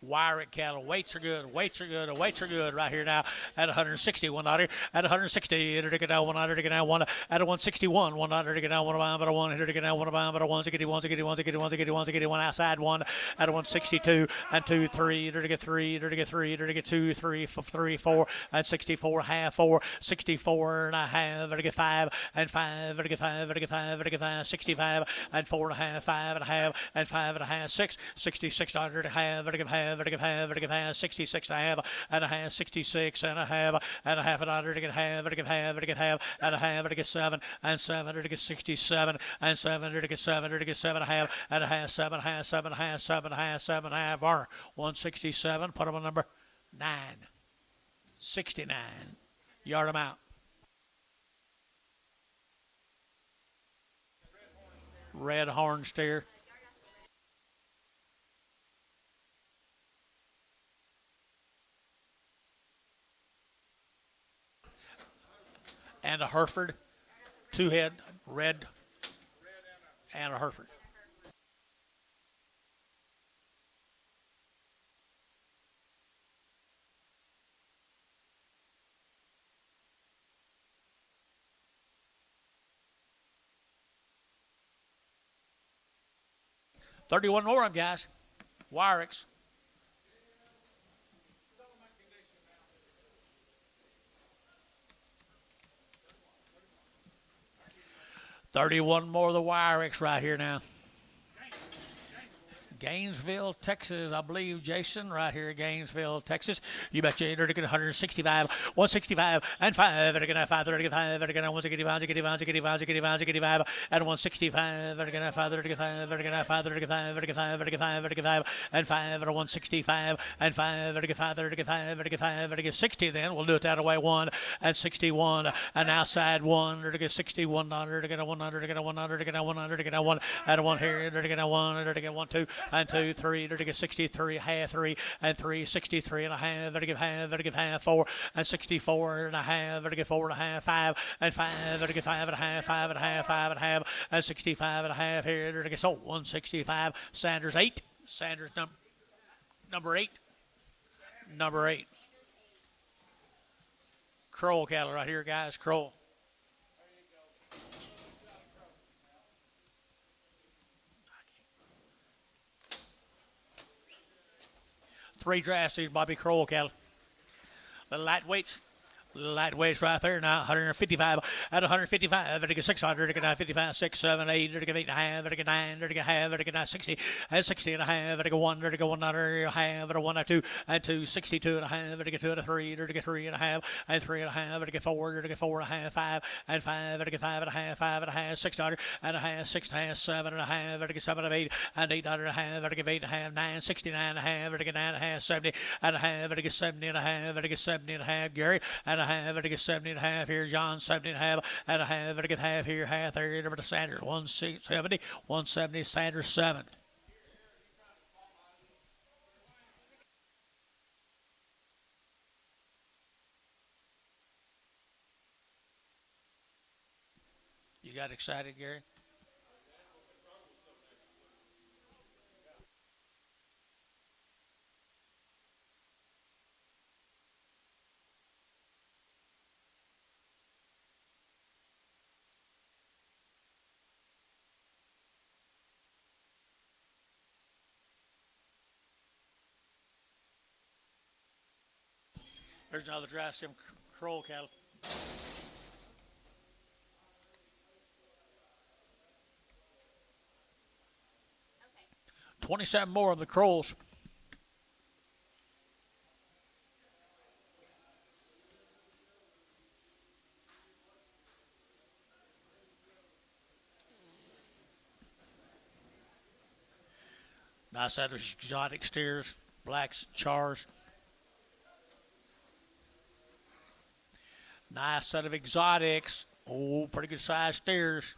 Wyrick cattle. Weights are good. Weights are good. Weights are good right here now at 160. One out here at 160. It'll get down 100 to get down one at 161. 100 to get down one about a one. Here to get down one about a one. Get one outside one at 162 and 2 3. It'll get 3. It'll get 3. It'll get 2 3 3 4 and 64 half 4 64 and a half. It'll get 5 and 5. It'll get 5. It'll get 5. It'll get 5 65 and 4 and a half 5 and a half and 5 and a half 6 66 and a half. It'll get half. It'll get half 66 and a half 66 and a half and a half and under to get half. It'll get half. It'll get half and a half. It'll get 7 and 7. It'll get 67 and 7. It'll get 7. It'll get 7 and a half and a half 7 and a half 7 and a half 7 and a half 7 and a half. Or 167. Put them on number 9. 69. Yard them out. Red horn steer. And a Hereford, 2 head, red, and a Hereford. $31 more on guys. Wyricks. $31 more of the Wyricks right here now. Gainesville, Texas, I believe, Jason, right here in Gainesville, Texas. You betcha. They're going 165, 165, and 5. They're going to 5, they're going to 5, they're going to 165, 165, and 165. They're going to 5, they're going to 5, they're going to 5, they're going to 5, they're going to 5, they're going to 5, they're going to 5, and 5, and 165, and 5, they're going to 5, they're going to 5, they're going to 5, they're going to 60 then. We'll do it that way. 1 and 61, and outside 1. They're going to 61, they're going to 100, they're going to 100, they're going to 100, they're going to 1, and 1 here, they're going to 1, they're going to 1, 2, and 2, 3, they're to get 63, half 3, and 3, 63 and a half, they're to get half 4, and 64 and a half, they're to get 4 and a half, 5, and 5, they're to get 5 and a half, 5 and a half, 5 and a half, and 65 and a half here, they're to get 165, Sanders 8, Sanders number 8, number 8. Kroll cattle right here, guys, Kroll. Three drafts, these Bobby Kroll cattle. The lightweights. Lightweights right there now, 155 at 155. They're to get 600, they're to get 55, 6, 7, 8, they're to get 8 and a half, they're to get 9, they're to get half, they're to get 60, and 60 and a half, they're to get 1, they're to get 1 under half, and a 1 and 2, and 2, 62 and a half, they're to get 2 and a 3, they're to get 3 and a half, and 3 and a half, they're to get 4, they're to get 4 and a half, 5, and 5, they're to get 5 and a half, 5 and a half, 600 and a half, 6 and a half, 7 and a half, they're to get 7 and 8, and 800 and a half, they're to get 8 and a half, 9, 69 and a half, they're to get 9 and a half, 70 and a half, they're to get 70 and a half, they're to get 70 and a half, Gary, and a half, they're to get 70 and a half here, John, 70 and a half, and a half, to get half here, half there, over to Sanders, 170, 170, Sanders 7. You got excited, Gary? There's another dry stem Kroll cattle. Okay. 27 more of the Krolls. Nice out of exotic steers. Blacks charged. Nice set of exotics. Oh, pretty good sized steers.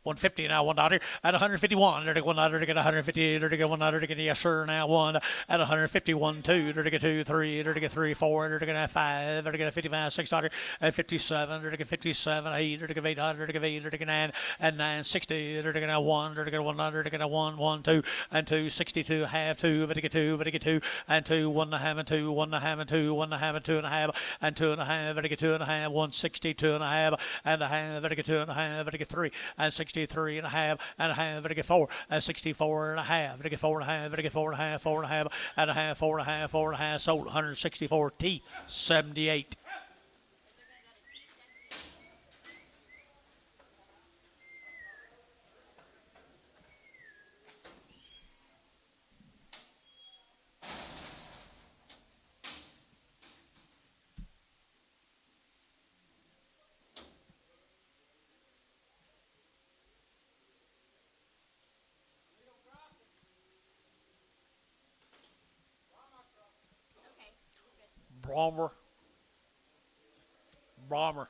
150 now, $1 at 151. There to go $1 to get 150. There to get $1 to get yes sir now one at 151. Two. There to get 2, 3. There to get 3, 4. There to get 5. There to get 55. $6 at 57. There to get 57. 8. There to get 800. There to get 8. There to get 9 at 960. There to get 1. There to get 100. To get a 1, 1, 2 and 2. 62 half 2. But to get 2. But to get 2 and 2. 1 and a half and 2. 1 and a half and 2. 1 and a half and 2 and a half and 2 and a half. But to get 2 and a half. 162 and a half and a half. But to get 2 and a half. But to get 3 and 63 and a half and a half. But to get 4 and 64 and a half. But to get 4 and a half. But to get 4 and a half. 4 and a half and a half. 4 and a half. 4 and a half. Sold 164 T 78. Bomber.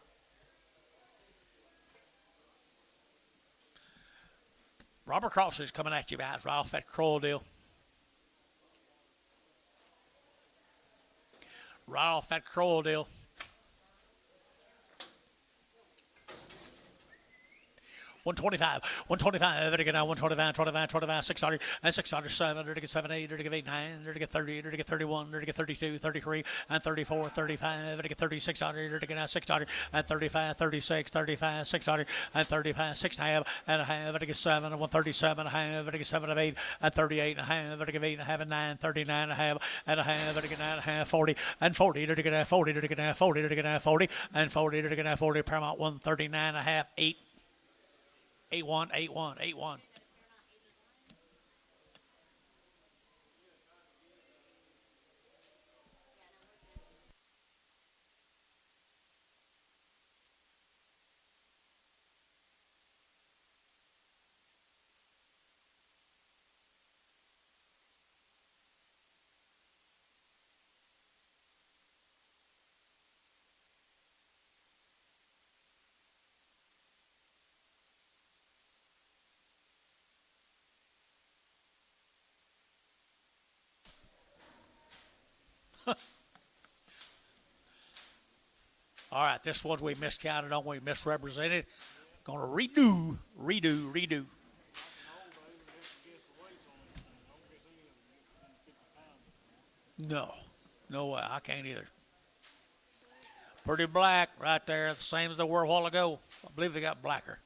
Robert Cross is coming at you guys right off that Kroll deal. Right off that Kroll deal. 125, 125, there to get now 125, 25, 25, 600, and 600, 7, there to get 7, 8, there to get 8, 9, there to get 30, there to get 31, there to get 32, 33, and 34, 35, there to get 3600, there to get now 600, and 35, 36, 35, 600, and 35, 6 and a half, and a half, there to get 7, and 137 and a half, there to get 7 of 8, and 38 and a half, there to get 8 and a half, and 9, 39 and a half, and a half, there to get 9 and a half, 40, and 40, there to get 40, there to get 40, there to get 40, and 40, there to get 40, Paramount 139 and a half, 8. 8-1, 8-1, 8-1. All right, this one we miscounted on, we misrepresented. Going to redo. No way, I can't either. Pretty black right there, the same as they were a while ago. I believe they got blacker.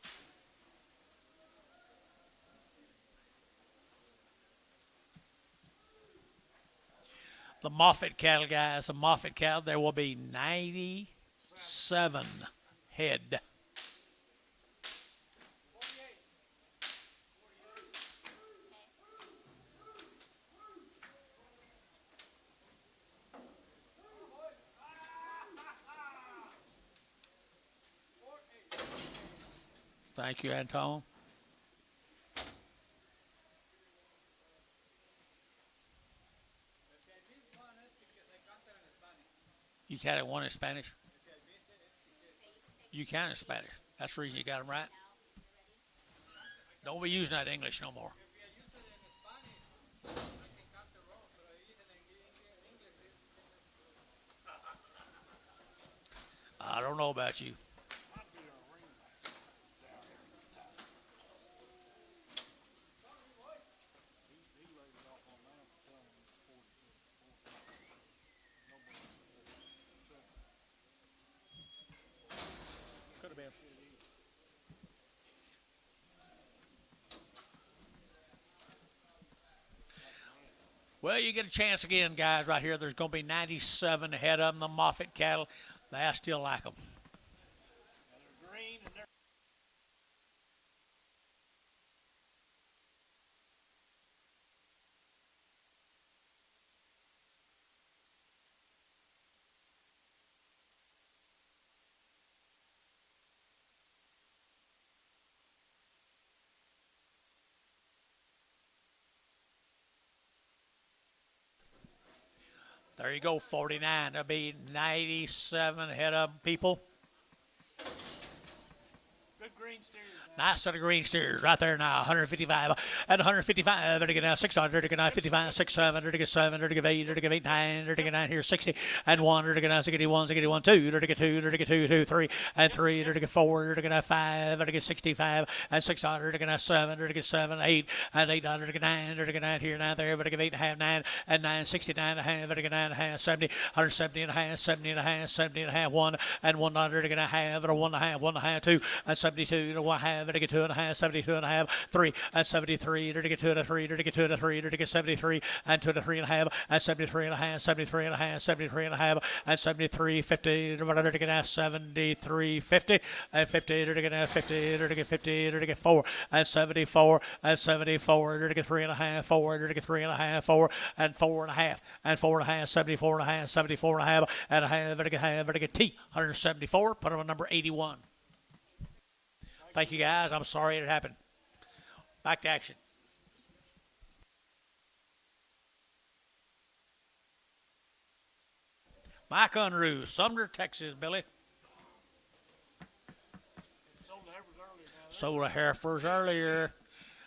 The Moffett cattle, guys, the Moffett cattle, there will be 97 head. Thank you, Anton. You counted one in Spanish? You counted Spanish. That's the reason you got them right. Don't be using that English no more. I don't know about you. Well, you get a chance again, guys, right here. There's going to be 97 ahead of them, the Moffett cattle. I still like them. There you go, 49. There'll be 97 head of people. Good green steers. Nice set of green steers right there now. 155 and 155. There to get now 600. There to get now 55, 67. There to get 7. There to get 8. There to get 8, 9. There to get 9 here 60 and 1. There to get now 61, 61, 2. There to get 2. There to get 2, 2, 3 and 3. There to get 4. There to get now 5. There to get 65 and 600. There to get now 7. There to get 7, 8 and 8. There to get 9. There to get 9 here 9 there. There to get 8 and a half 9 and 9, 69 and a half. There to get 9 and a half 70, 170 and a half 70 and a half 70 and a half 1 and 1. There to get a half or 1 and a half 1 and a half 2 and 72 to 1 half. There to get 2 and a half 72 and a half 3 and 73. There to get 2 and a 3. There to get 2 and a 3. There to get 73 and 2 and a 3 and a half and 73 and a half 73 and a half 73 and a half and 73 50. There to get now 73 50 and 50. There to get now 50. There to get 50. There to get 4 and 74 and 74. There to get 3 and a half 4. There to get 3 and a half 4 and 4 and a half and 4 and a half 74 and a half 74 and a half and a half. There to get half. There to get T 174. Put on number 81. Thank you, guys. I'm sorry it happened. Back to action. Mike Unruh, Sumner, Texas, Billy. Sold the heifers earlier now. Sold a Herefords earlier.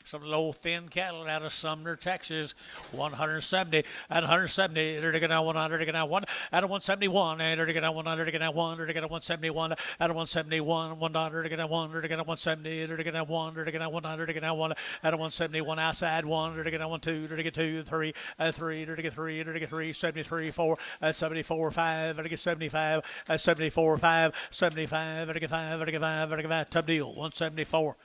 Some low, thin cattle out of Sumner, Texas. 170 and 170. They're to get now 100. To get now 1 out of 171. And they're to get now 100. To get now 1. They're to get now 171 out of 171. 100. To get now 1. They're to get now 170. They're to get now 1. They're to get now 100. To get now 1 out of 171 outside 1. They're to get now 1 2. They're to get 2 3 and 3. They're to get 3. They're to get 3 73 4 and 74 5. They're to get 75 and 74 5 75. They're to get 5. They're to get 5. They're to get 5. Tub deal 174.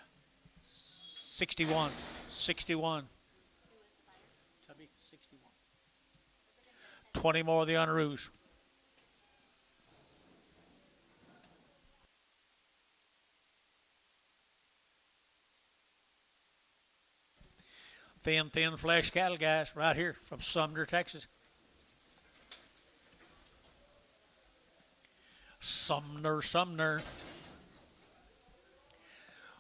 61. 61. Tubby, 61. 20 more of the Unruhs. Thin flesh cattle, guys, right here from Sumner, Texas. Sumner.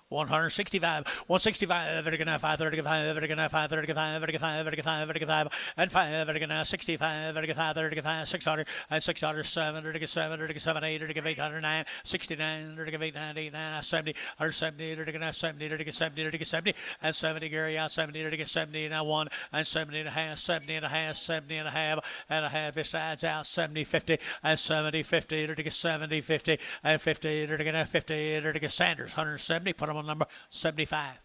165, 165, they're gonna 5, they're gonna 5, they're gonna 5, they're gonna 5, they're gonna 5, they're gonna 5, they're gonna 5, and 5, they're gonna 65, they're gonna 5, they're gonna 5, 600, and 600, 7, they're gonna 7, they're gonna 7, 8, they're gonna 809, 69, they're gonna 899, 70, 170, they're gonna 70, they're gonna 70, they're gonna 70, and 70, Gary out 70, they're gonna 70, now 1, and 70 and a half, 70 and a half, 70 and a half, this side's out 70, 50, and 70, 50, they're gonna 70, 50, and 50, they're gonna 50, they're gonna Sanders, 170, put them on number 75.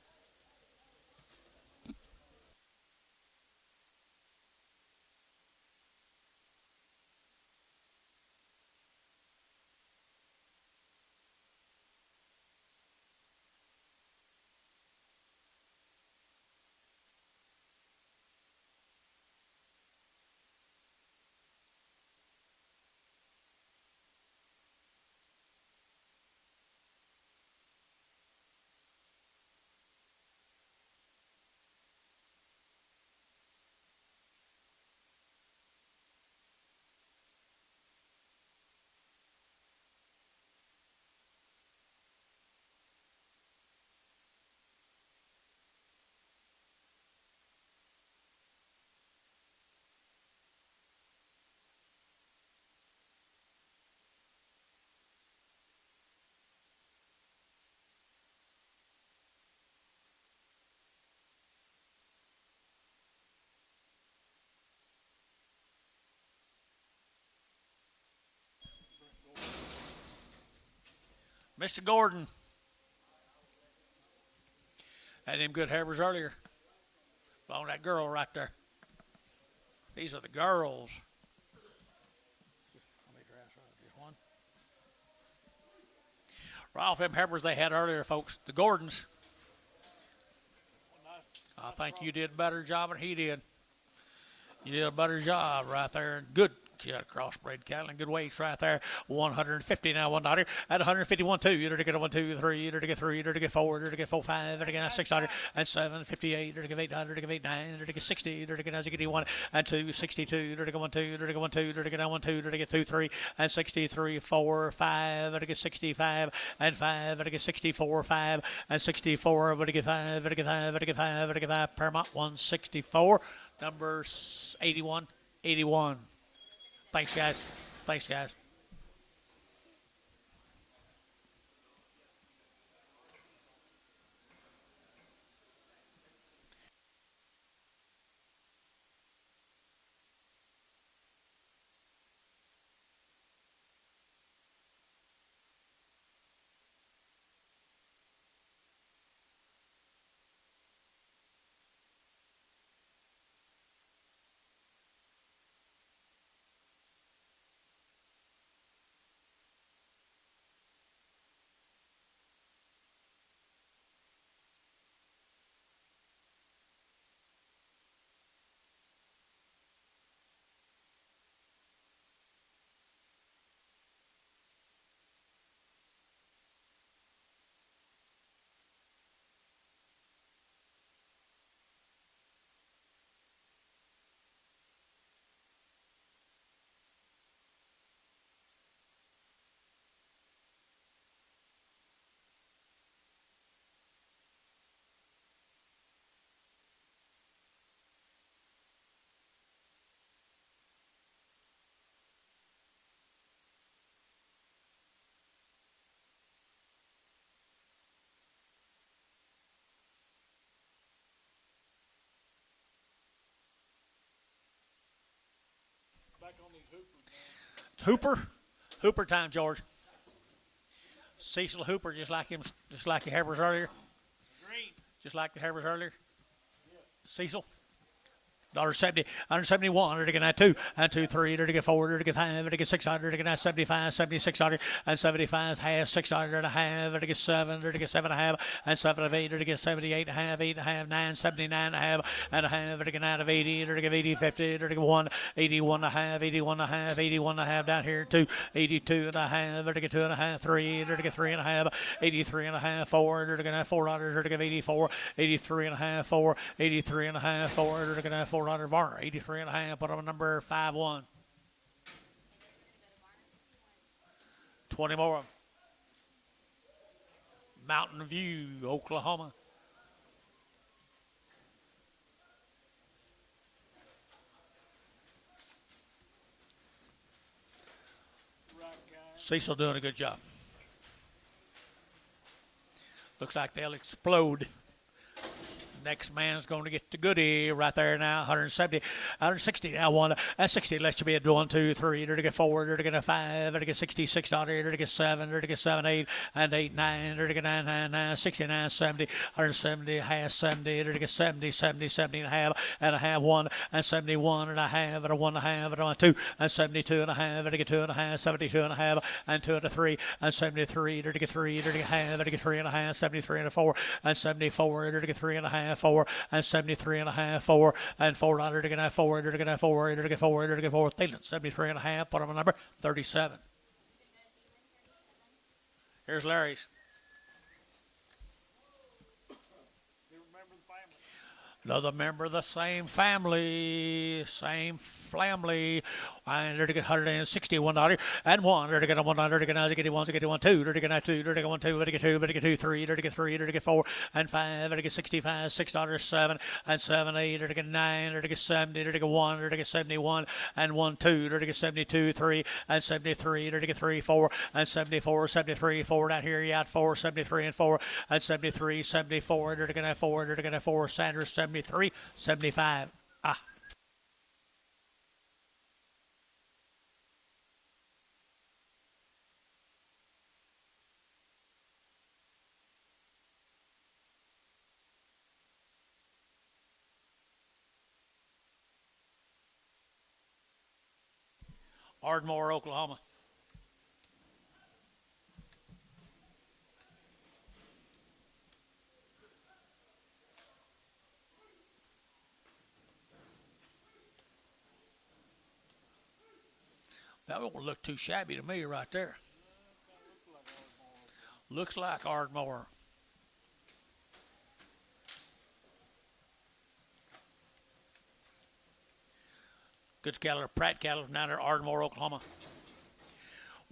Mr. Gordon. Had them good heifers earlier. Along that girl right there. These are the girls. Just one. Right off them heifers they had earlier, folks. The Gordons. I think you did a better job than he did. You did a better job right there. Good. Yeah, crossbred cattle and good weights right there. 150 now, $1 at 151 2. You're to get a 1, 2, 3. You're to get 3. You're to get 4. You're to get 4, 5. You're to get 600 and 7, 58. You're to get 800. You're to get 8, 9. You're to get 60. You're to get 1 and 2, 62. You're to get 1, 2. You're to get 1, 2. You're to get 1, 2. You're to get 2, 3 and 63, 4, 5. You're to get 65 and 5. You're to get 64, 5 and 64. You're to get 5. You're to get 5. You're to get 5. You're to get 5. Paramount 164. Number 81. Thanks, guys. Thanks, guys. Back on these hoopers now. It's Hooper time, George. Cecil Hooper, just like the Heifers earlier. Green. Just like the Heifers earlier. Cecil. $170, $171, to get 2, and 2, 3, to get 4, to get 5, to get 600, to get 75, 7600, and 75 half, 600 and a half, to get 7, to get 7 and a half, and 7 of 8, to get 78 and a half, 8 and a half, 9, 79 and a half, and a half, to get 9 of 80, to get 80, 50, to get 1, 81 and a half, 81 and a half, 81 and a half down here, 2, 82 and a half, to get 2 and a half, 3, to get 3 and a half, 83 and a half, 4, to get 400, to get 84, 83 and a half, 4, 83 and a half, 4, to get 400, Varner, 83 and a half, put on number 5-1. 20 more. Mountain View, Oklahoma. Right guy. Cecil doing a good job. Looks like they'll explode. Next man's going to get the goodie right there now. 170, 160 now. 1 and 60. Let's be a 1, 2, 3. To get 4. To get a 5. To get 66. To get 7. To get 7, 8 and 8, 9. To get 9, 9, 9, 69, 70, 170, half 70. To get 70, 70, 70 and a half, 1 and 71 and a half, and a 1 and a half, and a 2 and 72 and a half. To get 2 and a half, 72 and a half, and 2 and a 3 and 73. To get 3. To get half. To get 3 and a half, 73 and a 4 and 74. To get 3 and a half. 4 and 73 and a half, 4 and 400 to get 4, to get 4, to get 4, to get 4. Thielen, 73 and a half, put on a number 37. Here's Larry's. You remember the family. Another member of the same family, and to get $161 and 1, to get 100, to get 1, to get 1, 2, to get 2, to get 1, 2, to get 2, to get 2, 3, to get 3, to get 4 and 5, to get 65, $6, 7 and 7, 8, to get 9, to get 70, to get 1, to get 71 and 1, 2, to get 72, 3 and 73, to get 3, 4 and 74, 73, 4 down here, you out 4, 73 and 4 and 73, 74, to get 4, to get 4, Sanders 73, 75. Ardmore, Oklahoma. That won't look too shabby to me right there. Looks like Ardmore. Good cattle, Pratt cattle, down there, Ardmore, Oklahoma.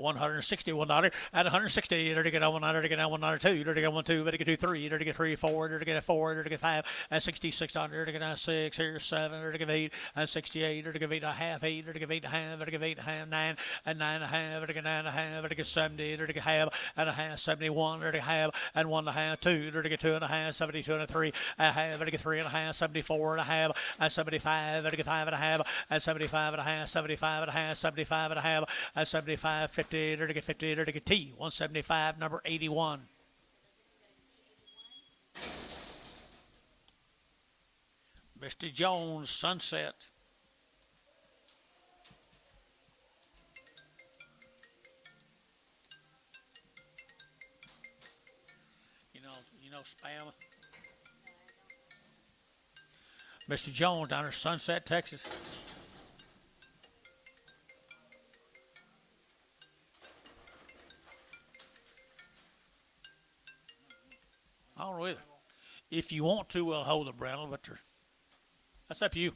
$161 and $160. Dirty get $100, get $102, dirty get 1 2, dirty get 2 3, dirty get 3 4, dirty get 4, dirty get 5 and $66. Dirty get 6, here 7, dirty get 8 and $68. Dirty get 8 a half, 8, dirty get 8 a half, dirty get 8 a half, 9 and 9 a half, dirty get 9 a half, dirty get 70, dirty get half and a half, 71, dirty get half and 1 a half, 2, dirty get 2 and a half, 72 and a 3 a half, dirty get 3 and a half, 74 and a half and 75, dirty get 5 and a half and 75 and a half, 75 and a half, 75 and a half and 75, 50, dirty get 50, dirty get T 175, number 81. Mr. Jones, Sunset. You know spam. Mr. Jones down in Sunset, Texas. I don't know either. If you want to, we'll hold the brindle, but that's up to you.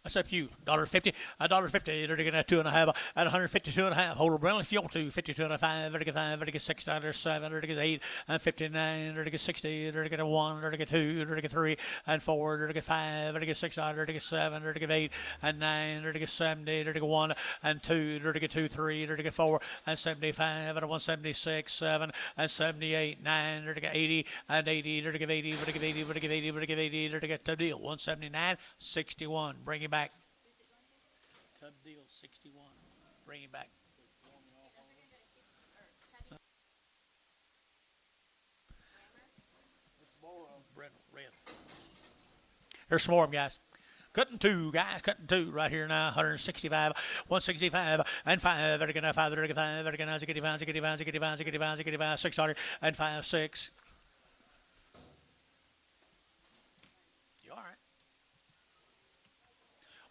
That's up to you. $1.50, $1.50. They're gonna 2 1/2 at 152 1/2. Hold a brindle if you want to. 52 1/5. They're gonna 5. They're gonna $6. 7. They're gonna 8 and 59. They're gonna 60. They're gonna 1. They're gonna 2. They're gonna 3 and 4. They're gonna 5. They're gonna $6. They're gonna 7. They're gonna 8 and 9. They're gonna 70. They're gonna 1 and 2. They're gonna 2 3. They're gonna 4 and 75 and 176 7 and 78 9. They're gonna 80 and 80. They're gonna 80. They're gonna 80. They're gonna 80. They're gonna 80. They're gonna to deal 179 61. Bring it back. Tub deal 61. Bring it back. Red. Here's some more of them, guys. Cutting 2, guys. Cutting 2 right here now. 165, 165, and 5. They're gonna 5. They're gonna 5. They're gonna 65, 65, 65, 65, 65, $6 and 5 6. You all right?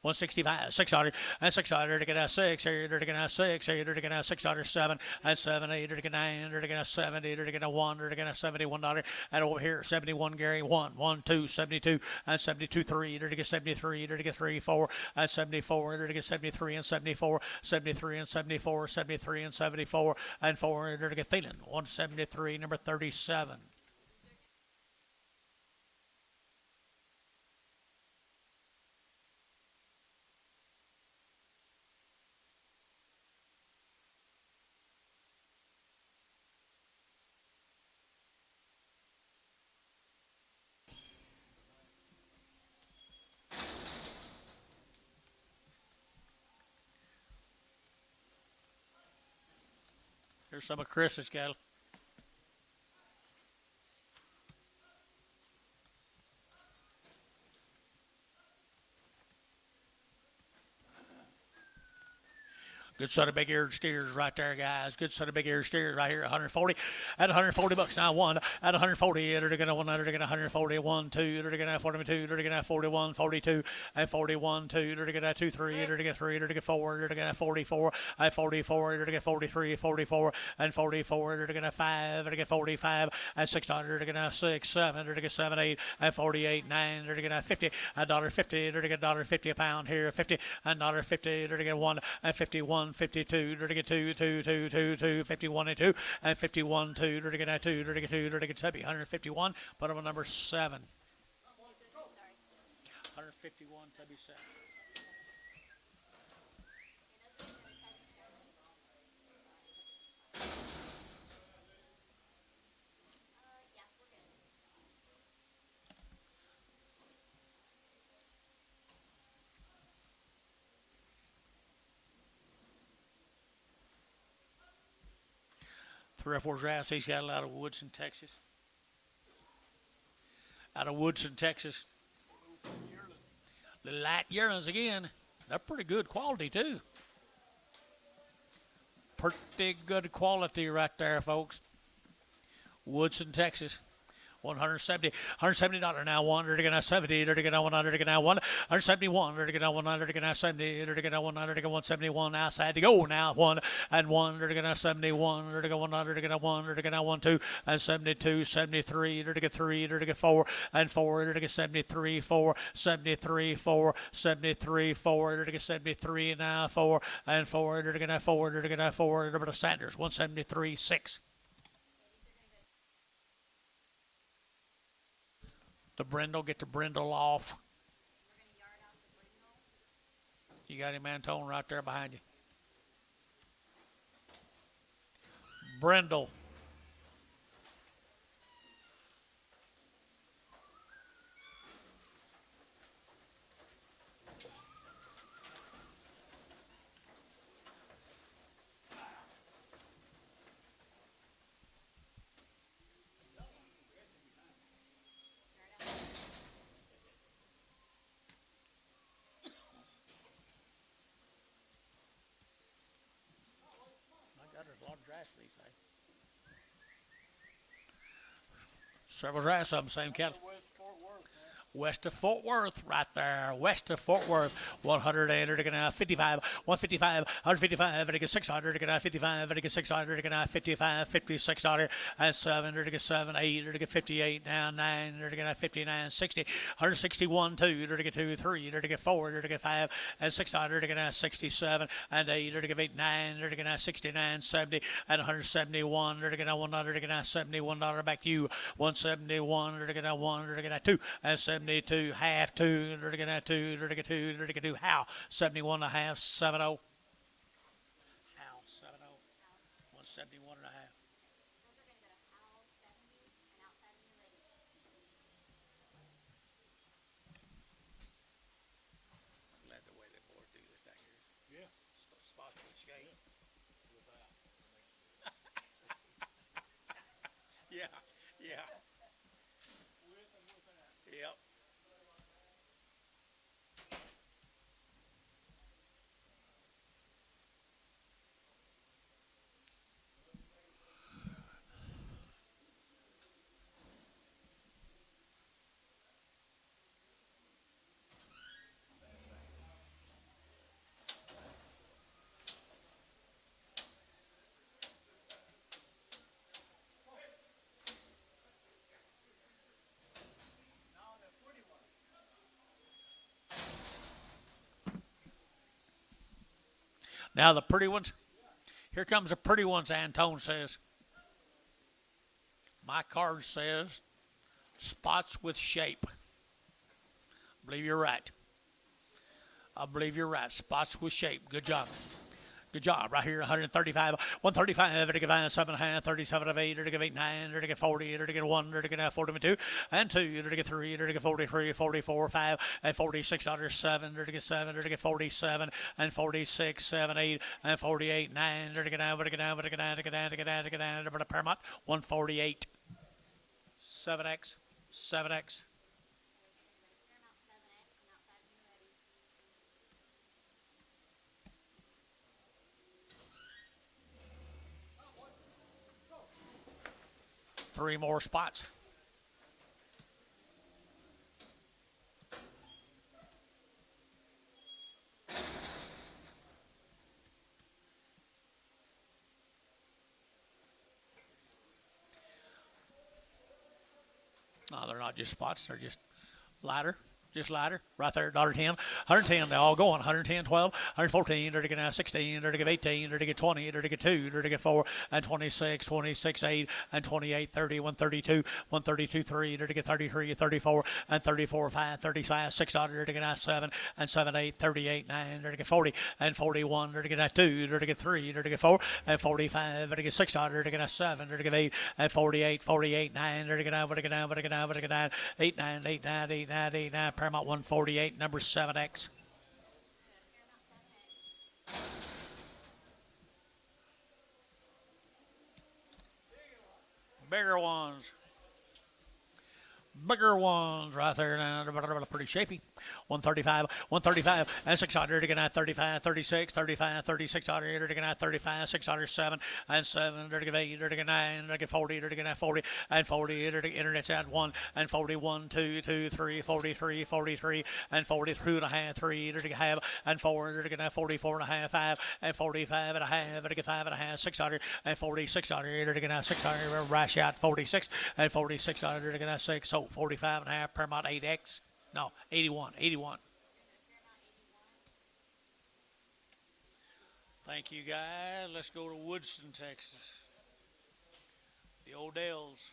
165, $6 and $6. They're gonna 6. Here they're gonna 6. Here they're gonna $6 7 and 7 8. They're gonna 9. They're gonna 70. They're gonna 1. They're gonna $71 and over here 71 Gary 1 1 2 72 and 72 3. They're gonna 73. They're gonna 3 4 and 74. They're gonna 73 and 74 73 and 74 73 and 74 and 4. They're gonna Thielen 173 number 37. Here's some of Chris's cattle. Good set of big-eared steers right there, guys. Good set of big-eared steers right here. 140 at $140 now. 1 at 140. They're going to 1. They're going to 140. 1 2. They're going to 42. They're going to 41. 42 and 41. 2. They're going to 2 3. They're going to 3. They're going to 4. They're going to 44 and 44. They're going to 43. 44 and 44. They're going to 5. They're going to 45 and $6. They're going to 6 7. They're going to 7 8 and 48 9. They're going to 50 $1.50. They're going to get $1.50 a pound here. 50 and $1.50. They're going to get 1 and 51. 52, they're to get 2, 2, 2, 2, 2, 51 and 2, and 51, 2, they're to get 2, they're to get 2, they're to get 7, 151, put them on number 7. 151, Tubby 7. Three or four drafts he's got out of Woodson, Texas. Out of Woodson, Texas. The light yearlings again. They're pretty good quality, too. Pretty good quality right there, folks. Woodson, Texas. 170, $170 now, one, now 70, now 100, now 171, now 100, now 70, now 100, 171, outside to go now, 1 and 1, now 71, now 100, now 1, now 1, 2, and 72, 73, 3, 4, and 4, 73, 4, 73, 4, 73, 4, 73, now 4, and 4, now 4, now 4, over to Sanders, 173, 6. The brindle, get the brindle off. You got him, Antone, right there behind you. Brindle. There's a lot of grass these days. Several grass of them, same cattle. West of Fort Worth, right there. West of Fort Worth, 155, 155, 155, 600, 55, 600, 55, 56, and 7, 7, 8, 58, now 9, 59, 60, 161, 2, 2, 3, 4, 5, and 600, 67, and 8, 8, 9, 69, 70, and 171, 100, 71 back to you, 171, 1, 2, and 72, half, 2, 2, how, 71 and a half, 70. How, 70, 171 and a half. Glad the way they board do this out here. Yeah. Spots with shade. Yeah, yeah. With and without. Yep. Now the pretty ones. Here comes the pretty ones, Antone says. My card says spots with shape. I believe you're right. I believe you're right. Spots with shape. Good job. Good job. Right here, 135, 135, 7, 37 of 8, 8, 9, 40, 1, 42, and 2, 3, 43, 44, 5, and 46, 7, 7, 47, and 46, 7, 8, and 48, 9, Paramount, 148, 7X, 7X. Three more spots. No, they're not just spots. They're just ladder. Just ladder. Right there, $110. 110, they all going. 110, 12, 114, 16, 18, 20, 2, 4, and 26, 26, 8, and 28, 30, 132, 132, 3, 33, 34, and 34, 5, 35, 600, 7, and 7, 8, 38, 9, 40, and 41, 2, 3, 4, and 45, 600, 7, 8, and 48, 48, 9, 8, 9, 8, 9, Paramount 148, number 7X. Bigger ones. Bigger ones right there now. Pretty shapy. 135, 135, and 600, to get at 35, 36, 35, 36, 100, to get at 35, 607, and 7, to get 8, to get 9, to get 40, to get at 40, and 40, to get internet's at 1, and 41, 2, 2, 3, 43, 43, and 42 and a half, 3, to get half, and 4, to get at 44 and a half, 5, and 45 and a half, to get 5 and a half, 600, and 4600, to get at 600, rash out 46, and 4600, to get at 6, so 45 and a half, Paramount 8X. No, 81, 81. Thank you, guys. Let's go to Woodson, Texas. The Odell's.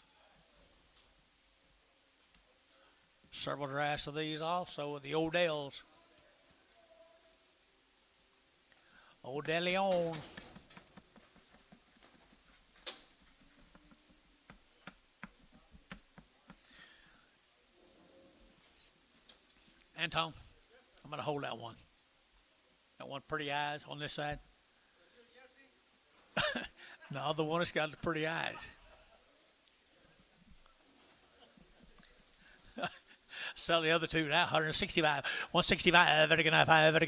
Several drafts of these also with the Odell's. Odelion. Anton, I'm going to hold that one. That one pretty eyes on this side. No, the one that's got the pretty eyes. Sell the other two now, 165, 165,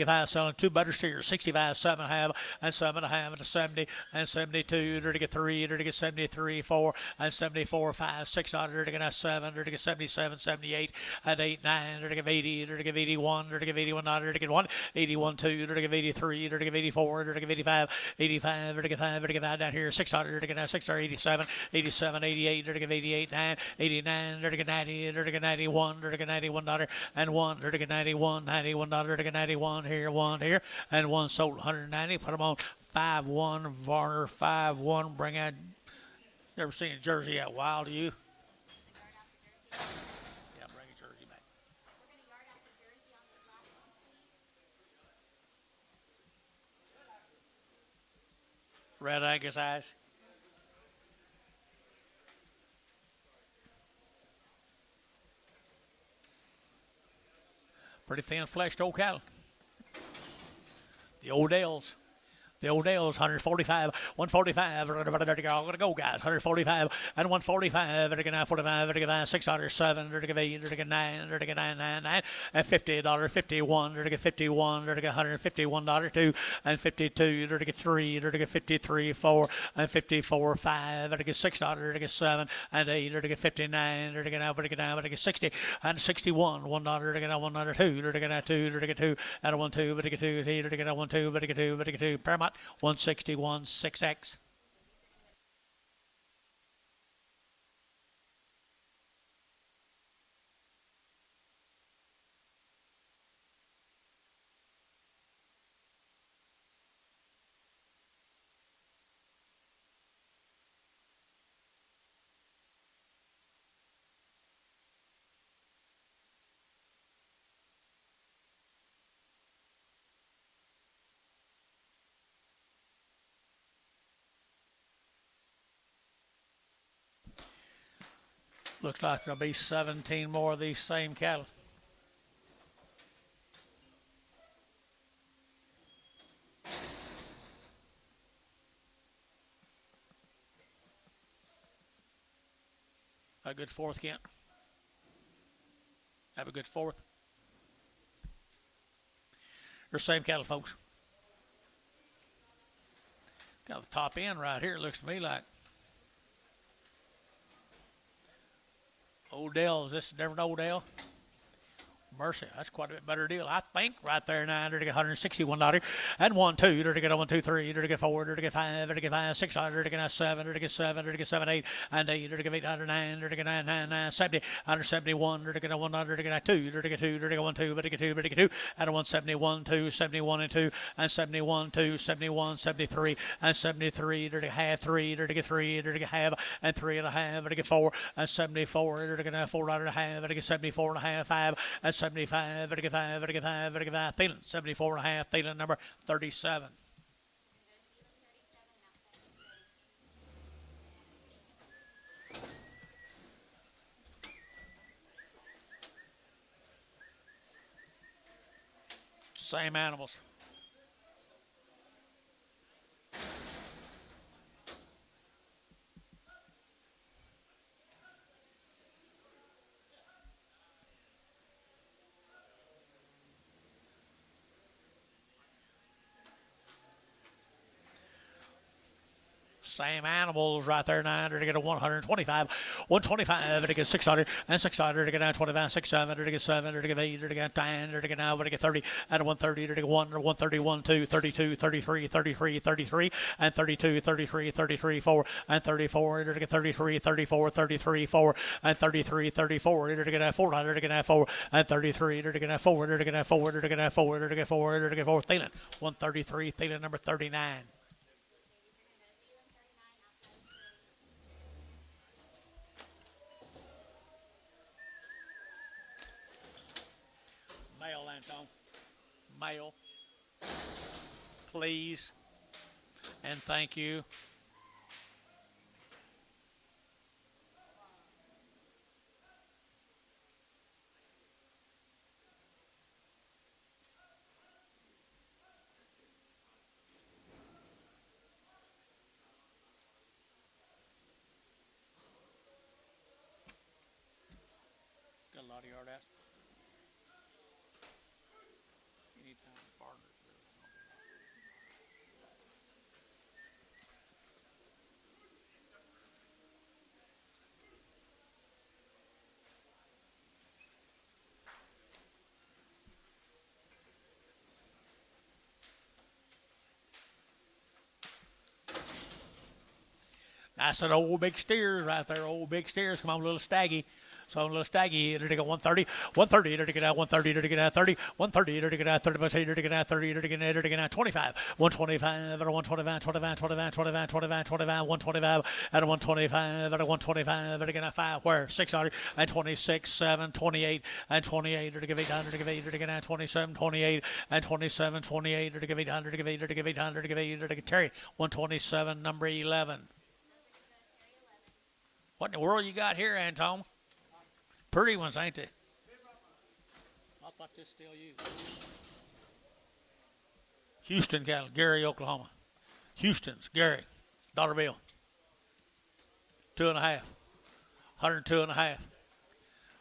5, selling 2 butter steers, 65, 7.5, and 7.5, and 70, and 72, to get 3, to get 73, 4, and 74, 5, 600, to get 7, to get 77, 78, and 8, 9, to get 80, to get 81, to get 81, to get 1, 81, 2, to get 83, to get 84, to get 85, 85, to get 5, to get 5 down here, 600, to get 687, 87, 88, to get 88, 9, 89, to get 90, to get 91, to get $91 and 1 to get 91, $91 to get 91 here, 1 here, and 1 sold 190. Put them on 5-1 Varner, 5-1. Bring out. Never seen a jersey that wild, do you? Yeah, bring a jersey back. Red Angus eyes. Pretty thin fleshed old cattle. The Odell's. The Odell's 145, 145. We're going to go, guys. 145 and 145. We're going to 45. We're going to 600, 7. We're going to 8. We're going to 9. We're going to 9, and $50, 51. We're going to 51. We're going to $151, 2, and 52. We're going to 3. We're going to 53, 4, and 54, 5. We're going to $6. We're going to 7 and 8. We're going to 59. We're going to 60 and 61. $1. We're going to $1, 2. We're going to 2. We're going to 2 and 1, 2. We're going to 2. We're going to 1, 2. We're going to 2. We're going to 2. Paramount. 161 6X. Looks like there'll be 17 more of these same cattle. A good fourth, Kent. Have a good fourth. They're same cattle, folks. Got the top end right here, it looks to me like. Odell, is this a different Odell? Mercy, that's quite a bit better deal, I think, right there. Now, to get $161 and 1, 2, to get 1, 2, 3, to get 4, to get 5, to get 5, 600, to get 7, to get 7, to get 7, 8, and 8, to get 809, to get 9, 9, 9, 70, 171, to get 100, to get 2, to get 2, to get 1, 2, but to get 2, but to get 2, and 171, 2, 71 and 2, and 71, 2, 71, 73, and 73, to get half, 3, to get 3, to get half, and 3 and a half, to get 4, and 74, to get $4 and a half, to get 74 and a half, 5, and 75, to get 5, to get 5, to get 5, Thielen, 74 and a half, Thielen number 37. Same animals. Same animals right there. 900 to get a 125. 125 to get 600 and 600 to get 925. 600 to get 700 to get 800 to get 10 to get 9 to get 30 and 130 to get 1 or 131 2 32 33 33 33 and 32 33 33 4 and 34 to get 33 34 33 4 and 33 34 to get 400 to get 4 and 33 to get 4 to get 4 to get 4 to get 4 to get 4. Thielen 133. Thielen number 39. Male, Anton. Male. Please. And thank you. Got a lot of yard ass. Anytime partners. Nice and old big steers right there, old big steers. Come on, little Staggy. So little Staggy, to get 130, 130, to get out 130, to get out 30, 130, to get out 30, to get out 30, to get out 25, 125, at a 125, 25, 25, 25, 25, 25, 125, at a 125, at a 125, to get out 5, where 600, and 26, 7, 28, and 28, to give 800, to give 8, to get out 27, 28, and 27, 28, to give 800, to give 8, to give 800, to give 800, to get Terry, 127, number 11. What in the world you got here, Anton? Pretty ones, ain't they? I thought this still you. Houston cattle, Gary, Oklahoma. Houston's, Gary, dollar bill. 2.5. 102.5.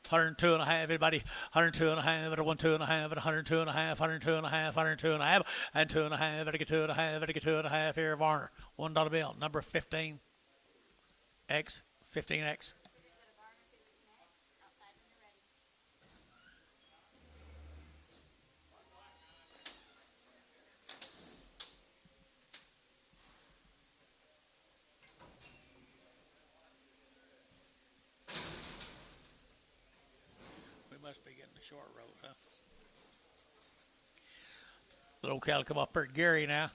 102.5, everybody. 102.5 at a 102.5 at 102.5, 102.5, 102.5, and 2.5 at a get 2.5 at a get 2.5 here, Varner. $1 bill, number 15. X, 15X. Must be getting the short road, huh? Little cattle come up there. Gary now.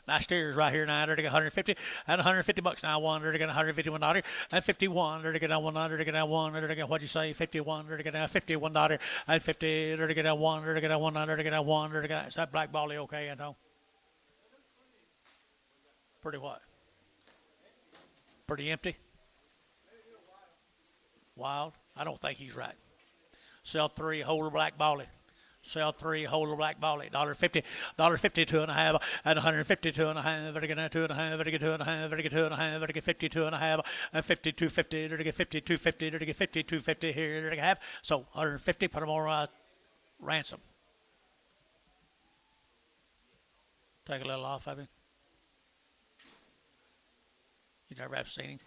Nice steers right here now. They're to get 150 and 150 bucks now. One, they're to get $151 and 51. They're to get 100. They're to get 1. They're to get what'd you say? 51. They're to get $51 and 50. They're to get 1. They're to get 100. They're to get 1. They're to get. Is that black baldy okay, Anton? Pretty what? Pretty empty. Wild? I don't think he's right. Sell 3, hold a black baldy. Sell 3, hold a black baldy. $1.50, $1.50, 2.5, and 150, 2.5. Better get 2.5. Better get 2.5. Better get 2.5. Better get 52.5, and 52.50. Better get 52.50. Better get 52.50 here. Better get half. So 150. Put them on ransom. Take a little off of him. You never have seen him.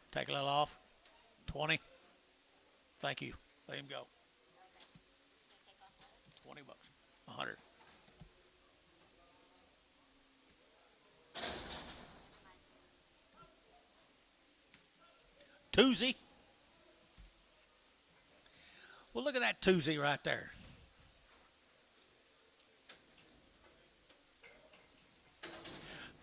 Take a little off. 20. Thank you. Let him go. 20 bucks. 100. Toozy. Well, look at that Toozy right there.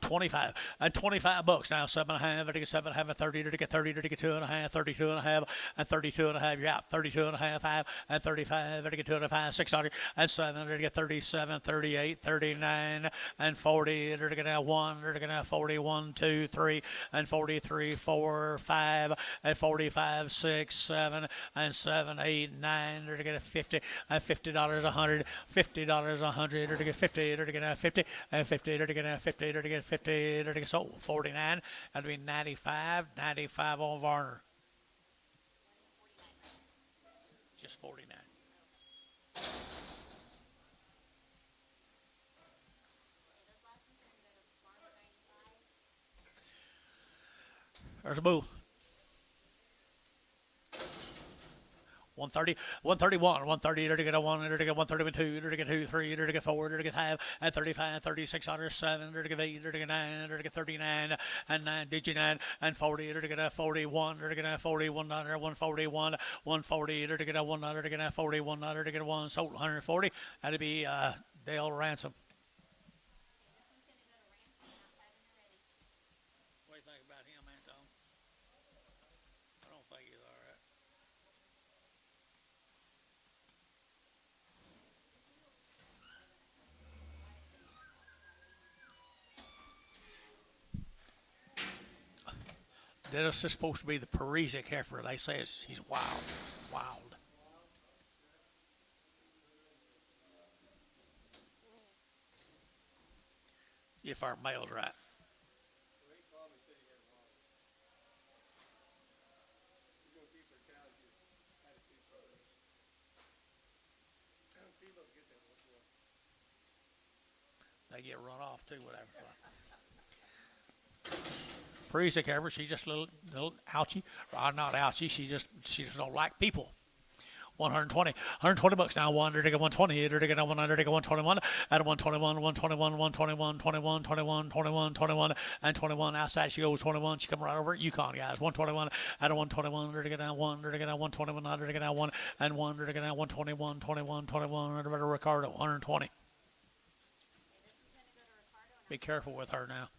$25 and 25 bucks now. 7.5 to get 7.5 and 30 to get 30 to get 2.5, 32.5 and 32.5. You're out. 32.5, 5 and 35 to get 2.5, 600 and 7 to get 37, 38, 39 and 40 to get 1 to get 41, 2, 3 and 43, 4, 5 and 45, 6, 7 and 7, 8, 9 to get 50 and $50, 100, $50, 100 to get 50 to get 50 and 50 to get 50 to get 50 to get sold. 49. That'd be 95. 95 on Varner. Just 49. There's a bull. 130, 131, 130, to get a 1, to get 132, to get 2, 3, to get 4, to get 5, and 35, 36, 7, to get 8, to get 9, to get 39, and 9, digit 9, and 40, to get a 41, to get a 41, 141, 140, to get a 1, to get a 41, to get a 1, sold 140. That'd be Dale Ransom. What do you think about him, Anton? I don't think he's all right. Dennis is supposed to be the Parisic heifer. They say he's wild. Wild. If our mail's right. They get run off too, whatever. Parisic heifer, she's just a little ouchy. Not ouchy, she just don't like people. 120 bucks now. 1 to get 120, to get 100, to get 121, at 121, 121, 121, 21, 21, 21, 21, and 21. Outside she goes 21. She come right over at Yukon, guys. 121, at 121, to get 1, to get 121, to get 1, and 1 to get 121, 21, 21, and Ricardo 120. Be careful with her now.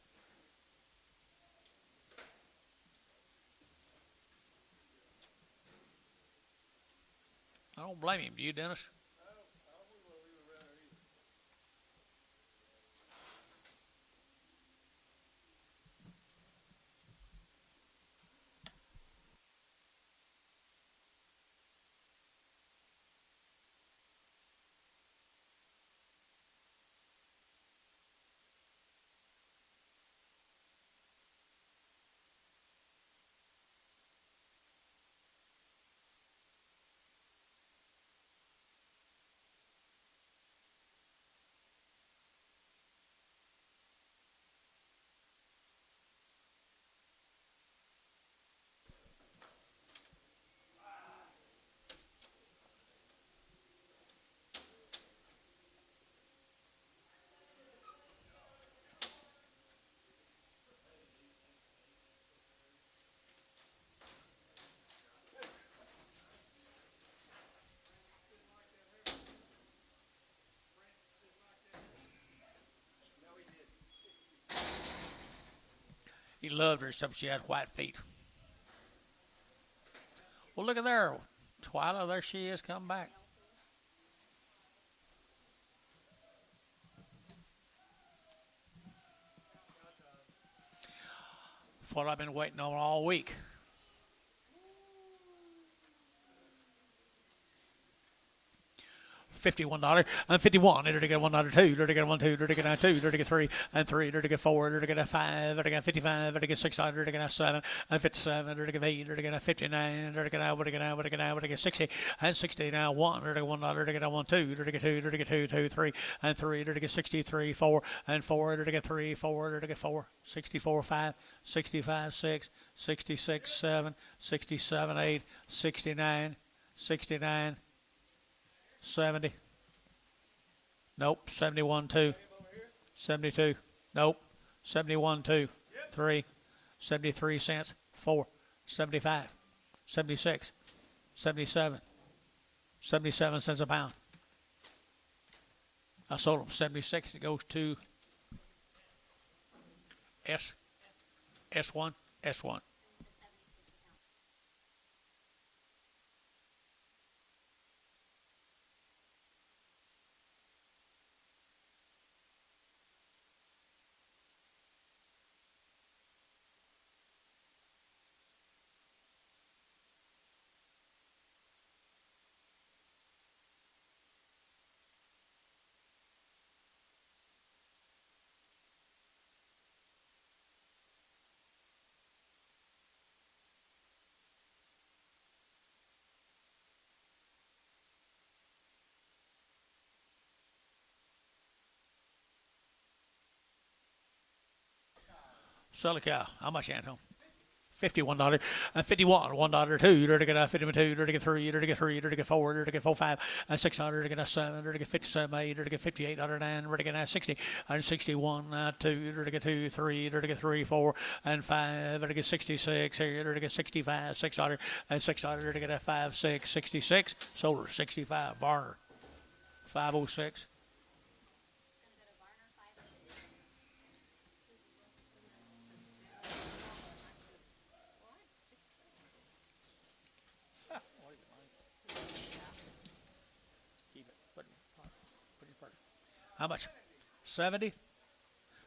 I don't blame him. Do you, Dennis? He loved her except she had white feet. Well, look at there. Twyla, there she is, come back. That's what I've been waiting on all week. $51 and 51. To get $1, 2, to get 1, 2, to get 2, to get 3 and 3, to get 4, to get 5, to get 55, to get 600, to get 7 and 57, to get 8, to get 59, to get 60 and 60 now 1, to get $1, to get 1, 2, to get 2, to get 2, 2, 3 and 3, to get 63, 4 and 4, to get 3, 4, to get 4, 64, 5, 65, 6, 66, 7, 67, 8, 69, 69. 70. Nope. 71, 2. 72. Nope. 71, 2. 3. 73 cents. 4. 75. 76. 77. 77 cents a pound. I sold them 76. It goes to S1. S1. Sell a cow. How much, Anton? $51 and 51 $1 2 dirty get 52 dirty get 3 dirty get 3 dirty get 4 dirty get 4 5 and 600 dirty get 7 dirty get 57 8 dirty get 58 9 dirty get 60 and 61 2 dirty get 2 3 dirty get 3 4 and 5 dirty get 66 here dirty get 65 600 and 600 dirty get 5 6 66 solar 65 Barner 506. How much? 70?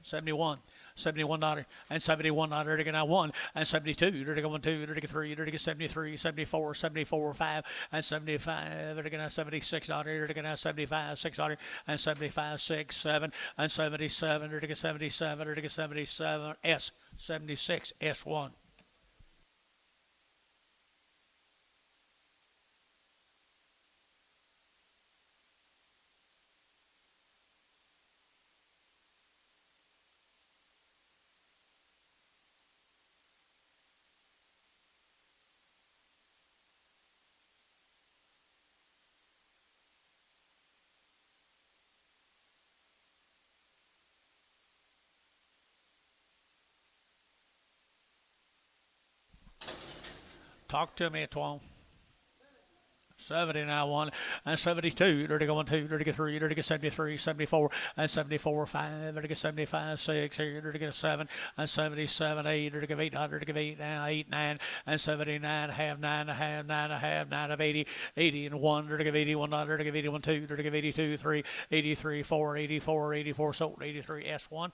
71. $71 and $71 dirty get 1 and 72 dirty get 1 2 dirty get 3 dirty get 73 74 74 5 and 75 dirty get $76 dirty get 75 600 and 75 6 7 and 77 dirty get 77 dirty get 77 S 76 S1. Talk to me, Antoine. 70 now 1 and 72 dirty get 1 2 dirty get 3 dirty get 73 74 and 74 5 dirty get 75 6 here dirty get 7 and 77 8 dirty get 800 dirty get 8 now 8 9 and 79 half 9 a half 9 a half 9 of 80 80 and 1 dirty get 81 dirty get 81 2 dirty get 82 3 83 4 84 84 sold 83 S1.